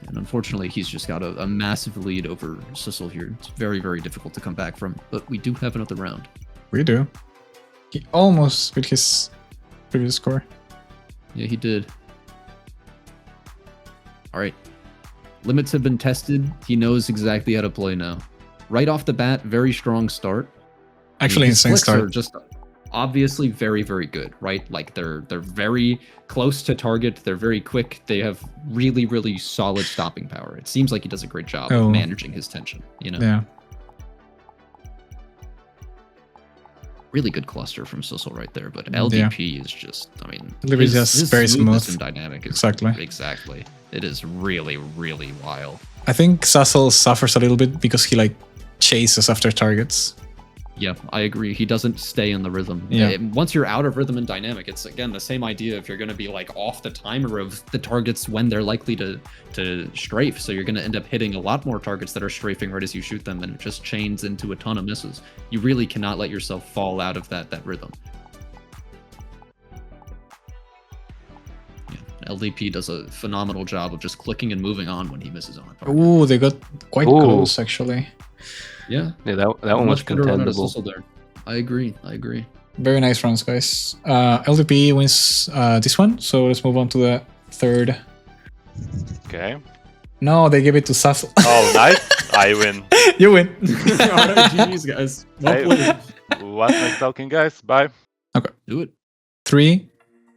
And unfortunately, he's just got a massive lead over Sissel here. It's very, very difficult to come back from, but we do have another round. We do. He almost beat his previous score. Yeah, he did. All right. Limits have been tested. He knows exactly how to play now. Right off the bat, very strong start. Actually, his insane flicks start. are just obviously very, very good, right? Like they're very close to target. They're very quick. They have really, really solid stopping power. It seems like he does a great job of managing his tension, you know? Yeah. Really good cluster from Sissel right there, but LDP is just, I mean... LDP is just very smooth. And dynamic is, Exactly. Exactly. It is really, really wild. I think Sussel suffers a little bit because he like chases after targets. Yeah, I agree. He doesn't stay in the rhythm. Yeah. Once you're out of rhythm and dynamic, it's again the same idea. If you're going to be like off the timer of the targets when they're likely to strafe, so you're going to end up hitting a lot more targets that are strafing right as you shoot them, and it just chains into a ton of misses. You really cannot let yourself fall out of that rhythm. Yeah, LDP does a phenomenal job of just clicking and moving on when he misses on a target. Ooh, they got quite close actually. Yeah, that one was contendable. There. I agree. Very nice rounds, guys. LDP wins this one, so let's move on to the third. Okay. No, they gave it to Sussel. Oh, nice. I win. You win. Alright, GG's, guys. Well played. What's next talking, guys? Bye. Okay. Do it. 3,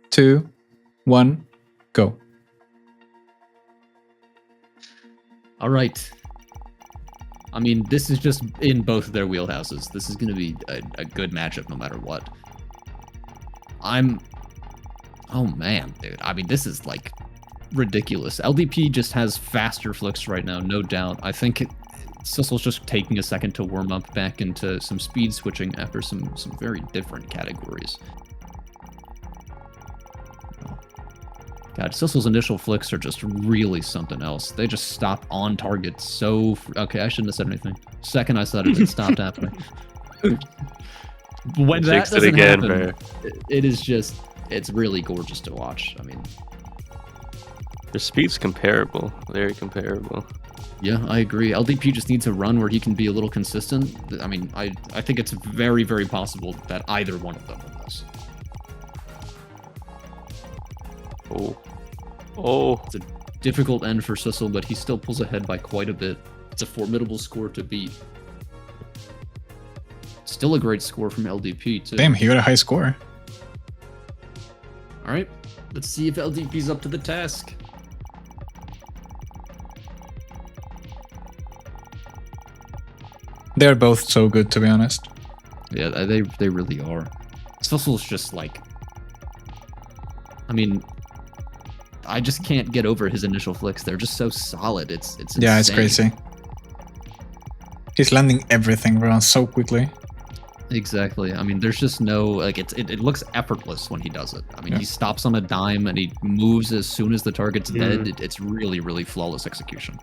2, 1, go. All right. I mean, this is just in both of their wheelhouses. This is going to be a good matchup no matter what. Oh man, dude. I mean, this is like ridiculous. LDP just has faster flicks right now, no doubt. I think Sissel's just taking a second to warm up back into some speed switching after some very different categories. God, Sissel's initial flicks are just really something else. They just stop on target so... Okay, I shouldn't have said anything. Second I said it, it stopped happening. When that doesn't again, happen, it is just... It's really gorgeous to watch. I mean... Their speed's comparable. Very comparable. Yeah, I agree. LDP just needs a run where he can be a little consistent. I mean, I think it's very, very possible that either one of them win this. Oh. It's a difficult end for Sissel, but he still pulls ahead by quite a bit. It's a formidable score to beat. Still a great score from LDP, too. Damn, he got a high score. All right, let's see if LDP's up to the task. They're both so good, to be honest. Yeah, they really are. Sussel's just like, I mean, I just can't get over his initial flicks. They're just so solid. It's Yeah, it's insane. crazy. He's landing everything, bro, so quickly. Exactly. I mean, there's just no like it looks effortless when he does it. I mean, he stops on a dime and he moves as soon as the target's dead. It's really flawless execution.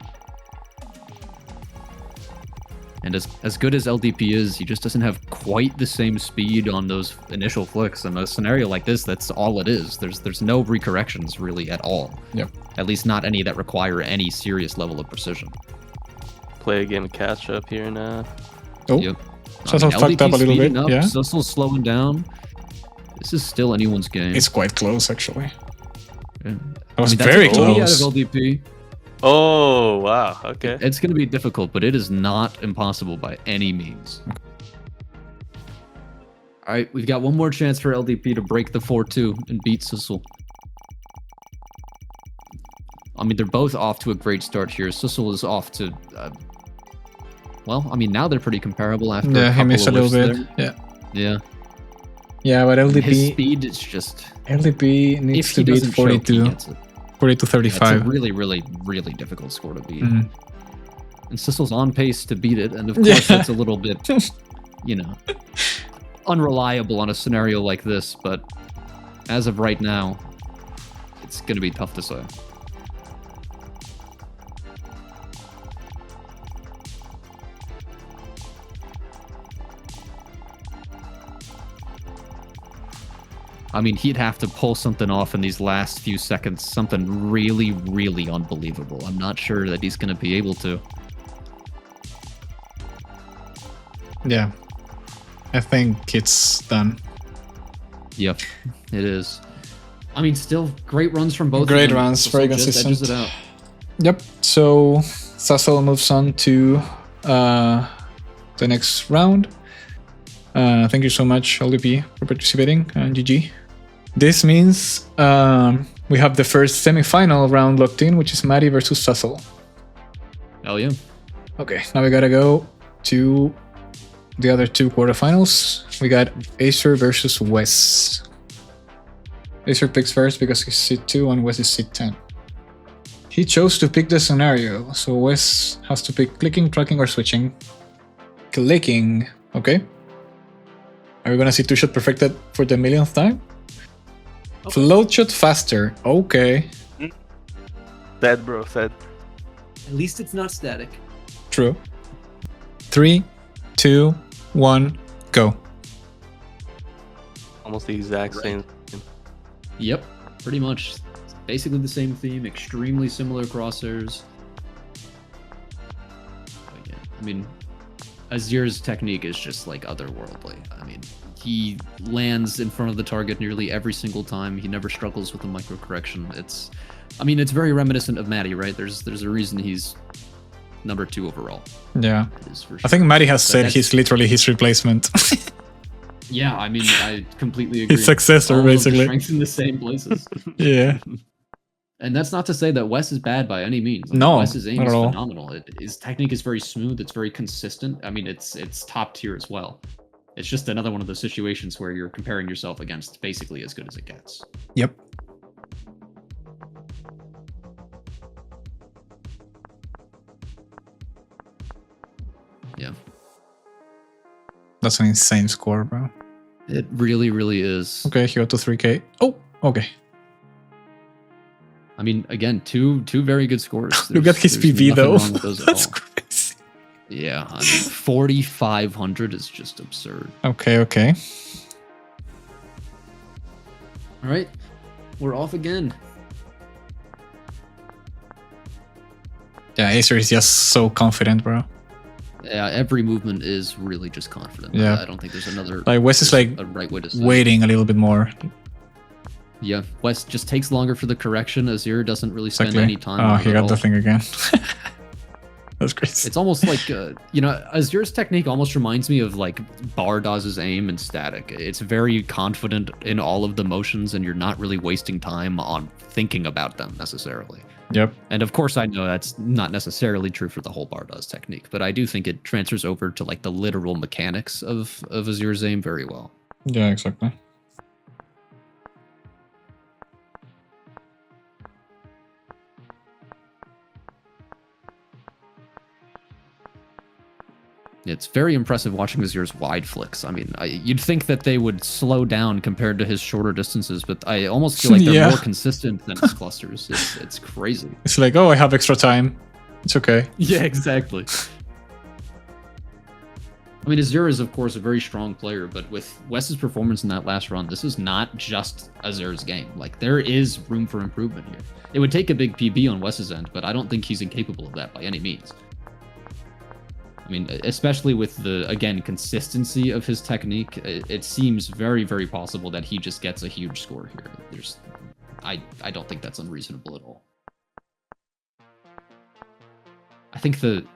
And as good as LDP is, he just doesn't have quite the same speed on those initial flicks. In a scenario like this, that's all it is. There's no recorrections really at all. Yep. At least not any that require any serious level of precision. Play a game of catch up here now. Oh. Yep. Sussel's fucked up a little bit. Yeah. Sussel's slowing down. This is still anyone's game. It's quite close, actually. Yeah. That was that's very a goal close. out of LDP. Oh, wow. Okay. It's going to be difficult, but it is not impossible by any means. All right, we've got one more chance for LDP to break the 4-2 and beat Sussel. I mean, they're both off to a great start here. Sussel is off to... well, I mean, now they're pretty comparable after Yeah, a he couple missed a of little whiffs bit. there. Yeah. Yeah. Yeah, but His LDP speed is just... LDP needs if to he beat doesn't choke, he 42. gets it. 42 It's a 35. really difficult score to beat. Mhm. And Sussel's on pace to beat it, and of Yeah. course that's a little bit, you know, unreliable on a scenario like this, but as of right now, it's going to be tough to say. I mean, he'd have to pull something off in these last few seconds, something really unbelievable. I'm not sure that he's going to be able to. Yeah. I think it's done. Yep, it is. I mean, still great runs from both. Great of them. runs, Sussel very just consistent. edges it out. Yep. So Sussel moves on to the next round. Thank you so much, LDP, for participating. And GG. This means we have the first semi-final round locked in, which is Matty versus Sussel. Hell yeah. Okay, now we gotta go to the other two quarterfinals. We got Azure versus Wes. Azure picks first because he's seed 2 and Wes is seed 10. He chose to pick the scenario, so Wes has to pick clicking, tracking, or switching. Clicking, okay. Are we gonna see 2-shot perfected for the millionth time? Float shot faster, okay. Dead, bro, dead. At least it's not static. True. 3, 2, 1, go. Almost the exact same. Yep, pretty much. Basically the same theme, extremely similar crosshairs. But yeah, I mean, Azure's technique is just like otherworldly. I mean, he lands in front of the target nearly every single time. He never struggles with a micro correction. It's very reminiscent of Matty, right? There's a reason he's number 2 overall. Yeah. For sure. I think Matty has But said that's- he's literally his replacement. Yeah, I mean, I completely agree. His successor, All of the basically. strengths in the same places. Yeah. And that's not to say that Wes is bad by any means. No, Wes's aim not is at all. phenomenal. His technique is very smooth. It's very consistent. I mean, it's top tier as well. It's just another one of those situations where you're comparing yourself against basically as good as it gets. Yep. Yeah. That's an insane score, bro. It really is. Okay, he got to 3K. Oh, okay. I mean, again, two very good scores. Look at his There's PV nothing though. wrong with those at That's all. crazy. Yeah, I mean, 4,500 is just absurd. Okay, okay. All right, we're off again. Yeah, Acer is just so confident, bro. Yeah, every movement is really just confident. Yeah. I don't think there's another. Like Wes is like a right way to say it. waiting a little bit more. Yeah, Wes just takes longer for the correction. Azure doesn't really spend Exactly. any time. Oh, on he it at got the all. thing again. That's crazy. It's almost like, you know, Azure's technique almost reminds me of like Bardoz's aim in Static. It's very confident in all of the motions, and you're not really wasting time on thinking about them necessarily. Yep. And of course, I know that's not necessarily true for the whole Bardoz technique, but I do think it transfers over to like the literal mechanics of Azure's aim very well. Yeah, exactly. It's very impressive watching Azure's wide flicks. I mean, you'd think that they would slow down compared to his shorter distances, but I almost feel like they're more consistent than his clusters. It's crazy. It's like, oh, I have extra time. It's okay. Yeah, exactly. I mean, Azure is, of course, a very strong player, but with Wes's performance in that last run, this is not just Azure's game. Like, there is room for improvement here. It would take a big PB on Wes's end, but I don't think he's incapable of that by any means. I mean, especially with the, again, consistency of his technique, it seems very, very possible that he just gets a huge score here. I don't think that's unreasonable at all. I think the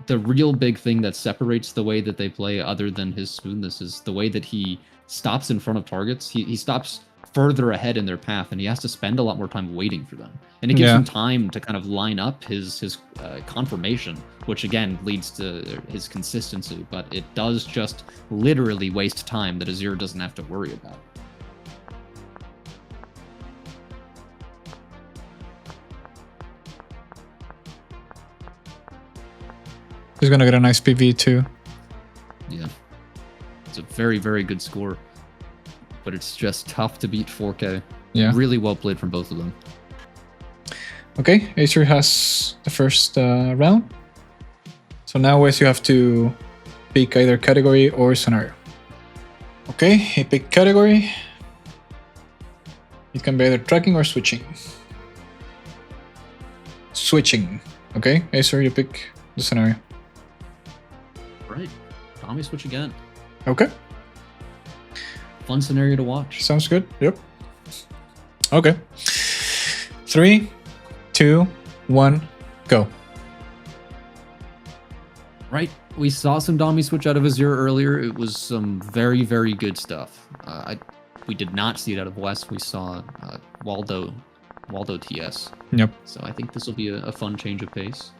real big thing that separates the way that they play, other than his smoothness, is the way that he stops in front of targets. He stops further ahead in their path, and he has to spend a lot more time waiting for them. And it gives him time to kind of line up his confirmation, which again leads to his consistency, but it does just literally waste time that Azure doesn't have to worry about. He's gonna get a nice PV too. Yeah. It's a very, very good score. But it's just tough to beat 4K. Yeah. Really well played from both of them. Okay, Azure has the first round. So now, Wes, you have to pick either category or scenario. Okay, he picked category. It can be either tracking or switching. Switching. Okay, Azure, you pick the scenario. Right. Tommy switch again. Okay. Fun scenario to watch. Sounds good. Yep. Okay. 3, 2, 1, go. Right. We saw some Dami switch out of Azure earlier. It was some very, very good stuff. We did not see it out of Wes. We saw Waldo TS. Yep. So I think this will be a fun change of pace.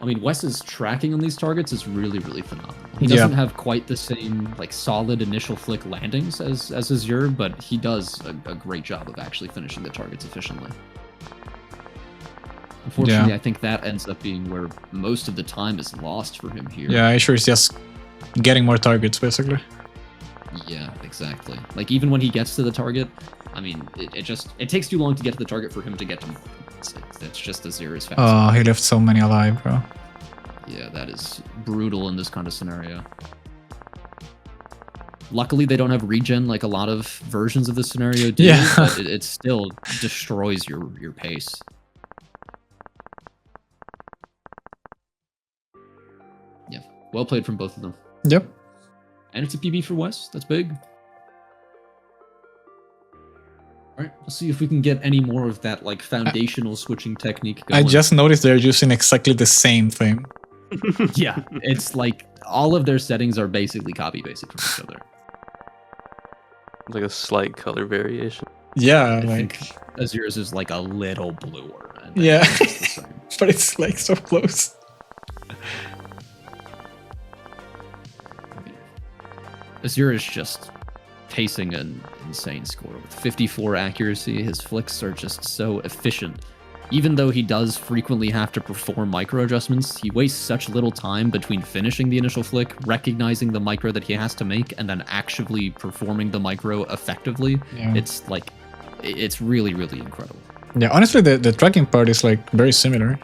I mean, Wes's tracking on these targets is really, really phenomenal. He doesn't have quite the same like solid initial flick landings as Azure, but he does a great job of actually finishing the targets efficiently. Unfortunately, I think that ends up being where most of the time is lost for him here. Yeah, Azure is just getting more targets, basically. Yeah, exactly. Like, even when he gets to the target, I mean, it takes too long to get to the target for him to get to more. It's just Azure's fast. Oh, he left so many alive, bro. Yeah, that is brutal in this kind of scenario. Luckily, they don't have regen like a lot of versions of this scenario do, but it still destroys your pace. Yeah, well played from both of them. Yep. And it's a PB for Wes. That's big. Alright, let's see if we can get any more of that like foundational switching technique going. I just noticed they're using exactly the same thing. Yeah, it's like all of their settings are basically copy-pasted from each other. Like a slight color variation. Yeah, I like think Azure's is like a little bluer. And yeah, it's the same. but it's like so close. Azure is just pacing an insane score with 54 accuracy. His flicks are just so efficient. Even though he does frequently have to perform micro adjustments, he wastes such little time between finishing the initial flick, recognizing the micro that he has to make, and then actually performing the micro effectively. Yeah. It's like, it's really, really incredible. Yeah, honestly, the tracking part is like very similar.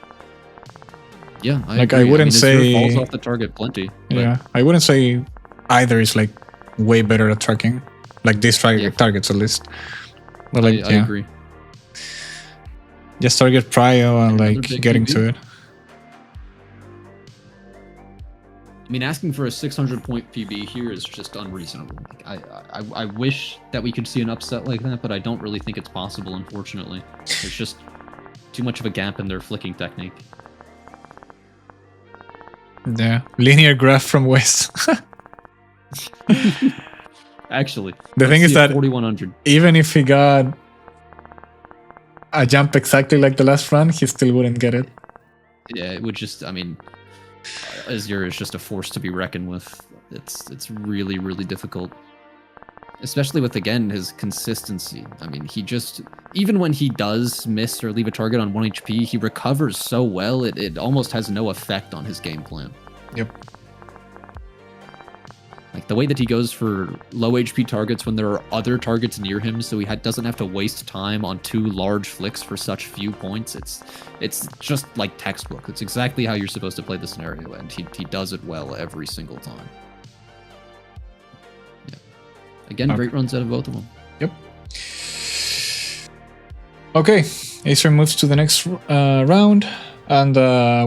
Yeah, I agree. wouldn't Azure say falls off the target plenty. Yeah, I wouldn't say either is like way better at tracking, like these targets at least. But like, I agree. Just target prio and like getting PB. to it. I mean, asking for a 600-point PB here is just unreasonable. Like, I wish that we could see an upset like that, but I don't really think it's possible, unfortunately. There's just too much of a gap in their flicking technique. Yeah, linear graph from West. Actually, The thing let's is see that 4100. even if he got a jump exactly like the last run, he still wouldn't get it. Yeah, it would just. I mean, Azure is just a force to be reckoned with. It's really difficult, especially with again his consistency. I mean, he just even when he does miss or leave a target on 1 HP, he recovers so well it almost has no effect on his game plan. Yep. Like the way that he goes for low HP targets when there are other targets near him, so he doesn't have to waste time on 2 large flicks for such few points. It's just like textbook. It's exactly how you're supposed to play the scenario, and he does it well every single time. Yeah. Again, great runs out of both of them. Yep. Okay, Acer moves to the next round, and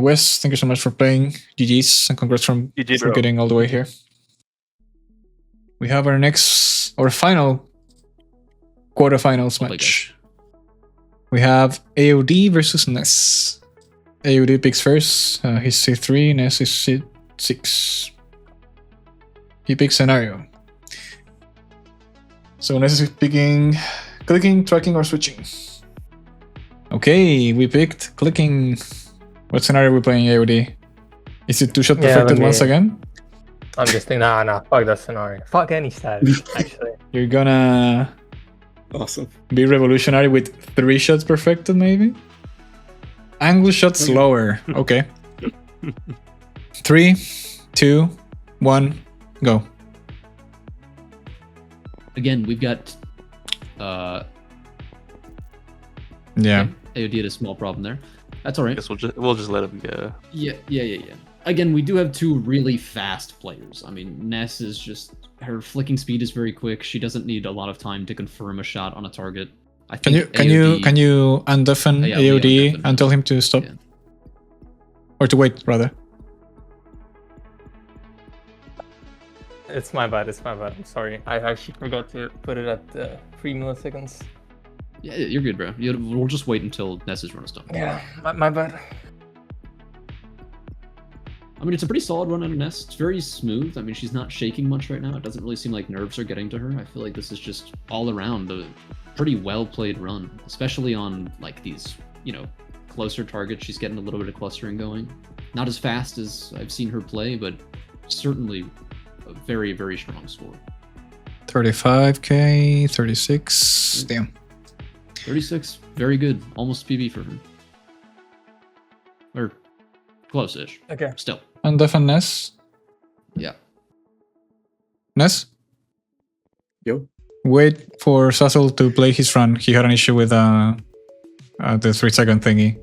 Wes, thank you so much for playing. GG's and congrats for getting all the way here. We have our final quarterfinals match. We have AOD versus Ness. AOD picks first. He's C3, Ness is C6. He picks scenario. So Ness is picking clicking, tracking, or switching. Okay, we picked clicking. What scenario are we playing, AOD? Is it 2-shot perfected once again? I'm just thinking, nah, fuck that scenario. Fuck any status, actually. You're gonna be revolutionary with 3 shots perfected, maybe? Angle shot slower. Okay. 3, 2, 1, go. Again, we've got Yeah. AOD had a small problem there. That's all right. I guess we'll just let him go. Yeah. Again, we do have 2 really fast players. I mean, Ness is just her flicking speed is very quick. She doesn't need a lot of time to confirm a shot on a target. I think Can you undeafen AOD and tell him to stop? Yeah. Or to wait, rather. It's my bad, I'm sorry. I actually forgot to put it at 3 milliseconds. Yeah, you're good, bro. We'll just wait until Ness's run is done. Yeah, my bad. I mean, it's a pretty solid run out of Ness. It's very smooth. I mean, she's not shaking much right now. It doesn't really seem like nerves are getting to her. I feel like this is just all around a pretty well-played run, especially on, like, these, closer targets. She's getting a little bit of clustering going. Not as fast as I've seen her play, but certainly a very, very strong score. 35k, 36, damn. 36, very good. Almost PB for her. Or close-ish. Okay. Still. Undeafen Ness. Yeah. Ness? Yo. Wait for Sussel to play his run. He had an issue with the 3-second thingy.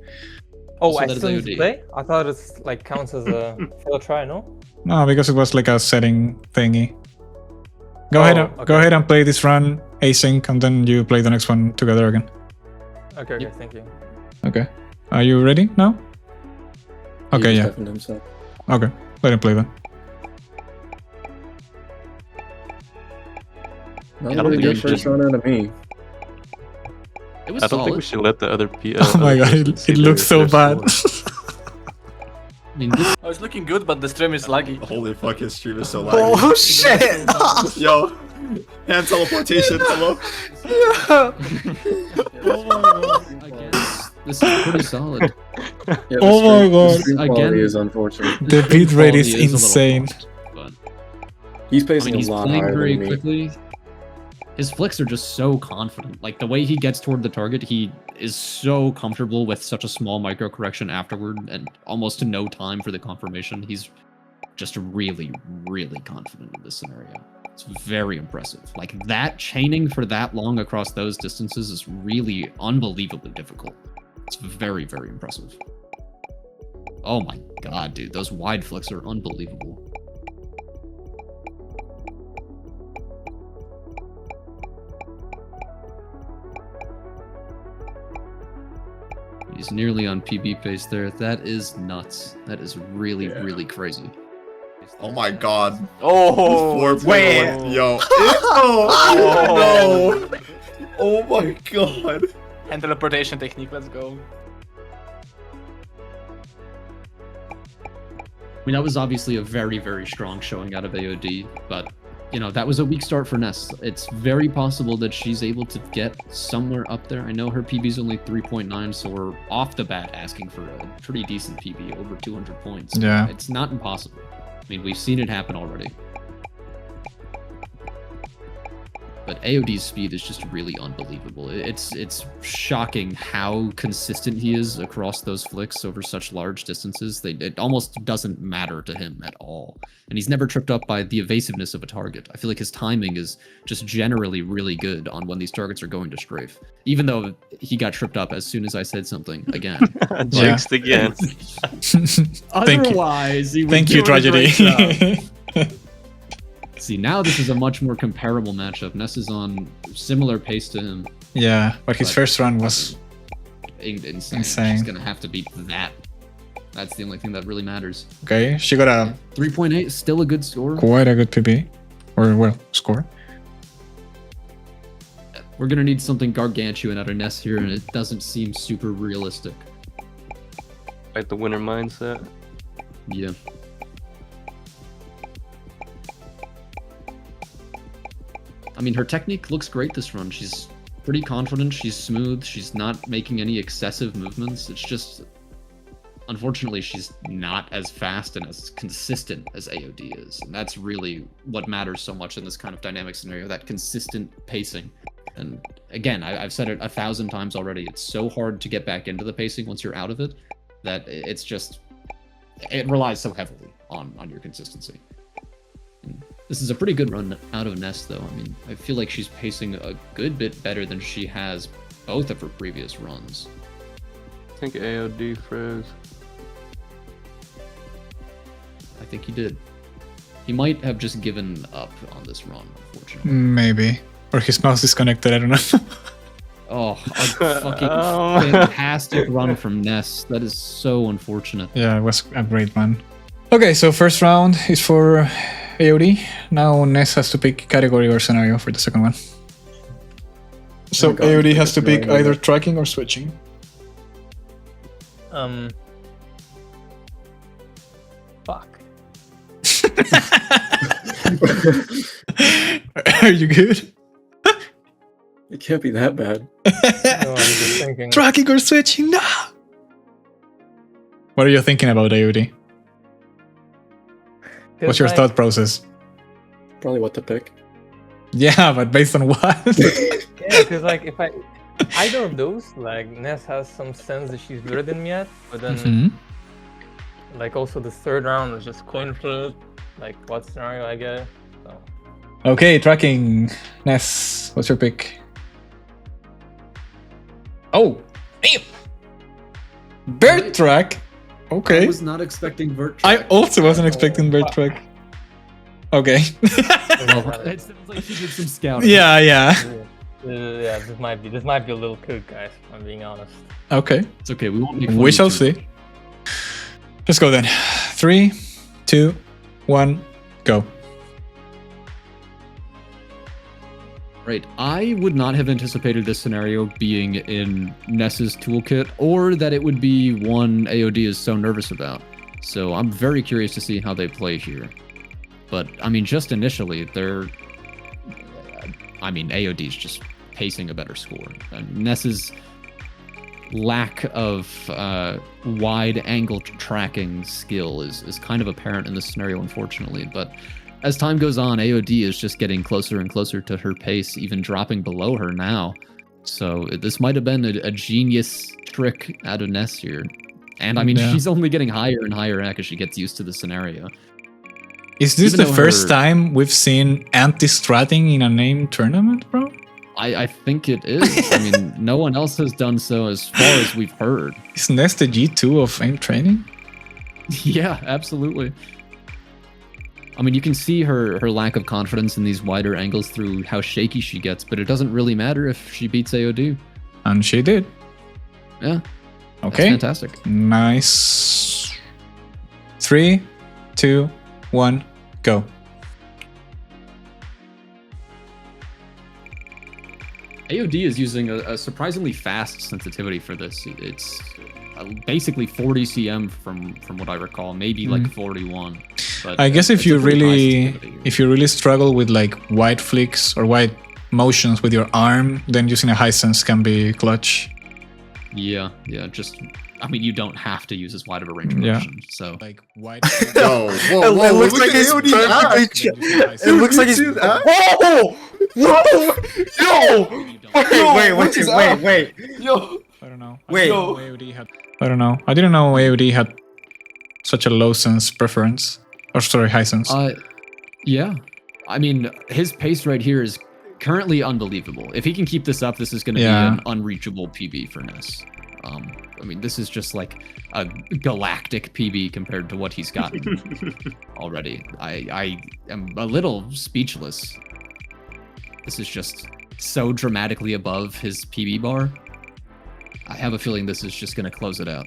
Oh, So I that still is need to AOD. play? I thought it's like counts as a fail try, no? No, because it was like a setting thingy. Go ahead and play this run async, and then you play the next one together again. Okay, thank you. Okay. Are you ready now? Okay, He yeah. deafened himself. Okay, let him play then. Not I a don't really think good we should first just- run out of me. It was I don't solid. think we should let the other Oh my god, it looks so bad. I mean, this Oh, it's looking good, but the stream is laggy. Holy fuck, his stream is so laggy. Oh shit! Yo, hand teleportation, hello? again, this is pretty solid. Yeah, Oh my god. The stream quality Again- is unfortunate. The beat rate is Quality a little insane. lost, but He's I pacing mean, he's a lot playing higher very than me. quickly. His flicks are just so confident. Like the way he gets toward the target, he is so comfortable with such a small micro correction afterward and almost no time for the confirmation. He's just really, really confident in this scenario. It's very impressive. Like that chaining for that long across those distances is really unbelievably difficult. It's very, very impressive. Oh my god, dude. Those wide flicks are unbelievable. He's nearly on PB pace there. That is nuts. That is really, really crazy. Oh my god. Oh, 4.1. Yo. No. Oh my god. and teleportation technique, let's go. mean, that was obviously a very, very strong showing out of AOD, but, you know, that was a weak start for Ness. It's very possible that she's able to get somewhere up there. I know her PB is only 3.9, so we're off the bat asking for a pretty decent PB, over 200 points. Yeah. It's not impossible. I mean, we've seen it happen already. But AOD's speed is just really unbelievable. It's shocking how consistent he is across those flicks over such large distances. It almost doesn't matter to him at all. And he's never tripped up by the evasiveness of a target. I feel like his timing is just generally really good on when these targets are going to strafe. Even though he got tripped up as soon as I said something again. Jinxed again. Otherwise, he was Thank you, doing a great Tragedy. job. See, now this is a much more comparable matchup. Ness is on similar pace to him. Yeah, but his first run was insane. insane. She's gonna have to beat that. That's the only thing that really matters. Okay, she got a 3.8, still a good score. quite a good PB. Or, well, score. We're gonna need something gargantuan out of Ness here, and it doesn't seem super realistic. Like the winner mindset. Yeah. I mean, her technique looks great this run. She's pretty confident, she's smooth, she's not making any excessive movements. It's just, unfortunately, she's not as fast and as consistent as AOD is. And that's really what matters so much in this kind of dynamic scenario, that consistent pacing. And again, I've said it 1,000 times already, it's so hard to get back into the pacing once you're out of it, that it's just, it relies so heavily on your consistency. And this is a pretty good run out of Ness, though. I mean, I feel like she's pacing a good bit better than she has both of her previous runs. I think AOD froze. I think he did. He might have just given up on this run, unfortunately. Maybe. Or his mouse disconnected, I don't know. Oh, a fucking fantastic run from Ness. That is so unfortunate. Yeah, it was a great run. Okay, so first round is for AOD. Now Ness has to pick category or scenario for the second one. So God, AOD has to it's pick really either good. tracking or switching. Fuck. Are you good? It can't be that bad. No, I'm just thinking. Tracking or switching? No! What are you thinking about AOD? What's your thought process? Probably what to pick. Yeah, but based on what? Yeah, because like if either of those, like Ness has some sense that she's better than me at, but then Mhm. like also the third round was just coin flip, like what scenario I get. So Okay, tracking. Ness, what's your pick? Oh, damn! Bird track? I Okay. was not expecting Vert. I also wasn't expecting bird track. Okay. Well, it sounds like she did some scouting. yeah, yeah. yeah, this might be a little cook, guys. If I'm being honest. Okay. It's okay, we won't make fun We of shall you. see. Let's go then. 3, 2, 1, go. Right, I would not have anticipated this scenario being in Ness's toolkit, or that it would be one AOD is so nervous about. So I'm very curious to see how they play here. But, I mean, just initially, AOD's just pacing a better score. And Ness's lack of wide angle tracking skill is kind of apparent in this scenario, unfortunately. But as time goes on, AOD is just getting closer and closer to her pace, even dropping below her now. So this might have been a genius trick out of Ness here. And I mean, Yeah. she's only getting higher and higher as she gets used to the scenario. Is this Even the though first her- time we've seen anti-stratting in a named tournament, bro? I think it is. I mean, no one else has done so as far as we've heard. Is Ness the G2 of aim training? Yeah, absolutely. I mean, you can see her lack of confidence in these wider angles through how shaky she gets, but it doesn't really matter if she beats AOD. And she did. Yeah. Okay. That's fantastic. Nice. 3, 2, 1, go. AOD is using a surprisingly fast sensitivity for this. It's basically 40 cm from what I recall, maybe like 41. But I guess if it's you a pretty high sensitivity. really struggle with like wide flicks or wide motions with your arm, then using a high sense can be clutch. Yeah, just I mean, you don't have to use as wide of a range of Yeah. motion, so Like wide. Yo, whoa, It looks like he's It looks like he's. Whoa! Whoa! Yo! Wait. Yo! I don't know. Wait. I don't know. I didn't know AOD had such a low sense preference. Or sorry, high sense. Yeah. I mean, his pace right here is currently unbelievable. If he can keep this up, this is going to be an unreachable PB for Ness. I mean, this is just like a galactic PB compared to what he's gotten already. I am a little speechless. This is just so dramatically above his PB bar. I have a feeling this is just going to close it out.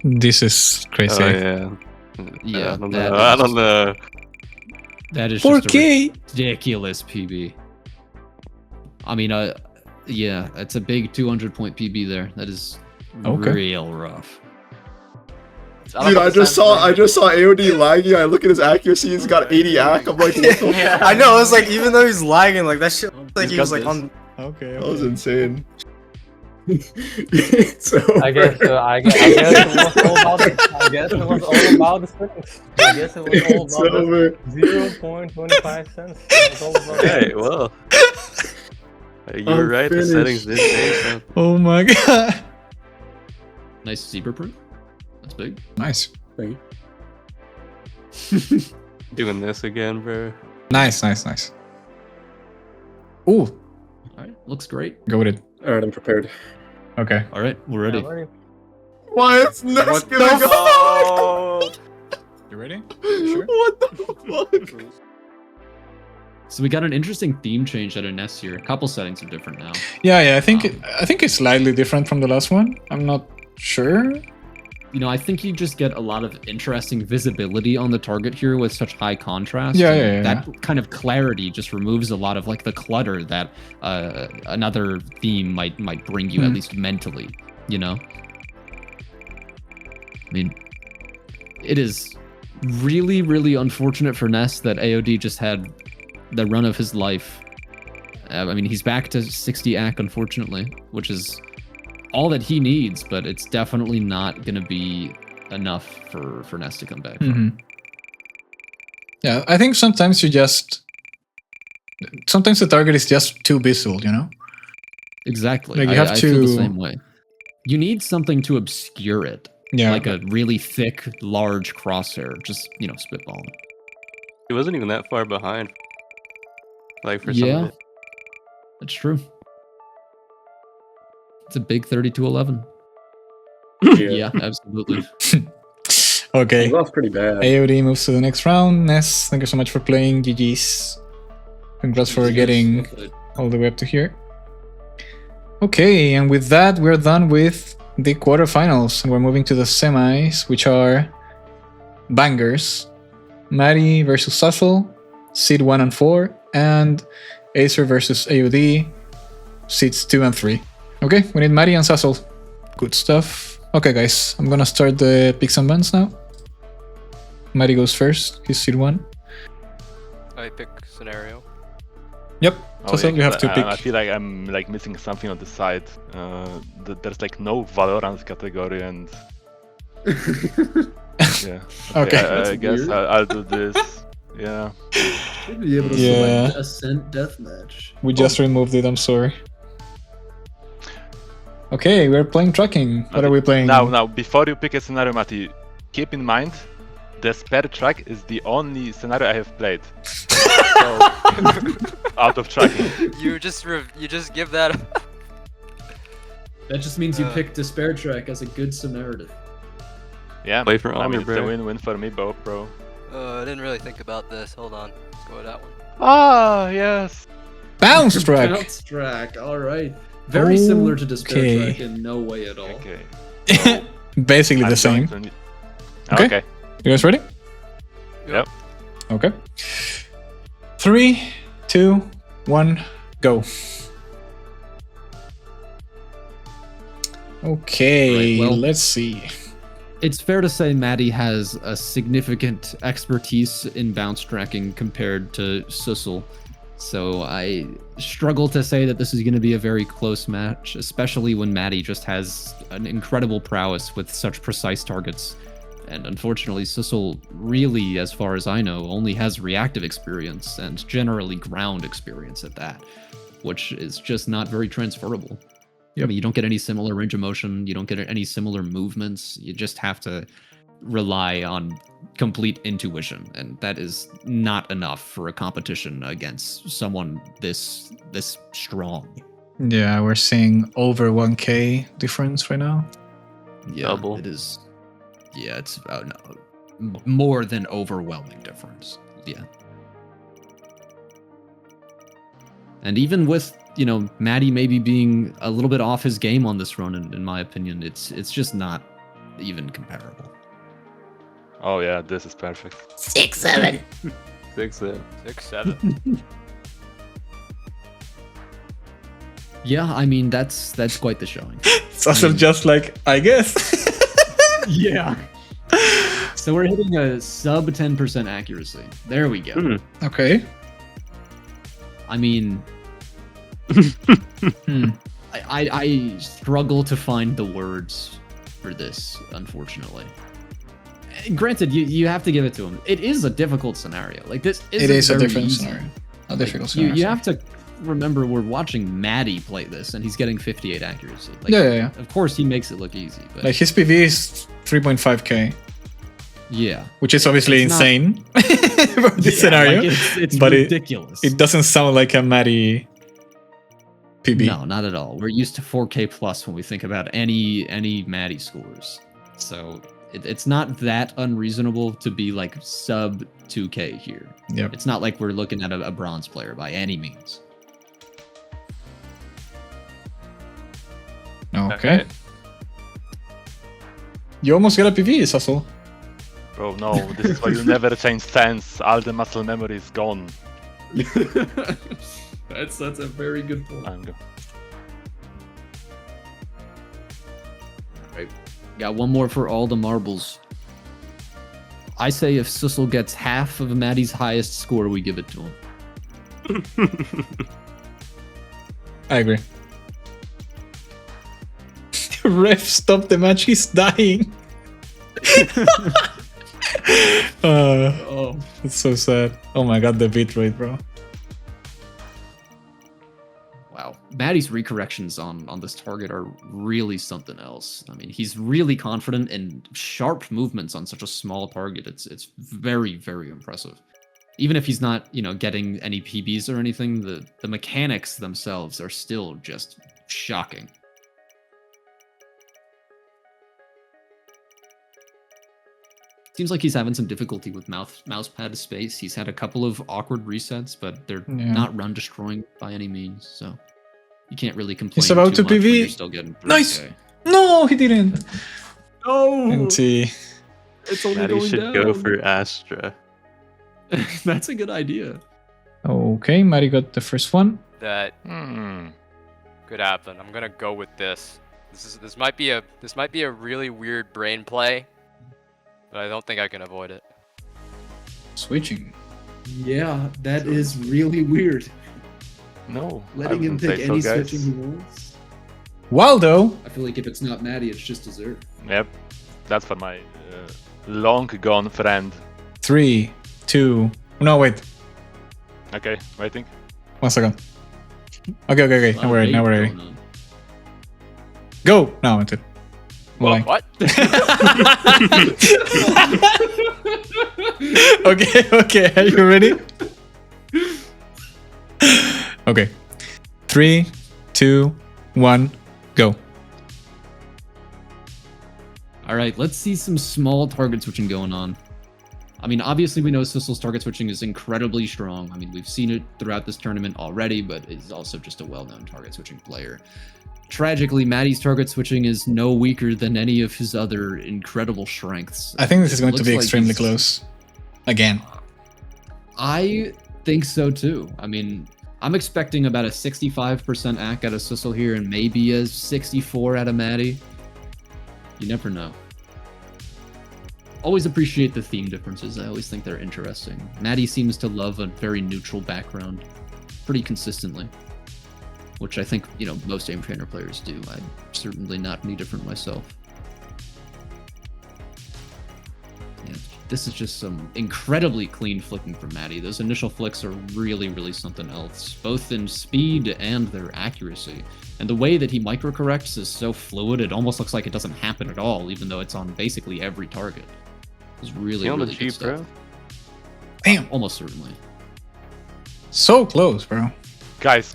This is crazy. Oh, yeah. Yeah, I don't know. That is 4K. just a ridiculous PB. I mean, yeah, it's a big 200-point PB there. That is real rough. Dude, I just saw AOD lagging. I look at his accuracy. He's got 80 AC. I'm like, what the fuck? I know. It's like even though he's lagging, like that shit. Like he was like on. Okay. That was insane. I guess it was all about the strings. I guess it was all about the 0.25 cents. It was all about Okay, well. You were right, the settings did change. So. Oh my god. Nice zebra print. That's big. Nice. Thank Doing this again, bro. Nice. Ooh. Alright, looks great. Go with it. Alright, I'm prepared. Okay. Alright, we're ready. Why is Ness gonna go? You ready? Sure. What the fuck? So we got an interesting theme change out of Ness here. A couple settings are different now. Yeah. I think it's slightly different from the last one. I'm not sure. You know, I think you just get a lot of interesting visibility on the target here with such high contrast. Yeah. That kind of clarity just removes a lot of like the clutter that another theme might bring you, at least mentally, you know? I mean, it is really, really unfortunate for Ness that AOD just had the run of his life. I mean, he's back to 60 AC, unfortunately, which is all that he needs, but it's definitely not going to be enough for Ness to come back. Yeah, I think sometimes the target is just too visible, you know? Exactly. Like you have I to feel the same way. You need something to obscure it. Yeah. Like a really thick, large crosshair. Just, spitball it. He wasn't even that far behind. Like for some of it. That's true. It's a big 32-11. Yeah, absolutely. Okay. He lost pretty bad. AOD moves to the next round. Ness, thank you so much for playing. GG's. Congrats for getting all the way up to here. Okay, and with that, we're done with the quarterfinals. And we're moving to the semis, which are bangers. Matty versus Sussel, seed 1 and 4, and Azure versus AOD, seeds 2 and 3. Okay, we need Matty and Sussel. Good stuff. Okay, guys, I'm gonna start the picks and bans now. Matty goes first. He's seed 1. I pick scenario. Yep. Sussel, you have to pick. I feel like I'm missing something on the side. There's no Valorant category and. Yeah. Okay. I guess I'll do this. Yeah. Should be able to select Ascent Deathmatch. We just removed it, I'm sorry. Okay, we're playing tracking. What are we playing? Now, before you pick a scenario, Matty, keep in mind, the spare track is the only scenario I have played. So, out of tracking. You just give that up. That just means you picked Despair Track as a good Samaritan. Yeah, play for I mean, honor, it's a bro. win-win for me, bro. I didn't really think about this. Hold on. Let's go with that one. Ah, yes. Bounce track. Bounce Track, alright. Very similar to Despair Track in no way at all. Okay. Basically the same. Okay. You guys ready? Yep. Okay. 3, 2, 1, go. Okay, Right, well- let's see. It's fair to say Matty has a significant expertise in bounce tracking compared to Susel. So I struggle to say that this is going to be a very close match, especially when Matty just has an incredible prowess with such precise targets. And unfortunately, Susel really, as far as I know, only has reactive experience and generally ground experience at that, which is just not very transferable. I mean, you don't get any similar range of motion, you don't get any similar movements, you just have to rely on complete intuition, and that is not enough for a competition against someone this strong. Yeah, we're seeing over 1k difference right now. Yeah, Double. it is. Yeah, it's more than overwhelming difference. Yeah. And even with, Matty maybe being a little bit off his game on this run, in my opinion, it's just not even comparable. Oh yeah, this is perfect. 6-7. 6-7. 6-7. Yeah, I mean that's quite the showing. It's also just like, I guess. Yeah. So we're hitting a sub 10% accuracy. There we go. Okay. I mean, I struggle to find the words for this, unfortunately. Granted, you have to give it to him. It is a difficult scenario. Like this It is a very different easy. scenario. A difficult You scenario. have to remember we're watching Matty play this, and he's getting 58 accuracy. Like, Yeah. Of course, he makes it look easy, but Like his PV is 3.5k, yeah, which is obviously It's not- insane for this scenario. like, it's but ridiculous. It doesn't sound like a Matty PB. No, not at all. We're used to 4K plus when we think about any Matty scores. So it's not that unreasonable to be like sub 2K here. Yep. It's not like we're looking at a bronze player by any means. Okay. You almost got a PV, Sussel. Bro, no, this is why you never change stance. All the muscle memory is gone. That's a very good point. I'm go. Right. Got one more for all the marbles. I say if Sussel gets half of Matty's highest score, we give it to him. I agree. Ref, stop the match, he's dying. Oh, It's so sad. Oh my god, the beat rate, bro. wow. Matty's recorrections on this target are really something else. I mean, he's really confident in sharp movements on such a small target. It's very, very impressive. Even if he's not, getting any PBs or anything, the mechanics themselves are still just shocking. Seems like he's having some difficulty with mousepad space. He's had a couple of awkward resets, but they're not run destroying by any means. So you can't really complain. He's about too to much when PV. you're still getting 3K. Nice. No, he didn't. No, NT. it's only Matty going should down. go for Astra. That's a good idea. Okay, Matty got the first one. That could happen. I'm gonna go with this. This might be a really weird brain play, but I don't think I can avoid it. Switching. Yeah, that is really weird. No. I Letting him wouldn't say pick so, any guys. switching he wants. Waldo. I feel like if it's not Matty, it's just Azure. Yep. That's for my long gone friend. 3, 2. No, wait. Okay, waiting. 1 second. Okay. Now we're ready. Now we're ready. Going on. Go. No, I went it. Why? What? Okay. Are you ready? Okay. 3, 2, 1, go. All right, let's see some small target switching going on. I mean, obviously we know Sussel's target switching is incredibly strong. I mean, we've seen it throughout this tournament already, but he's also just a well-known target switching player. Tragically, Matty's target switching is no weaker than any of his other incredible strengths. I think this is It going to looks be like extremely he's- close. Again. I think so too. I mean, I'm expecting about a 65% AC out of Sussel here and maybe a 64 out of Matty. You never know. Always appreciate the theme differences. I always think they're interesting. Matty seems to love a very neutral background pretty consistently, which I think, you know, most aim trainer players do. I'm certainly not any different myself. Yeah, this is just some incredibly clean flicking from Matty. Those initial flicks are really, really something else, both in speed and their accuracy. And the way that he microcorrects is so fluid, it almost looks like it doesn't happen at all, even though it's on basically every target. It's really, on the really G, good stuff. bro? Damn. Almost certainly. So close, bro. Guys,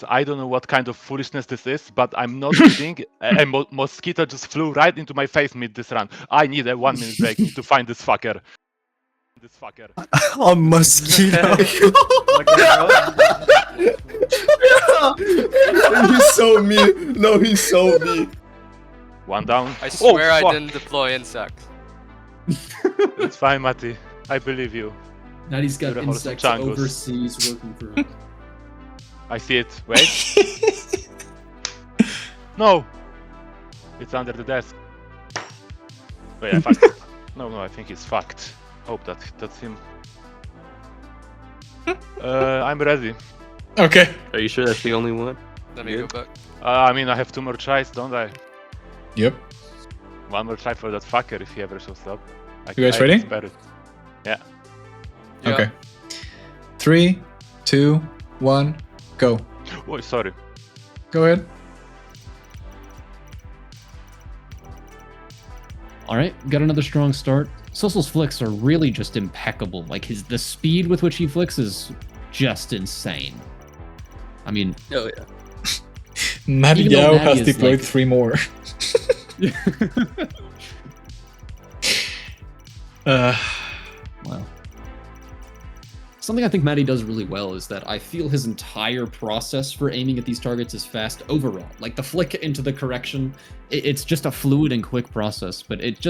I don't know what kind of foolishness this is, but I'm not kidding. A mosquito just flew right into my face mid this run. I need a 1 minute break to find this fucker. A mosquito. He's so mean. No, he's so mean. One down. I swear I fuck. didn't deploy insects. It's fine, Matty. I believe you. Matty's got You're a wholesome insects changus. overseas working for him. I see it. Wait. No. It's under the desk. Wait, I fucked it. No, I think he's fucked. Hope that's him. I'm ready. Okay. Are you sure that's the only one? Let me go back. I mean, I have 2 more tries, don't I? Yep. 1 more try for that fucker if he ever shows up. You guys ready? Yeah. Yeah. Okay. 3, 2, 1, go. Oh, sorry. Go ahead. All right, got another strong start. Susel's flicks are really just impeccable. Like the speed with which he flicks is just insane. I mean, Oh yeah. MattyOW Matty has is deployed like- 3 more. Wow. Something I think Matty does really well is that I feel his entire process for aiming at these targets is fast overall. Like the flick into the correction, it's just a fluid and quick process, but it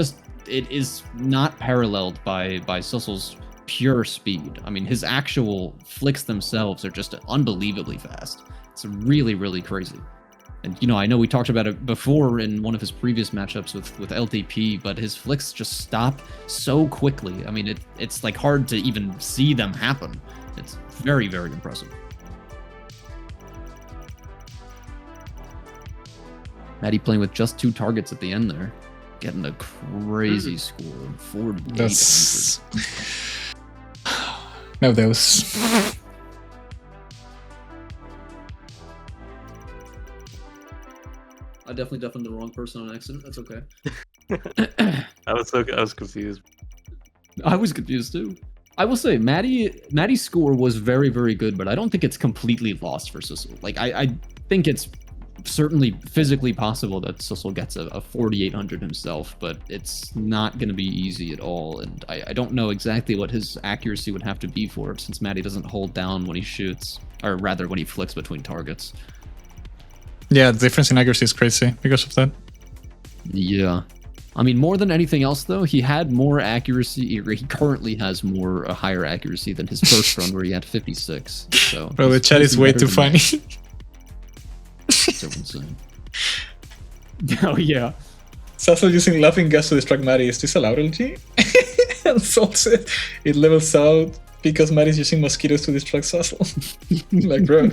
is not paralleled by Susel's pure speed. I mean, his actual flicks themselves are just unbelievably fast. It's really, really crazy. And, you know, I know we talked about it before in one of his previous matchups with LDP, but his flicks just stop so quickly. I mean, it's like hard to even see them happen. It's very, very impressive. Matty playing with just 2 targets at the end there. Getting a crazy score, 4,800. That's... No, those. I definitely deafened the wrong person on accident. That's okay. I was confused. I was confused too. I will say, Matty's score was very, very good, but I don't think it's completely lost for Susel. Like, I think it's certainly physically possible that Susel gets a 4,800 himself, but it's not going to be easy at all. And I don't know exactly what his accuracy would have to be for it, since Matty doesn't hold down when he shoots, or rather when he flicks between targets. Yeah, the difference in accuracy is crazy because of that. Yeah. I mean, more than anything else, though, he had more accuracy, or he currently has a higher accuracy than his first run where he had 56. So, Bro, the chat is way too funny. So insane. Oh, yeah. Susel using laughing gas to distract Matty. Is this allowed, LG? And Sol said it levels out because Matty's using mosquitoes to distract Susel. Like, bro.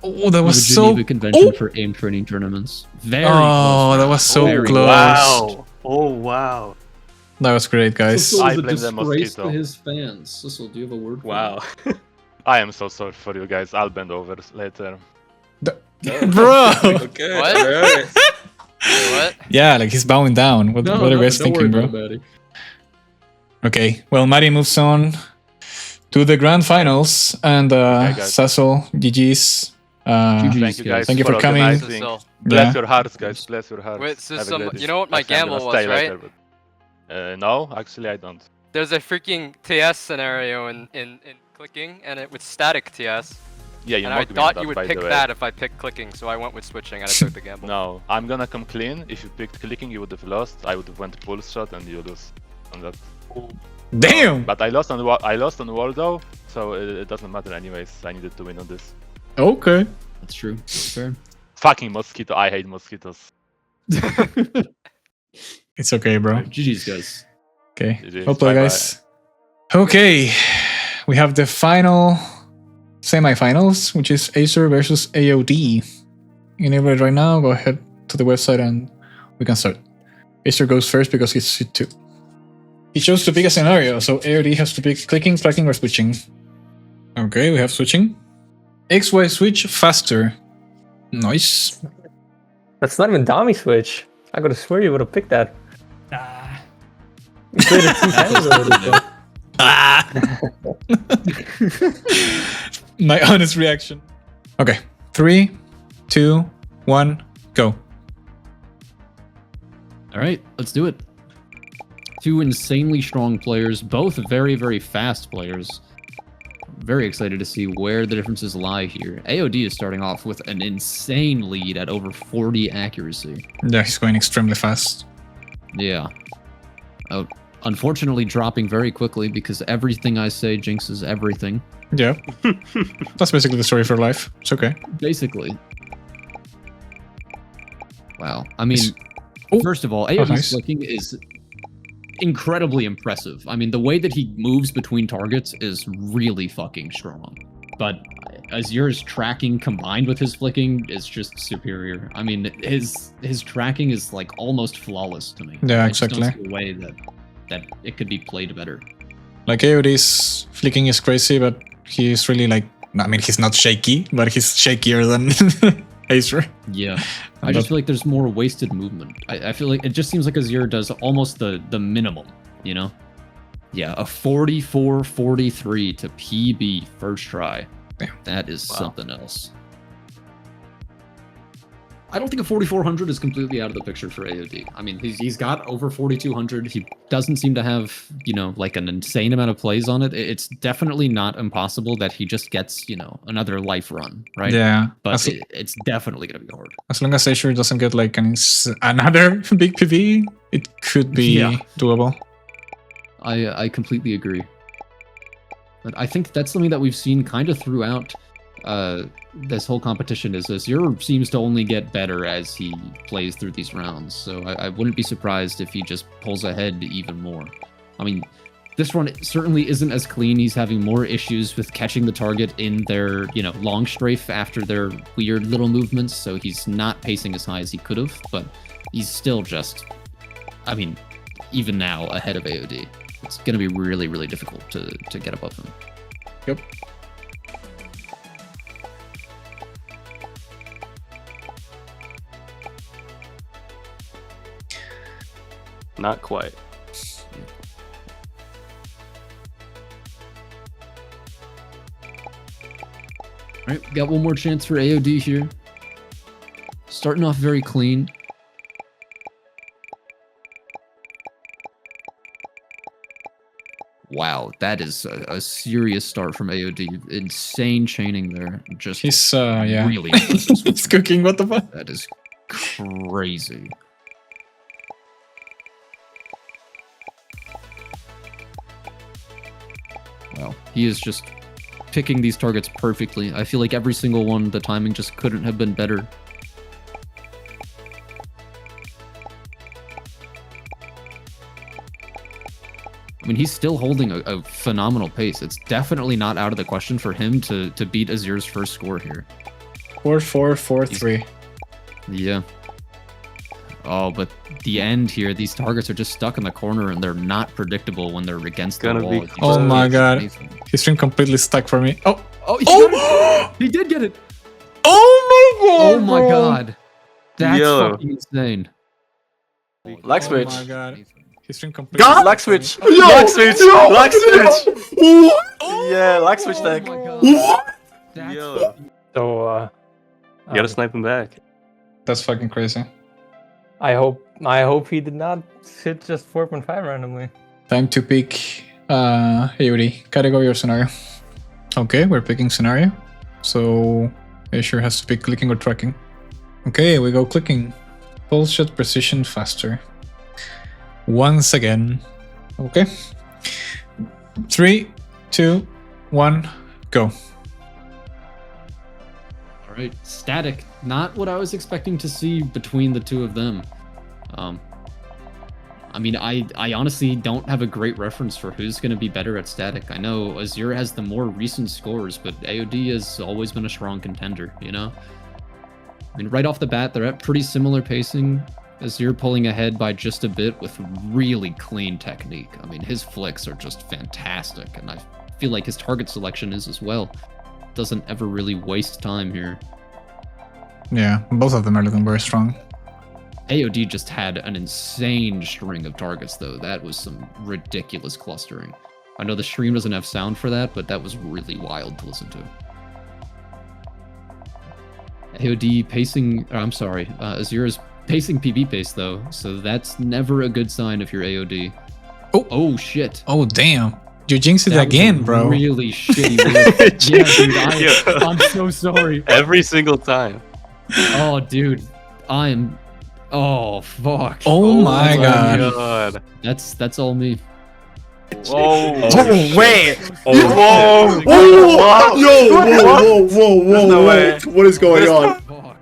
Oh, that was the so... Geneva Convention for aim training tournaments. Very close. That was so Very close. Wow. Oh wow. That was great, guys. Susel I is a blame the disgrace to mosquito. his fans. Susel, do you have a word for Wow. I am so sorry for you guys. I'll bend over later. Bro! Okay. What? Alright. What? Yeah, like he's bowing down. What are you guys don't thinking, worry bro? about it, Matty. Okay, well, Matty moves on to the grand finals, and guys. Susel, GG's. Thank you guys Thank you for coming. organizing. Susel. Bless Yeah. your hearts, guys. Bless your hearts. Wait, so Have a some- great you know what my Actually, I'm gamble gonna was, stay right? later, but, no, actually I don't. There's a freaking TS scenario in clicking, and it was static TS. Yeah, you And I knocked me on thought that, you would by pick the way. that if I picked clicking, so I went with switching and I took the gamble. No, I'm gonna come clean. If you picked clicking, you would have lost. I would have went pulse shot, and you lose on that. Damn! But I lost on wall though, so it doesn't matter anyways. I needed to win on this. Okay. That's true. That's fair. Fucking mosquito! I hate mosquitoes. It's okay, bro. GG's, guys. Okay. GG's, Well played, bye-bye. guys. Okay. We have the final semifinals, which is Azure versus AOD. Enable it right now. Go ahead to the website and we can start. Azure goes first because he's seed 2. He chose to pick a scenario, so AOD has to pick clicking, tracking, or switching. Okay, we have switching. XY switch faster. Nice. That's not even dummy switch. I gotta swear you would have picked that. You played it 2 times already. My honest reaction. Okay, 3, 2, 1, go. All right, let's do it. 2 insanely strong players, both very, very fast players. Very excited to see where the differences lie here. AOD is starting off with an insane lead at over 40 accuracy. Yeah, he's going extremely fast. Yeah. Unfortunately dropping very quickly because everything I say jinxes everything. Yeah. That's basically the story for life. It's okay. Basically. Wow. I mean, first of all, AOD's nice. flicking is incredibly impressive. I mean, the way that he moves between targets is really fucking strong. But Azure's tracking combined with his flicking is just superior. I mean, his tracking is like almost flawless to me. Yeah, I just exactly. don't see a way that it could be played better. Like AOD's flicking is crazy, but he's really like, I mean, he's not shaky, but he's shakier than Azure. Yeah. I just feel like there's more wasted movement. I feel like it just seems like Azure does almost the minimum, you know? Yeah, a 44-43 to PB first try. Damn. That is something else. I don't think a 4400 is completely out of the picture for AOD. I mean, he's got over 4200. He doesn't seem to have, you know, like an insane amount of plays on it. It's definitely not impossible that he just gets, you know, another life run, right? Yeah. But it's definitely going to be hard. As long as Azure doesn't get like another big PV, it could be doable. I completely agree. But I think that's something that we've seen kind of throughout this whole competition is Azure seems to only get better as he plays through these rounds. So I wouldn't be surprised if he just pulls ahead even more. I mean, this run certainly isn't as clean. He's having more issues with catching the target in their, you know, long strafe after their weird little movements. So he's not pacing as high as he could have, but he's still just, I mean, even now ahead of AOD. It's going to be really, really difficult to get above him. Yep. Not quite. All right, got one more chance for AOD here. Starting off very clean. Wow, that is a serious start from AOD. Insane chaining there. Just he's yeah. Really he's cooking. What the fuck? That is crazy. Wow, he is just picking these targets perfectly. I feel like every single one, the timing just couldn't have been better. I mean, he's still holding a phenomenal pace. It's definitely not out of the question for him to beat Azure's first score here. 4-4-4-3. Yeah. Oh, but the end here, these targets are just stuck in the corner and they're not predictable when they're against the wall. Oh my god. His stream completely stuck for me. Oh! Oh! He did get it! Oh my god! Oh my god. That's fucking insane. Lag switch. Oh my god. His stream completely God! Lag switch! Yo! Lag switch! Yo! Lag switch! What? Yeah, lag switch tag. What? Yo. So, You gotta snipe him back. That's fucking crazy. I hope he did not hit just 4.5 randomly. Time to pick AOD. Category or scenario. Okay, we're picking scenario. So Azure has to pick clicking or tracking. Okay, we go clicking. Pulse shot precision faster. Once again. Okay. 3, 2, 1, go. All right, Static. Not what I was expecting to see between the two of them. I mean, I honestly don't have a great reference for who's going to be better at Static. I know Azure has the more recent scores, but AOD has always been a strong contender, you know? I mean, right off the bat, they're at pretty similar pacing. Azure pulling ahead by just a bit with really clean technique. I mean, his flicks are just fantastic, and I feel like his target selection is as well. Doesn't ever really waste time here. Yeah, both of them are looking very strong. AOD just had an insane string of targets, though. That was some ridiculous clustering. I know the stream doesn't have sound for that, but that was really wild to listen to. AOD pacing... Azure is pacing PB pace, though, so that's never a good sign if you're AOD. Oh shit. Oh, damn. You jinxed it again, bro. Really shitty move. Yeah, dude, I'm so sorry. Every single time. Oh, dude. Oh, fuck. Oh my god. That's all me. Whoa. Oh, wait. Whoa. Whoa. Yo, whoa. No way. What is going on? Fuck.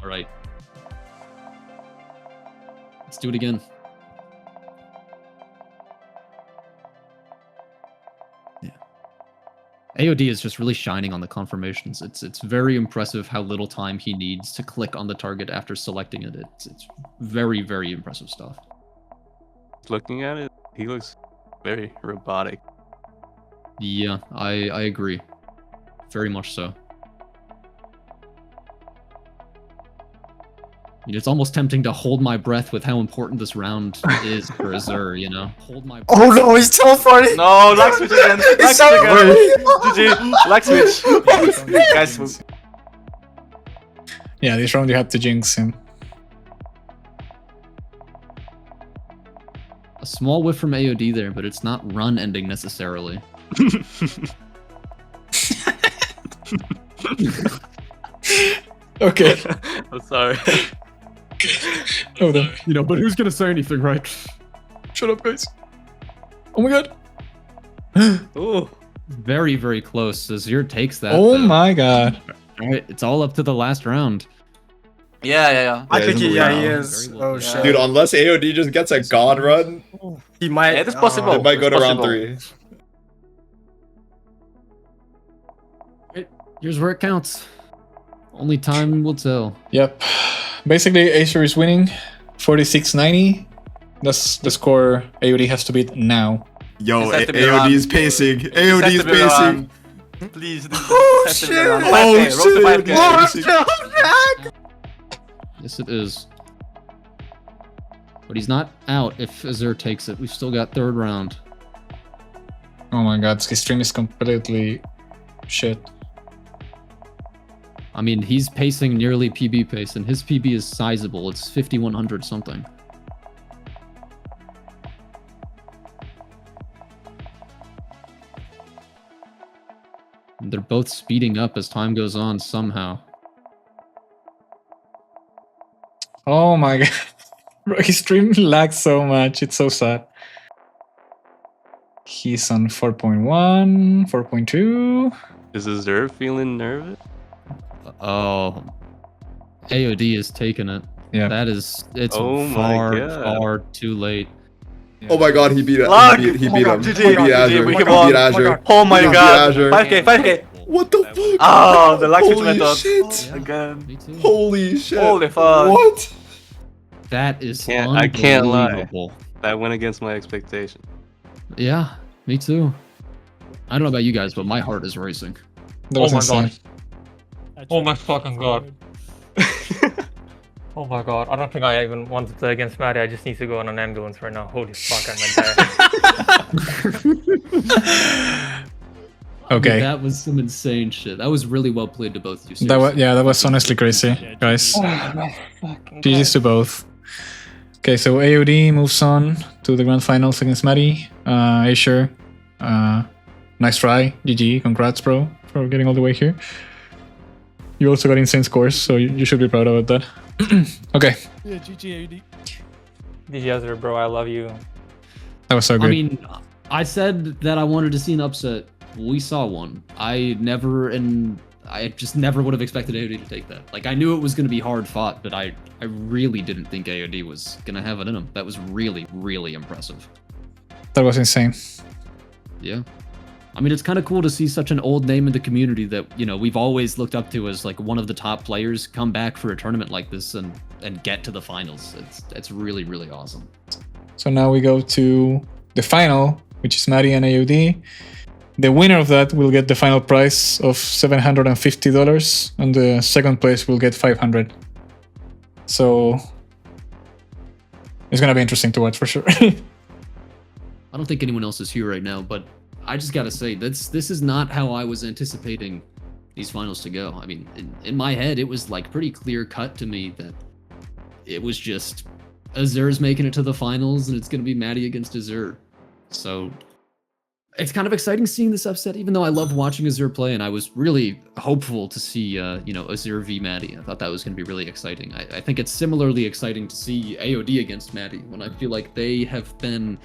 All right. Let's do it again. AOD is just really shining on the confirmations. It's very impressive how little time he needs to click on the target after selecting it. It's very, very impressive stuff. Looking at it, he looks very robotic. Yeah, I agree. Very much so. I mean, it's almost tempting to hold my breath with how important this round is for Azure, you know? Hold my breath. Oh no, he's teleporting! No, lag switch again. Lag switch again. GG. Lag switch. Guys, Yeah, this round you have to jinx him. A small whiff from AOD there, but it's not run ending necessarily. Okay. I'm sorry. Hold on. You know, but who's gonna say anything, right? Shut up, guys. Oh my god. Ooh. Very, very close. Azure takes that. Oh though. my god. All right, it's all up to the last round. Yeah. I think he is. Oh shit. Dude, unless AOD just gets a god run, he might. Yeah, it's possible. It might go to round possible. 3. Here's where it counts. Only time will tell. Yep. Basically, Azure is winning 46-90. That's the score AOD has to beat now. Yo, This has to be AOD around- is pacing. This AOD has is to be pacing. around- Please. Oh shit! Oh shit! Yes, it is. But he's not out if Azure takes it. We've still got third round. Oh my god, his stream is completely shit. I mean, he's pacing nearly PB pace, and his PB is sizable. It's 5100 something. And they're both speeding up as time goes on somehow. Oh my god. Bro, his stream lags so much. It's so sad. He's on 4.1, 4.2. Is Azure feeling nervous? Oh, AOD is taking it. Yeah. That is, it's Oh my far, God. far too late. Oh my god, he beat it. Lag! He beat Oh my God, him. GG. He beat Azure. We He can beat won. Azure. Oh my He beat god. Azure. 5k. What the fuck? Oh, the lag switch Holy method. shit. Again. Me too. Holy shit. Holy fuck. What? That is I can't lie. unbelievable. That went against my expectation. Yeah, me too. I don't know about you guys, but my heart is racing. That was my insane. god. Oh my fucking god. Oh my god. I don't think I even want to play against Matty. I just need to go on an ambulance right now. Holy fuck, I'm gonna die. Okay. That was some insane shit. That was really well played to both of you. That was, seriously. yeah, that was honestly crazy, guys. Oh my fucking god. GG's to both. Okay, so AOD moves on to the grand finals against Matty. Azure, nice try. GG, congrats, bro, for getting all the way here. You also got insane scores, so you should be proud about that. Okay. Yeah, GG AOD. GG Azure, bro. I love you. That was so good. I mean, I said that I wanted to see an upset. we saw one. I just never would have expected AOD to take that. Like, I knew it was going to be hard fought, but I really didn't think AOD was going to have it in him. That was really, really impressive. That was insane. Yeah. I mean, it's kind of cool to see such an old name in the community that, you know, we've always looked up to as like one of the top players come back for a tournament like this and get to the finals. It's really, really awesome. So now we go to the final, which is Matty and AOD. The winner of that will get the final prize of $750, and the second place will get $500. So it's gonna be interesting to watch for sure. I don't think anyone else is here right now, but I just gotta say, this is not how I was anticipating these finals to go. I mean, in my head, it was like pretty clear cut to me that it was just Azure's making it to the finals, and it's gonna be Matty against Azure. So it's kind of exciting seeing this upset, even though I love watching Azure play, and I was really hopeful to see, you know, Azure v Matty. I thought that was going to be really exciting. I think it's similarly exciting to see AOD against Matty, when I feel like they have been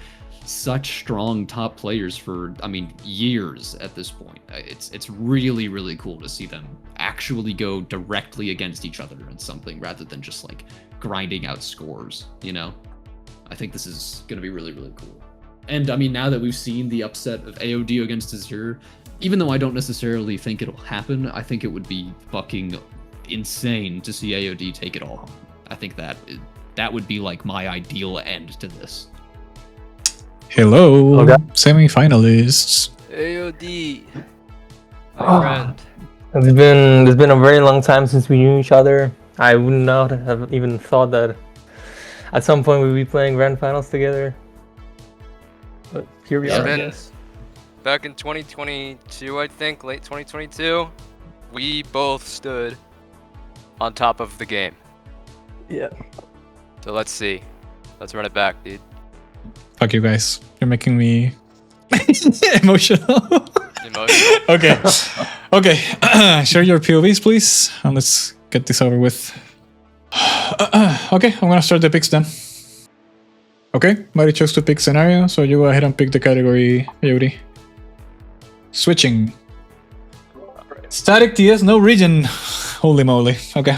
such strong top players for, I mean, years at this point. It's really, really cool to see them actually go directly against each other in something, rather than just like grinding out scores, you know? I think this is going to be really, really cool. And I mean, now that we've seen the upset of AOD against Azure, even though I don't necessarily think it'll happen, I think it would be fucking insane to see AOD take it all home. I think that would be like my ideal end to this. Hello, semi-finalists. AOD, my friend. It's been a very long time since we knew each other. I would not have even thought that at some point we'd be playing grand finals together. But here we are, I guess. Back in 2022, I think, late 2022, we both stood on top of the game. Yeah. So let's see. Let's run it back, dude. Fuck you guys. You're making me emotional. Okay. Okay. Share your POVs, please. And let's get this over with. Okay, I'm gonna start the picks then. Okay, Matty chose to pick scenario, so you go ahead and pick the category, AOD. Switching. Static TS, no region. Holy moly. Okay.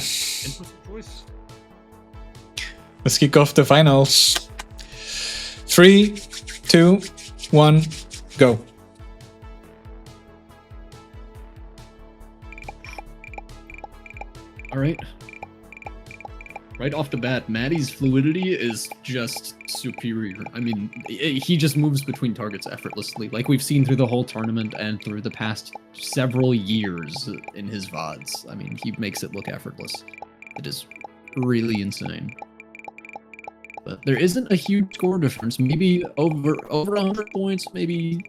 Let's kick off the finals. 3, 2, 1, go. All right. Right off the bat, Matty's fluidity is just superior. I mean, he just moves between targets effortlessly, like we've seen through the whole tournament and through the past several years in his VODs. I mean, he makes it look effortless. It is really insane. But there isn't a huge score difference. Maybe over 100 points, maybe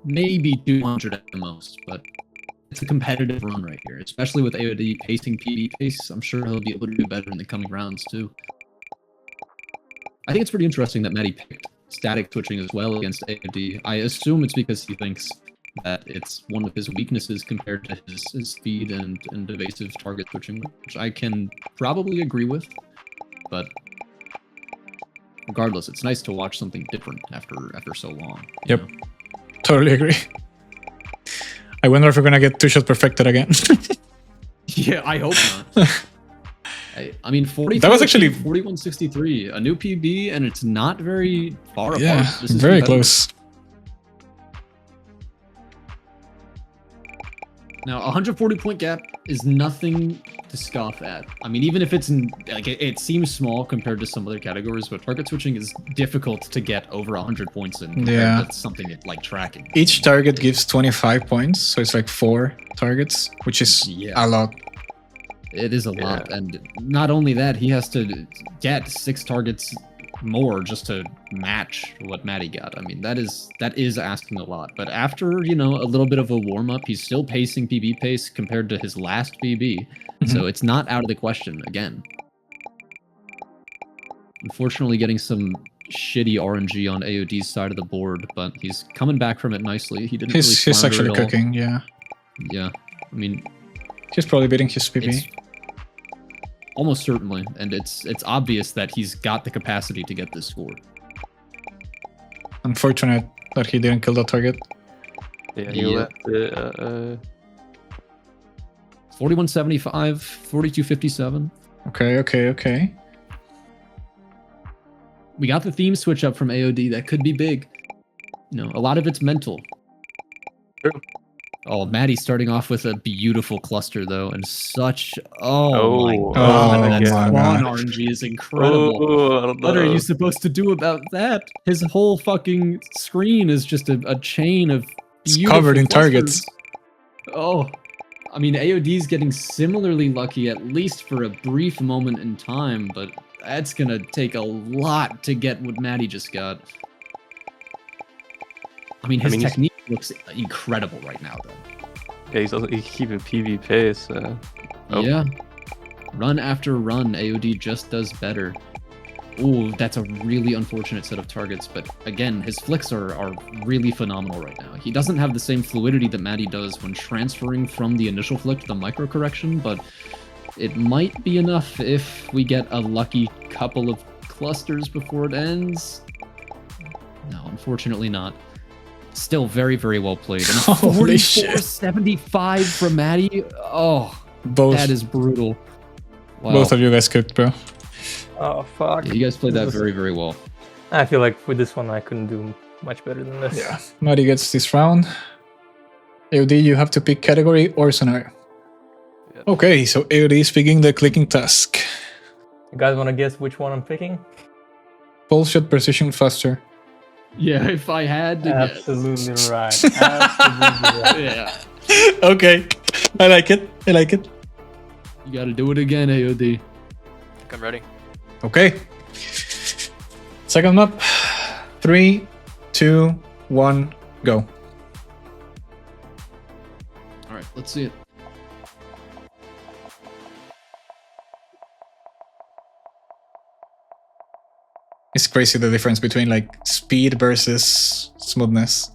200 at the most, but it's a competitive run right here, especially with AOD pacing PB pace. I'm sure he'll be able to do better in the coming rounds too. I think it's pretty interesting that Matty picked static switching as well against AOD. I assume it's because he thinks that it's one of his weaknesses compared to his speed and evasive target switching, which I can probably agree with. But regardless, it's nice to watch something different after so long. Yep, totally agree. I wonder if we're gonna get 2-shot perfected again. Yeah, I hope not. I mean, 40. That was actually 4163, a new PB, and it's not very far apart. Yeah, This is very competitive. close. Now, 140 point gap is nothing to scoff at. I mean, even if it's like it seems small compared to some other categories, but target switching is difficult to get over 100 points in. Yeah, that's something like tracking. Each target gives 25 points, so it's like 4 targets, which is a lot. It is a lot, and not only that, he has to get 6 targets more just to match what Matty got. I mean, that is asking a lot. But after, you know, a little bit of a warm-up, he's still pacing PB pace compared to his last PB. So it's not out of the question again. Unfortunately, getting some shitty RNG on AOD's side of the board, but he's coming back from it nicely. He didn't really He's actually cooking, yeah. Yeah, I mean, he's probably beating his PB. Almost certainly, and it's obvious that he's got the capacity to get this score. Unfortunate that he didn't kill that target. Yeah, he left it. 4175, 4257. Okay. We got the theme switch up from AOD. That could be big. You know, a lot of it's mental. True. Oh, Matty's starting off with a beautiful cluster, though, and such... Oh my Oh god, that my spawn God. RNG is incredible. I don't What are know. you supposed to do about that? His whole fucking screen is just a chain of It's beautiful covered in clusters. targets. Oh, I mean, AOD's getting similarly lucky, at least for a brief moment in time, but that's gonna take a lot to get what Matty just got. I mean, his technique looks incredible right now, though. Yeah, he's keeping PV pace. Yeah. Run after run, AOD just does better. Ooh, that's a really unfortunate set of targets, but again, his flicks are really phenomenal right now. He doesn't have the same fluidity that Matty does when transferring from the initial flick to the micro correction, but it might be enough if we get a lucky couple of clusters before it ends. No, unfortunately not. Still very, very well played. And Holy shit. 44-75 from Matty. Oh, Both. that is brutal. Wow. Both of you guys cooked, bro. Oh fuck. Yeah, you guys played that very, very well. I feel like with this one I couldn't do much better than this. Yeah. Matty gets this round. AOD, you have to pick category or scenario. Yep. Okay, so AOD is picking the clicking task. You guys want to guess which one I'm picking? Pulse shot precision faster. Yeah, if I had to Absolutely right. Absolutely right. Yeah. Okay. I like it. You gotta do it again, AOD. I'm ready. Okay. Second map. 3, 2, 1, go. Alright, let's see it. It's crazy the difference between like speed versus smoothness.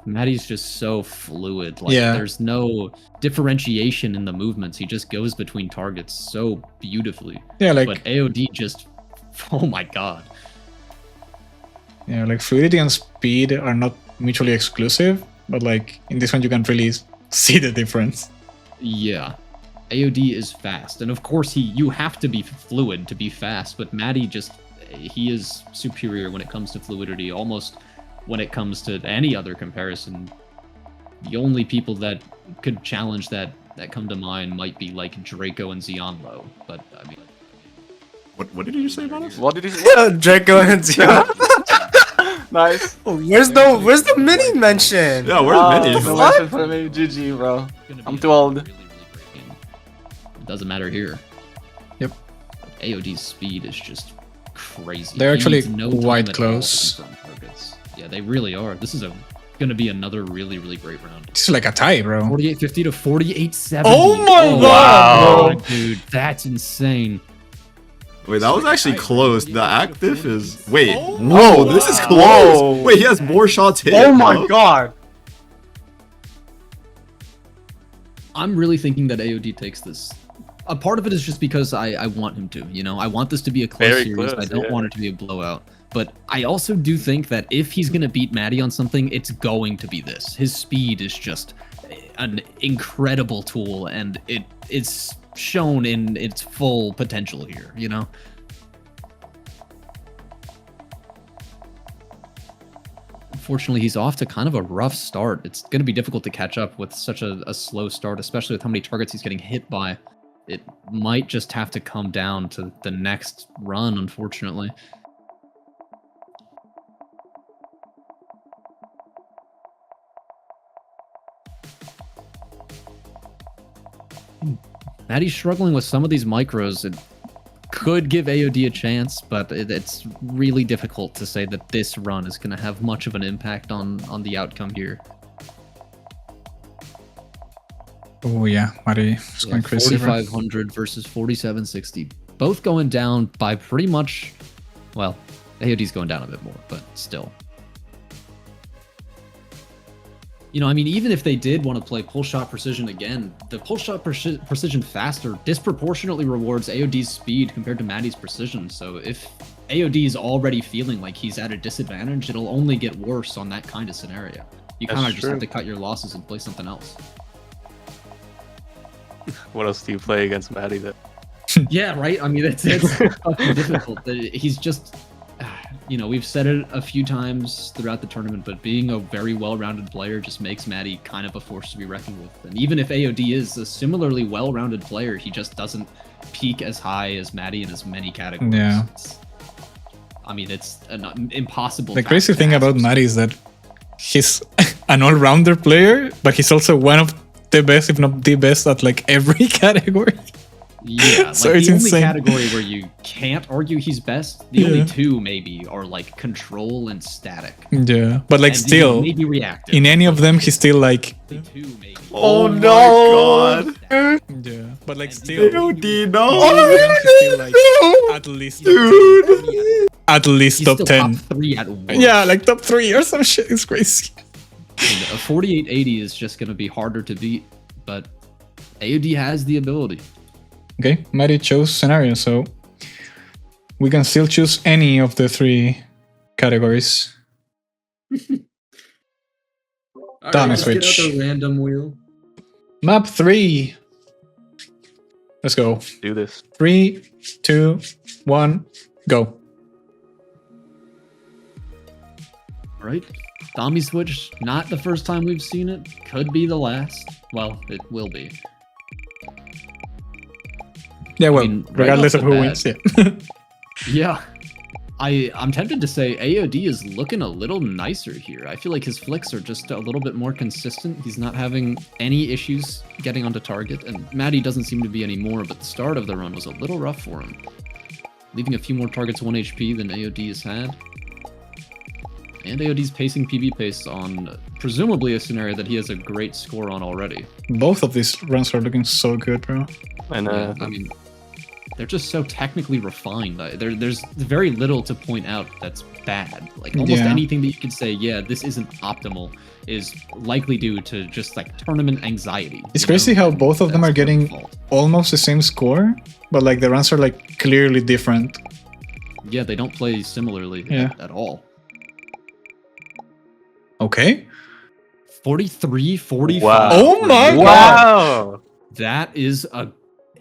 Matty's just so fluid. Like, Yeah. there's no differentiation in the movements. He just goes between targets so beautifully. Yeah, like But AOD just... Oh my god. yeah, like fluidity and speed are not mutually exclusive, but like in this one you can really see the difference. Yeah. AOD is fast. And of course, you have to be fluid to be fast, but Matty just... He is superior when it comes to fluidity, almost when it comes to any other comparison. The only people that could challenge that come to mind might be like Draco and Zeonlo, but I mean... What did you say about us? What did he say? Draco and Zio. Nice. Where's the mini mention? Yeah, where's Mini? No mention for me. GG, bro. I'm too old. Really, really great game. It doesn't matter here. Yep. AOD's speed is just crazy. They're He actually needs no time quite at all to close. confirm targets. Yeah, they really are. This is gonna be another really, really great round. This is like a tie, bro. 48-50 to 48-70. Oh my God, God, dude, that's insane. Wait, that was actually close. The active is... Wait, Oh whoa, this is close. Whoa. Wait, he has more shots hit. Oh my bro. god. I'm really thinking that AOD takes this. A part of it is just because I want him to, you know? I want this to be a close Very series. close, I don't yeah. want it to be a blowout. But I also do think that if he's going to beat Matty on something, it's going to be this. His speed is just an incredible tool, and it's shown in its full potential here, you know? Unfortunately, he's off to kind of a rough start. It's going to be difficult to catch up with such a slow start, especially with how many targets he's getting hit by. It might just have to come down to the next run, unfortunately. Matty's struggling with some of these micros. It could give AOD a chance, but it's really difficult to say that this run is going to have much of an impact on the outcome here. Oh yeah, Matty is going crazy. 4,500 versus 4,760. Both going down by pretty much, well, AOD's going down a bit more, but still. You know, I mean, even if they did want to play pull shot precision again, the pull shot precision faster disproportionately rewards AOD's speed compared to Matty's precision. So if AOD is already feeling like he's at a disadvantage, it'll only get worse on that kind of scenario. You kind of just have to cut your losses and play something else. What else do you play against Matty then? Yeah, right. I mean, it's fucking difficult. He's just, you know, we've said it a few times throughout the tournament, but being a very well-rounded player just makes Matty kind of a force to be reckoned with. And even if AOD is a similarly well-rounded player, he just doesn't peak as high as Matty in as many categories. Yeah. I mean, it's an impossible. The crazy thing about Matty is that he's an all-rounder player, but he's also one of the best, if not the best, at like every category. Yeah, so like it's the only insane. category where you can't argue he's best, the only two maybe are like control and static. Yeah, but like And still, maybe reactive. in any of them, he's still like. Oh no! Yeah, but like still. AOD, no! He's still like at least Dude! At least He's top still 10. top 3 at worst. Yeah, like top 3 or some shit. It's crazy. A 4880 is just going to be harder to beat, but AOD has the ability. Okay, Matty chose scenario, so we can still choose any of the 3 categories. Damn, let's switch. get out the random wheel. Map 3. Let's go. Do this. 3, 2, 1, go. Right? Dami switch, not the first time we've seen it. Could be the last. Well, it will be. Yeah, well, right regardless off of the who bat- wins, yeah. Yeah. I'm tempted to say AOD is looking a little nicer here. I feel like his flicks are just a little bit more consistent. He's not having any issues getting onto target, and Matty doesn't seem to be anymore, but the start of the run was a little rough for him. Leaving a few more targets 1 HP than AOD has had. And AOD's pacing PB pace on presumably a scenario that he has a great score on already. Both of these runs are looking so good, bro. And Yeah, I mean, they're just so technically refined. There's very little to point out that's bad. Like almost Yeah. anything that you could say, yeah, this isn't optimal, is likely due to just like tournament anxiety. It's you crazy know? how both of them That's are getting their fault. almost the same score, but like the runs are like clearly different. Yeah, they don't play similarly Yeah. at all. Okay. 43-45. Wow. Oh my god. Wow! That is a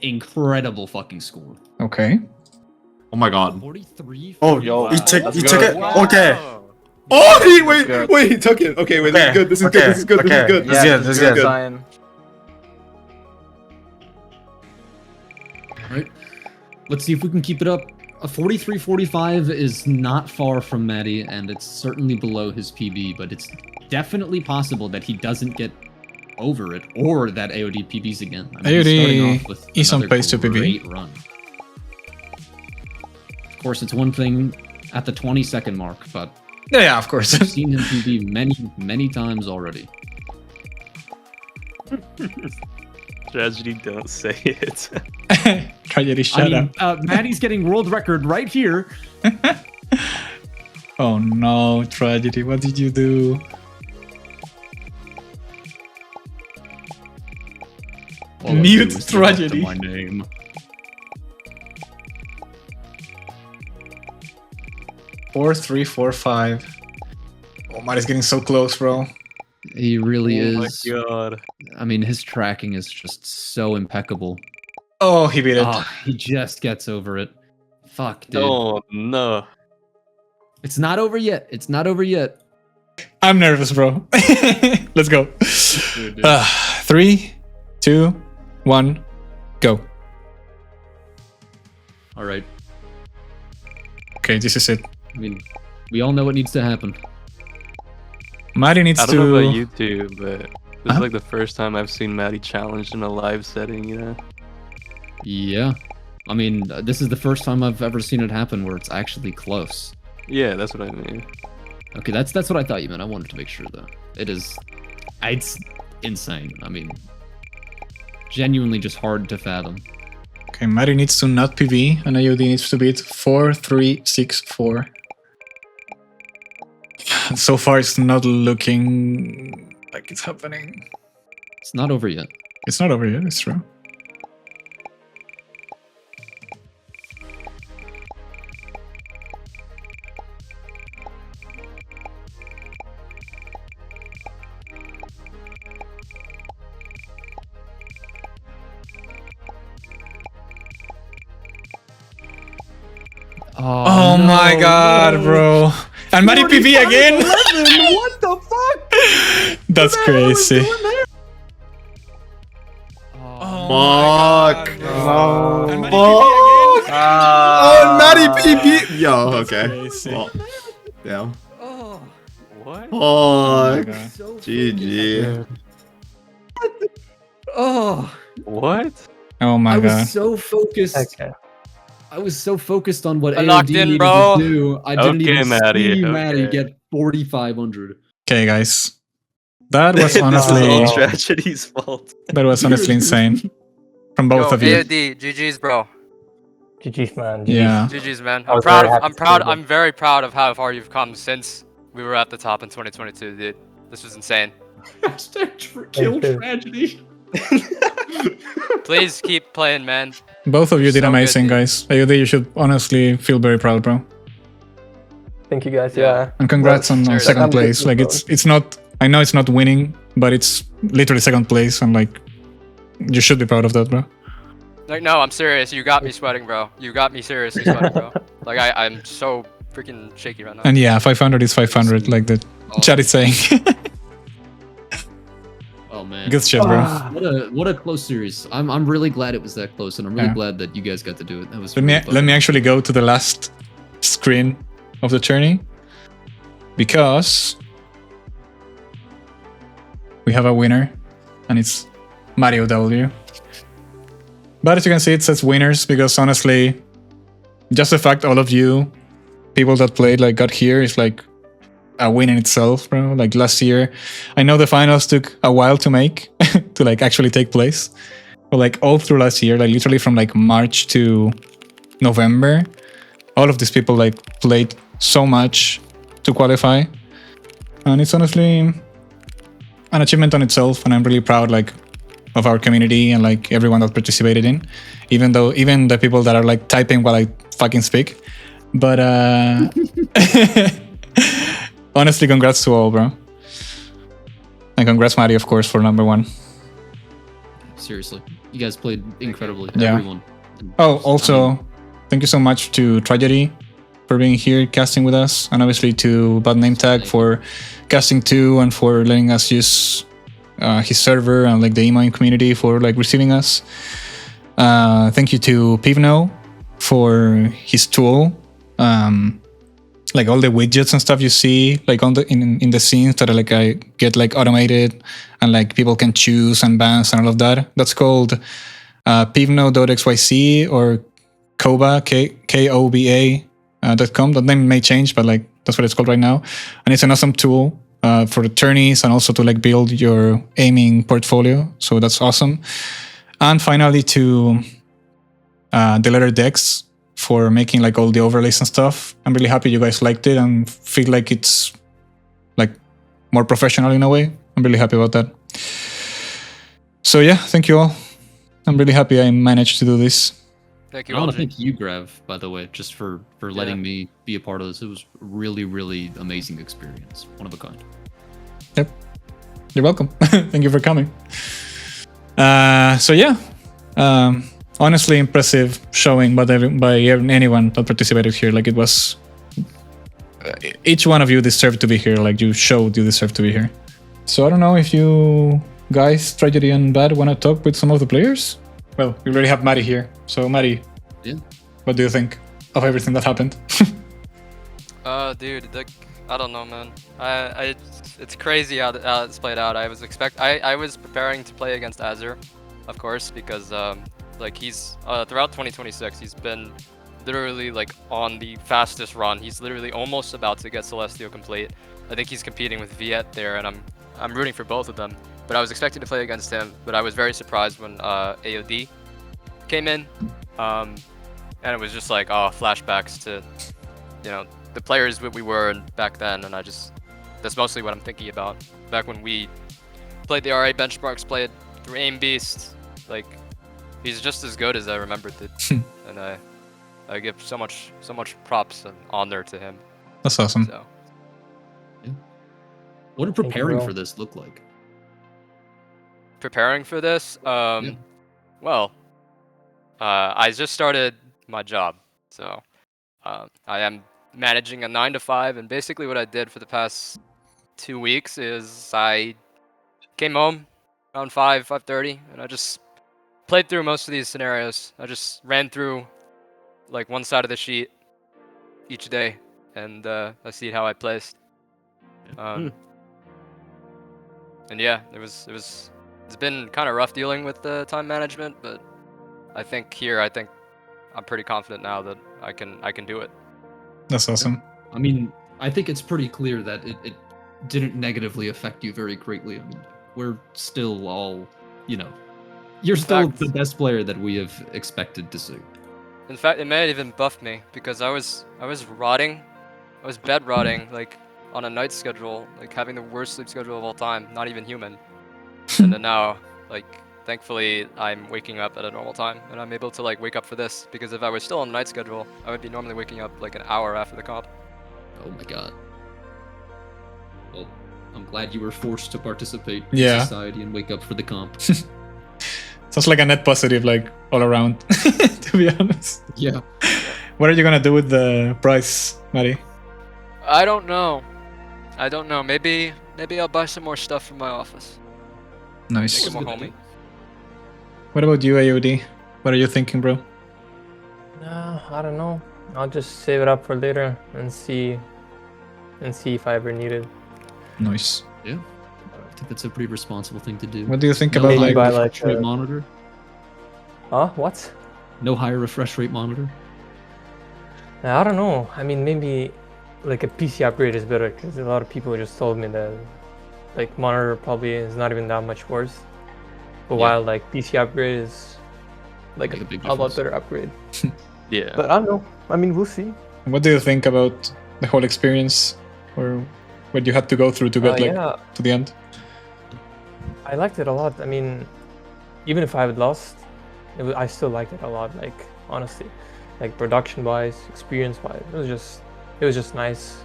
incredible fucking score. Okay. Oh my god. 43. Oh, Yo, he took that's he good. took it. Wow. Okay. Oh, he good. wait, he took it. Okay, wait, this is good. This is good. This is good. This is good. Yeah, This is good. Zion. Right. Let's see if we can keep it up. A 43-45 is not far from Matty, and it's certainly below his PB, but it's definitely possible that he doesn't get over it, or that AOD PBs again. I mean, he's starting AOD off with is on another pace to PB. great run. Of course, it's one thing at the 20-second mark, but Yeah, of course. I've seen him PB many times already. Tragedy, don't say it. Tragedy, I shut mean, up. Matty's getting world record right here. Oh no, Tragedy, what did you do? All I Mute do is live up to Tragedy. My name. Four, 3, 4, 5. Oh, Matty's getting so close, bro. He really Oh is. my god. I mean, his tracking is just so impeccable. Oh, he beat it. Oh, he just gets over it. Fuck, dude. Oh no. It's not over yet. It's not over yet. I'm nervous, bro. Let's go. 3, 2, 1, go. All right. Okay, this is it. I mean, we all know what needs to happen. Matty needs I to. don't know about you two, but this Huh? is like the first time I've seen Matty challenged in a live setting, you know? Yeah. I mean, this is the first time I've ever seen it happen where it's actually close. Yeah, that's what I mean. Okay, that's what I thought you meant. I wanted to make sure though. It's insane. I mean, genuinely just hard to fathom. Okay, Matty needs to not PB, and AOD needs to beat 4, 3, 6, 4. So far, it's not looking like it's happening. It's not over yet. It's not over yet, it's true. Oh my god, bro. And Matty PV again? 11, what the fuck? That's crazy. Fuck. No. And Matty Fuck. PV again? Oh, Matty PB. Yo, okay. Crazy. Well, damn. What? Fuck. So GG. Oh, What? Oh my I god. was so focused. Okay. I was so focused on what I'm AOD locked in, needed bro. to do. I didn't Okay, even Matty, see Matty okay. get 4,500. Okay, guys. That was This is honestly all Tragedy's fault. that was honestly insane. From both Yo, of you. AOD, GG's, bro. GG's, man. Yeah. GG's, man. I I'm was proud. very happy I'm to proud. see that. I'm very proud of how far you've come since we were at the top in 2022, dude. This was insane. Hashtag kill you. tragedy. Please keep playing, man. Both of you did So good, amazing, dude. guys. AOD, you should honestly feel very proud, bro. Thank you guys. Yeah. Yeah. And congrats on seriously. second I'm place. good, Like bro. it's not. I know it's not winning, but it's literally second place, and like you should be proud of that, bro. Like, no, I'm serious. You got me sweating, bro. You got me seriously sweating, bro. Like, I'm so freaking shaky right now. And yeah, 500 is 500, like the chat is saying. Oh man. Good shit, bro. What a close series. I'm really glad it was that close, and I'm really Yeah. glad that you guys got to do it. That was Let really me fun. let me actually go to the last screen of the tourney because we have a winner, and it's MattyOW. But as you can see, it says winners because honestly, just the fact all of you people that played like got here is like a win in itself, bro. Like last year, I know the finals took a while to make to like actually take place, but like all through last year, like literally from like March to November, all of these people like played so much to qualify, and it's honestly an achievement on itself, and I'm really proud like of our community and like everyone that participated in, even the people that are like typing while I fucking speak. But honestly, congrats to all, bro. And congrats, Matty, of course, for number one. Seriously, you guys played incredibly. Yeah. Everyone. Oh, also, thank you so much to Tragedy for being here, casting with us, and obviously to Bad Name Tag for casting too, and for letting us use his server, and like the emo community for like receiving us. Thank you to Pivno for his tool. Like all the widgets and stuff you see like on the in the scenes that are like I get like automated, and like people can choose and bans and all of that. That's called pivno.xyz or Koba Koba.com. That name may change, but like that's what it's called right now, and it's an awesome tool for the tourneys and also to like build your aiming portfolio. So that's awesome. And finally to the letter Dex for making like all the overlays and stuff. I'm really happy you guys liked it and feel like it's like more professional in a way. I'm really happy about that. So yeah, thank you all. I'm really happy I managed to do this. Thank you, I want to LG. thank you, Grav, by the way, just for letting me be a part of this. It was really, really amazing experience. One of a kind. Yep. You're welcome. Thank you for coming. So yeah. Honestly, impressive showing by anyone that participated here. Like it was, each one of you deserved to be here. Like you showed you deserve to be here. So I don't know if you guys, Tragedy and Bad, want to talk with some of the players. Well, we already have Matty here. So Matty, Yeah. what do you think of everything that happened? Dude, I don't know, man. It's crazy how it's played out. I was preparing to play against Azure, of course, because like he's throughout 2026 he's been literally like on the fastest run. He's literally almost about to get Celestial complete. I think he's competing with Viet there, and I'm rooting for both of them. But I was expecting to play against him, but I was very surprised when AOD came in, and it was just like flashbacks to the players we were back then, and that's mostly what I'm thinking about. Back when we played the RA benchmarks, played through Aim Beast, like he's just as good as I remembered it, and I give so much props and honor to him. That's awesome. So. What did preparing for this look like? Preparing for this, well, I just started my job, so I am managing a 9 to 5, and basically what I did for the past 2 weeks is I came home around 5:30, and I just played through most of these scenarios. I just ran through like one side of the sheet each day, and I see how I placed. And yeah, it's been kind of rough dealing with the time management, but I think I'm pretty confident now that I can do it. That's awesome. I mean, I think it's pretty clear that it didn't negatively affect you very greatly. I mean, we're still all, you're still the best player that we have expected to see. In fact, it may have even buffed me because I was rotting. I was bed rotting, like on a night schedule, like having the worst sleep schedule of all time, not even human. And then now, like, thankfully, I'm waking up at a normal time, and I'm able to like wake up for this. Because if I was still on the night schedule, I would be normally waking up like an hour after the comp. Oh my god. Well, I'm glad you were forced to participate in society and wake up for the comp. Sounds like a net positive, like all around. To be honest. Yeah. What are you gonna do with the prize, Matty? I don't know. Maybe I'll buy some more stuff from my office. Nice. Make it more homey. What about you, AOD? What are you thinking, bro? I don't know. I'll just save it up for later and see if I ever need it. Nice. Yeah. I think that's a pretty responsible thing to do. What do you think no about higher like refresh rate monitor? What? No higher refresh rate monitor? I don't know. I mean, maybe like a PC upgrade is better because a lot of people just told me that like monitor probably is not even that much worse. But while like PC upgrade is like a lot better upgrade. Yeah. But I don't know. I mean, we'll see. What do you think about the whole experience, or what you had to go through to get to the end? I liked it a lot. I mean, even if I had lost, I still liked it a lot. Like honestly, like production-wise, experience-wise, it was just nice,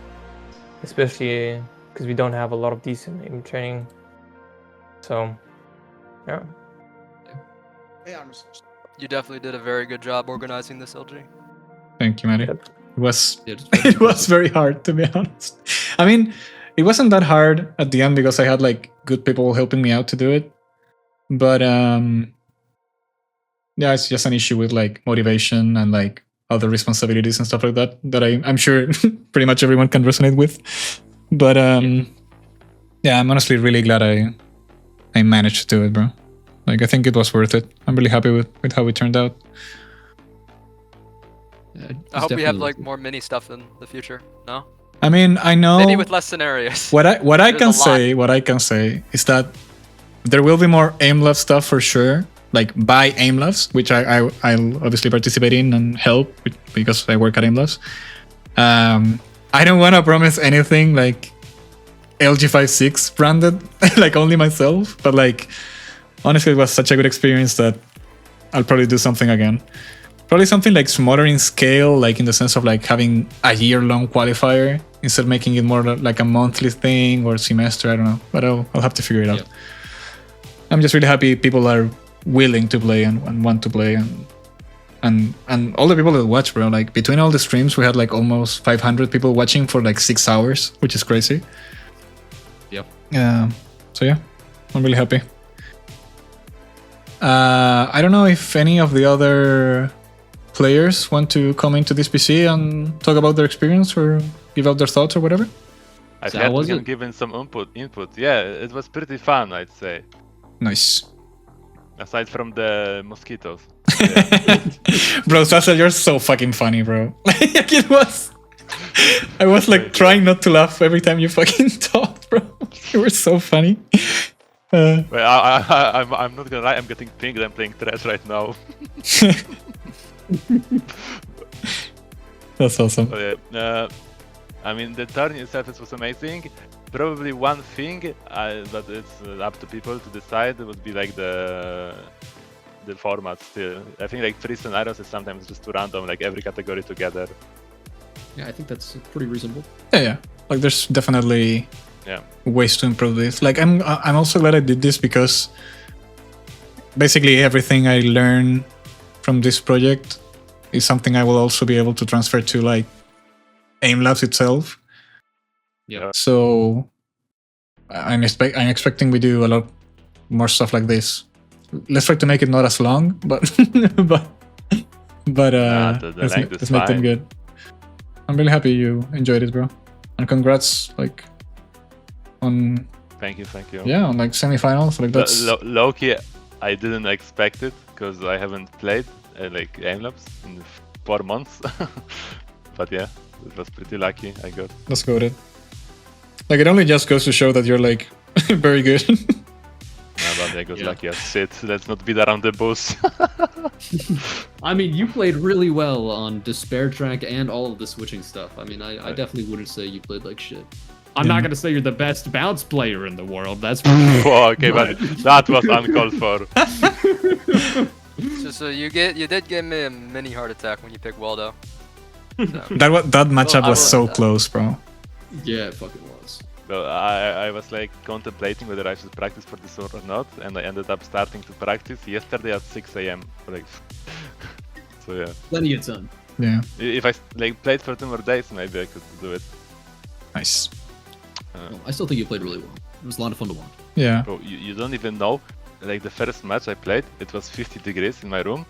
especially because we don't have a lot of decent aim training. So, yeah. You definitely did a very good job organizing this, LG. Thank you, Matty. It was it was very hard, to be honest. I mean, it wasn't that hard at the end because I had like good people helping me out to do it. But yeah, it's just an issue with like motivation and like other responsibilities and stuff like that I'm sure pretty much everyone can resonate with. But yeah, I'm honestly really glad I managed to do it, bro. Like, I think it was worth it. I'm really happy with how it turned out. I hope we have like more mini stuff in the future. No? I mean, I know maybe with less scenarios. What I can say is that there will be more AimLab stuff for sure. Like by AimLabs, which I'll obviously participate in and help because I work at AimLabs. I don't want to promise anything like LG56 branded, like only myself. But like, honestly, it was such a good experience that I'll probably do something again. Probably something like smaller in scale, like in the sense of like having a year-long qualifier instead of making it more like a monthly thing or semester. I don't know, but I'll have to figure it out. Yeah. I'm just really happy people are willing to play and want to play, and all the people that watch, bro. Like between all the streams, we had like almost 500 people watching for like 6 hours, which is crazy. Yep. So yeah, I'm really happy. I don't know if any of the other players want to come into this PC and talk about their experience or give out their thoughts or whatever. I've had given some input. Yeah, it was pretty fun, I'd say. Nice. Aside from the mosquitoes. Yeah. Bro, Sasa, you're so fucking funny, bro. Like it was. I was like trying not to laugh every time you fucking talked, bro. You were so funny. Well, I'm not gonna lie, I'm getting pinged. I'm playing trash right now. That's awesome. I mean, the turn itself was amazing. Probably one thing that it's up to people to decide would be like the format still. I think like 3 scenarios is sometimes just too random, like every category together. Yeah, I think that's pretty reasonable. Yeah. Like there's definitely ways to improve this. Like I'm also glad I did this because basically everything I learned from this project is something I will also be able to transfer to like Aim Labs itself. Yeah. So I'm expecting we do a lot more stuff like this. Let's try to make it not as long, but the let's length is make them fine. good. I'm really happy you enjoyed it, bro. And congrats, like, on Thank you. on like semifinals. Like that's Low-key, I didn't expect it because I haven't played like Aim Labs in 4 months. But yeah, it was pretty lucky I got. that's good. Like it only just goes to show that you're like very good. But I got lucky as shit. Let's not beat around the bush. I mean, you played really well on Despair Track and all of the switching stuff. I mean, I definitely wouldn't say you played like shit. I'm not gonna say you're the best bounce player in the world. That's Whoa, okay, but that was uncalled for. So you did give me a mini heart attack when you picked Waldo. So. That matchup was so close, bro. Yeah, it fucking was. So I was like contemplating whether I should practice for this or not, and I ended up starting to practice yesterday at 6 a.m. Like, so yeah. Plenty of time. Yeah. If I like played for 2 more days, maybe I could do it. Nice. I still think you played really well. It was a lot of fun to watch. Yeah. Bro, you don't even know. Like the first match I played, it was 50 degrees in my room,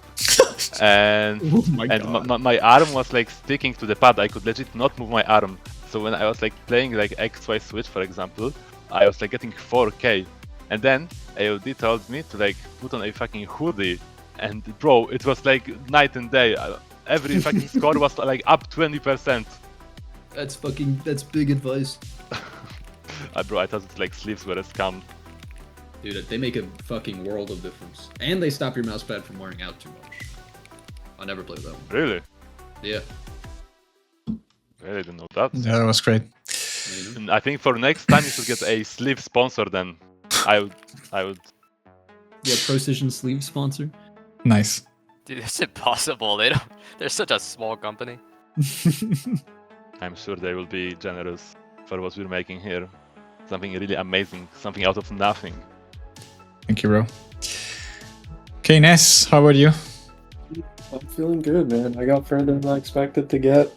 and my arm was like sticking to the pad. I could legit not move my arm. So when I was like playing like XY switch, for example, I was like getting 4K, and then AOD told me to like put on a fucking hoodie, and bro, it was like night and day. Every fucking score was like up 20%. That's big advice. Bro, I thought it's like sleeves were a scam. Dude, they make a fucking world of difference. And they stop your mouse pad from wearing out too much. I never played that one. Really? Yeah. I didn't know that. Yeah, that was great. And I think for next time you should get a sleeve sponsor then. I would. Yeah, Precision sleeve sponsor. Nice. Dude, it's impossible. They're such a small company. I'm sure they will be generous for what we're making here. Something really amazing, something out of nothing. Thank you, bro. Okay, Ness, how about you? I'm feeling good, man. I got further than I expected to get.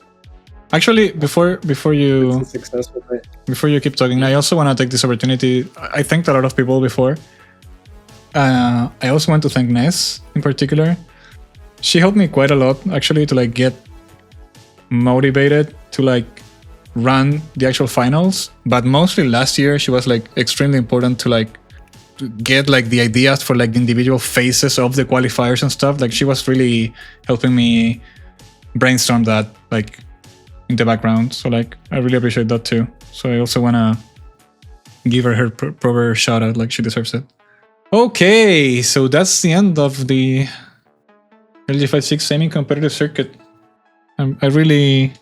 Actually, before you It's a successful day. before you keep talking, I also want to take this opportunity. I thanked a lot of people before. I also want to thank Ness in particular. She helped me quite a lot, actually, to like get motivated to like run the actual finals. But mostly last year, she was like extremely important to like to get like the ideas for like the individual phases of the qualifiers and stuff. Like she was really helping me brainstorm that like in the background. So like I really appreciate that too. So I also want to give her proper shout out, like she deserves it. Okay, so that's the end of the LG56 semi-competitive circuit. I really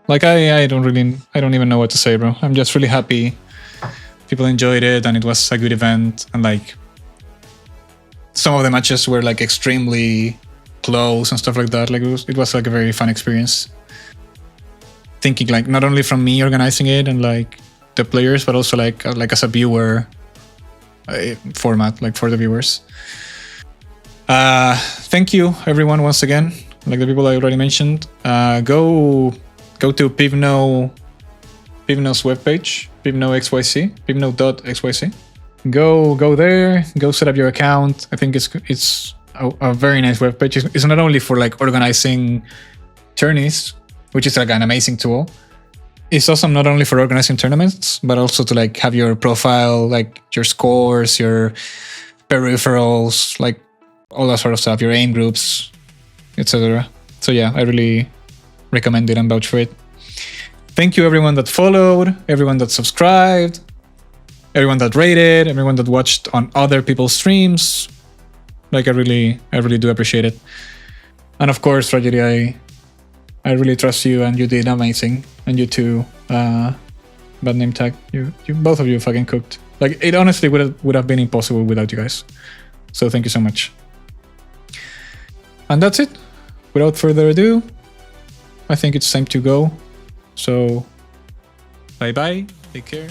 like I don't even know what to say, bro. I'm just really happy people enjoyed it and it was a good event, and like some of the matches were like extremely close and stuff like that. Like it was like a very fun experience. Thinking like not only from me organizing it and like the players, but also like as a viewer format, like for the viewers. Thank you everyone once again. Like the people I already mentioned. Go to Pivno's webpage, pivno.xyz. Go there, go set up your account. I think it's a very nice webpage. It's not only for like organizing tourneys, which is like an amazing tool. It's also not only for organizing tournaments, but also to like have your profile, like your scores, your peripherals, like all that sort of stuff, your aim groups, etc. So yeah, I really recommend it and vouch for it. Thank you everyone that followed, everyone that subscribed, everyone that rated, everyone that watched on other people's streams. Like I really do appreciate it. And of course, Tragedy, I really trust you and you did amazing. And you too, Bad Name Tag, you both of you fucking cooked. Like it honestly would have been impossible without you guys. So thank you so much. And that's it. Without further ado, I think it's time to go. So, bye bye, take care.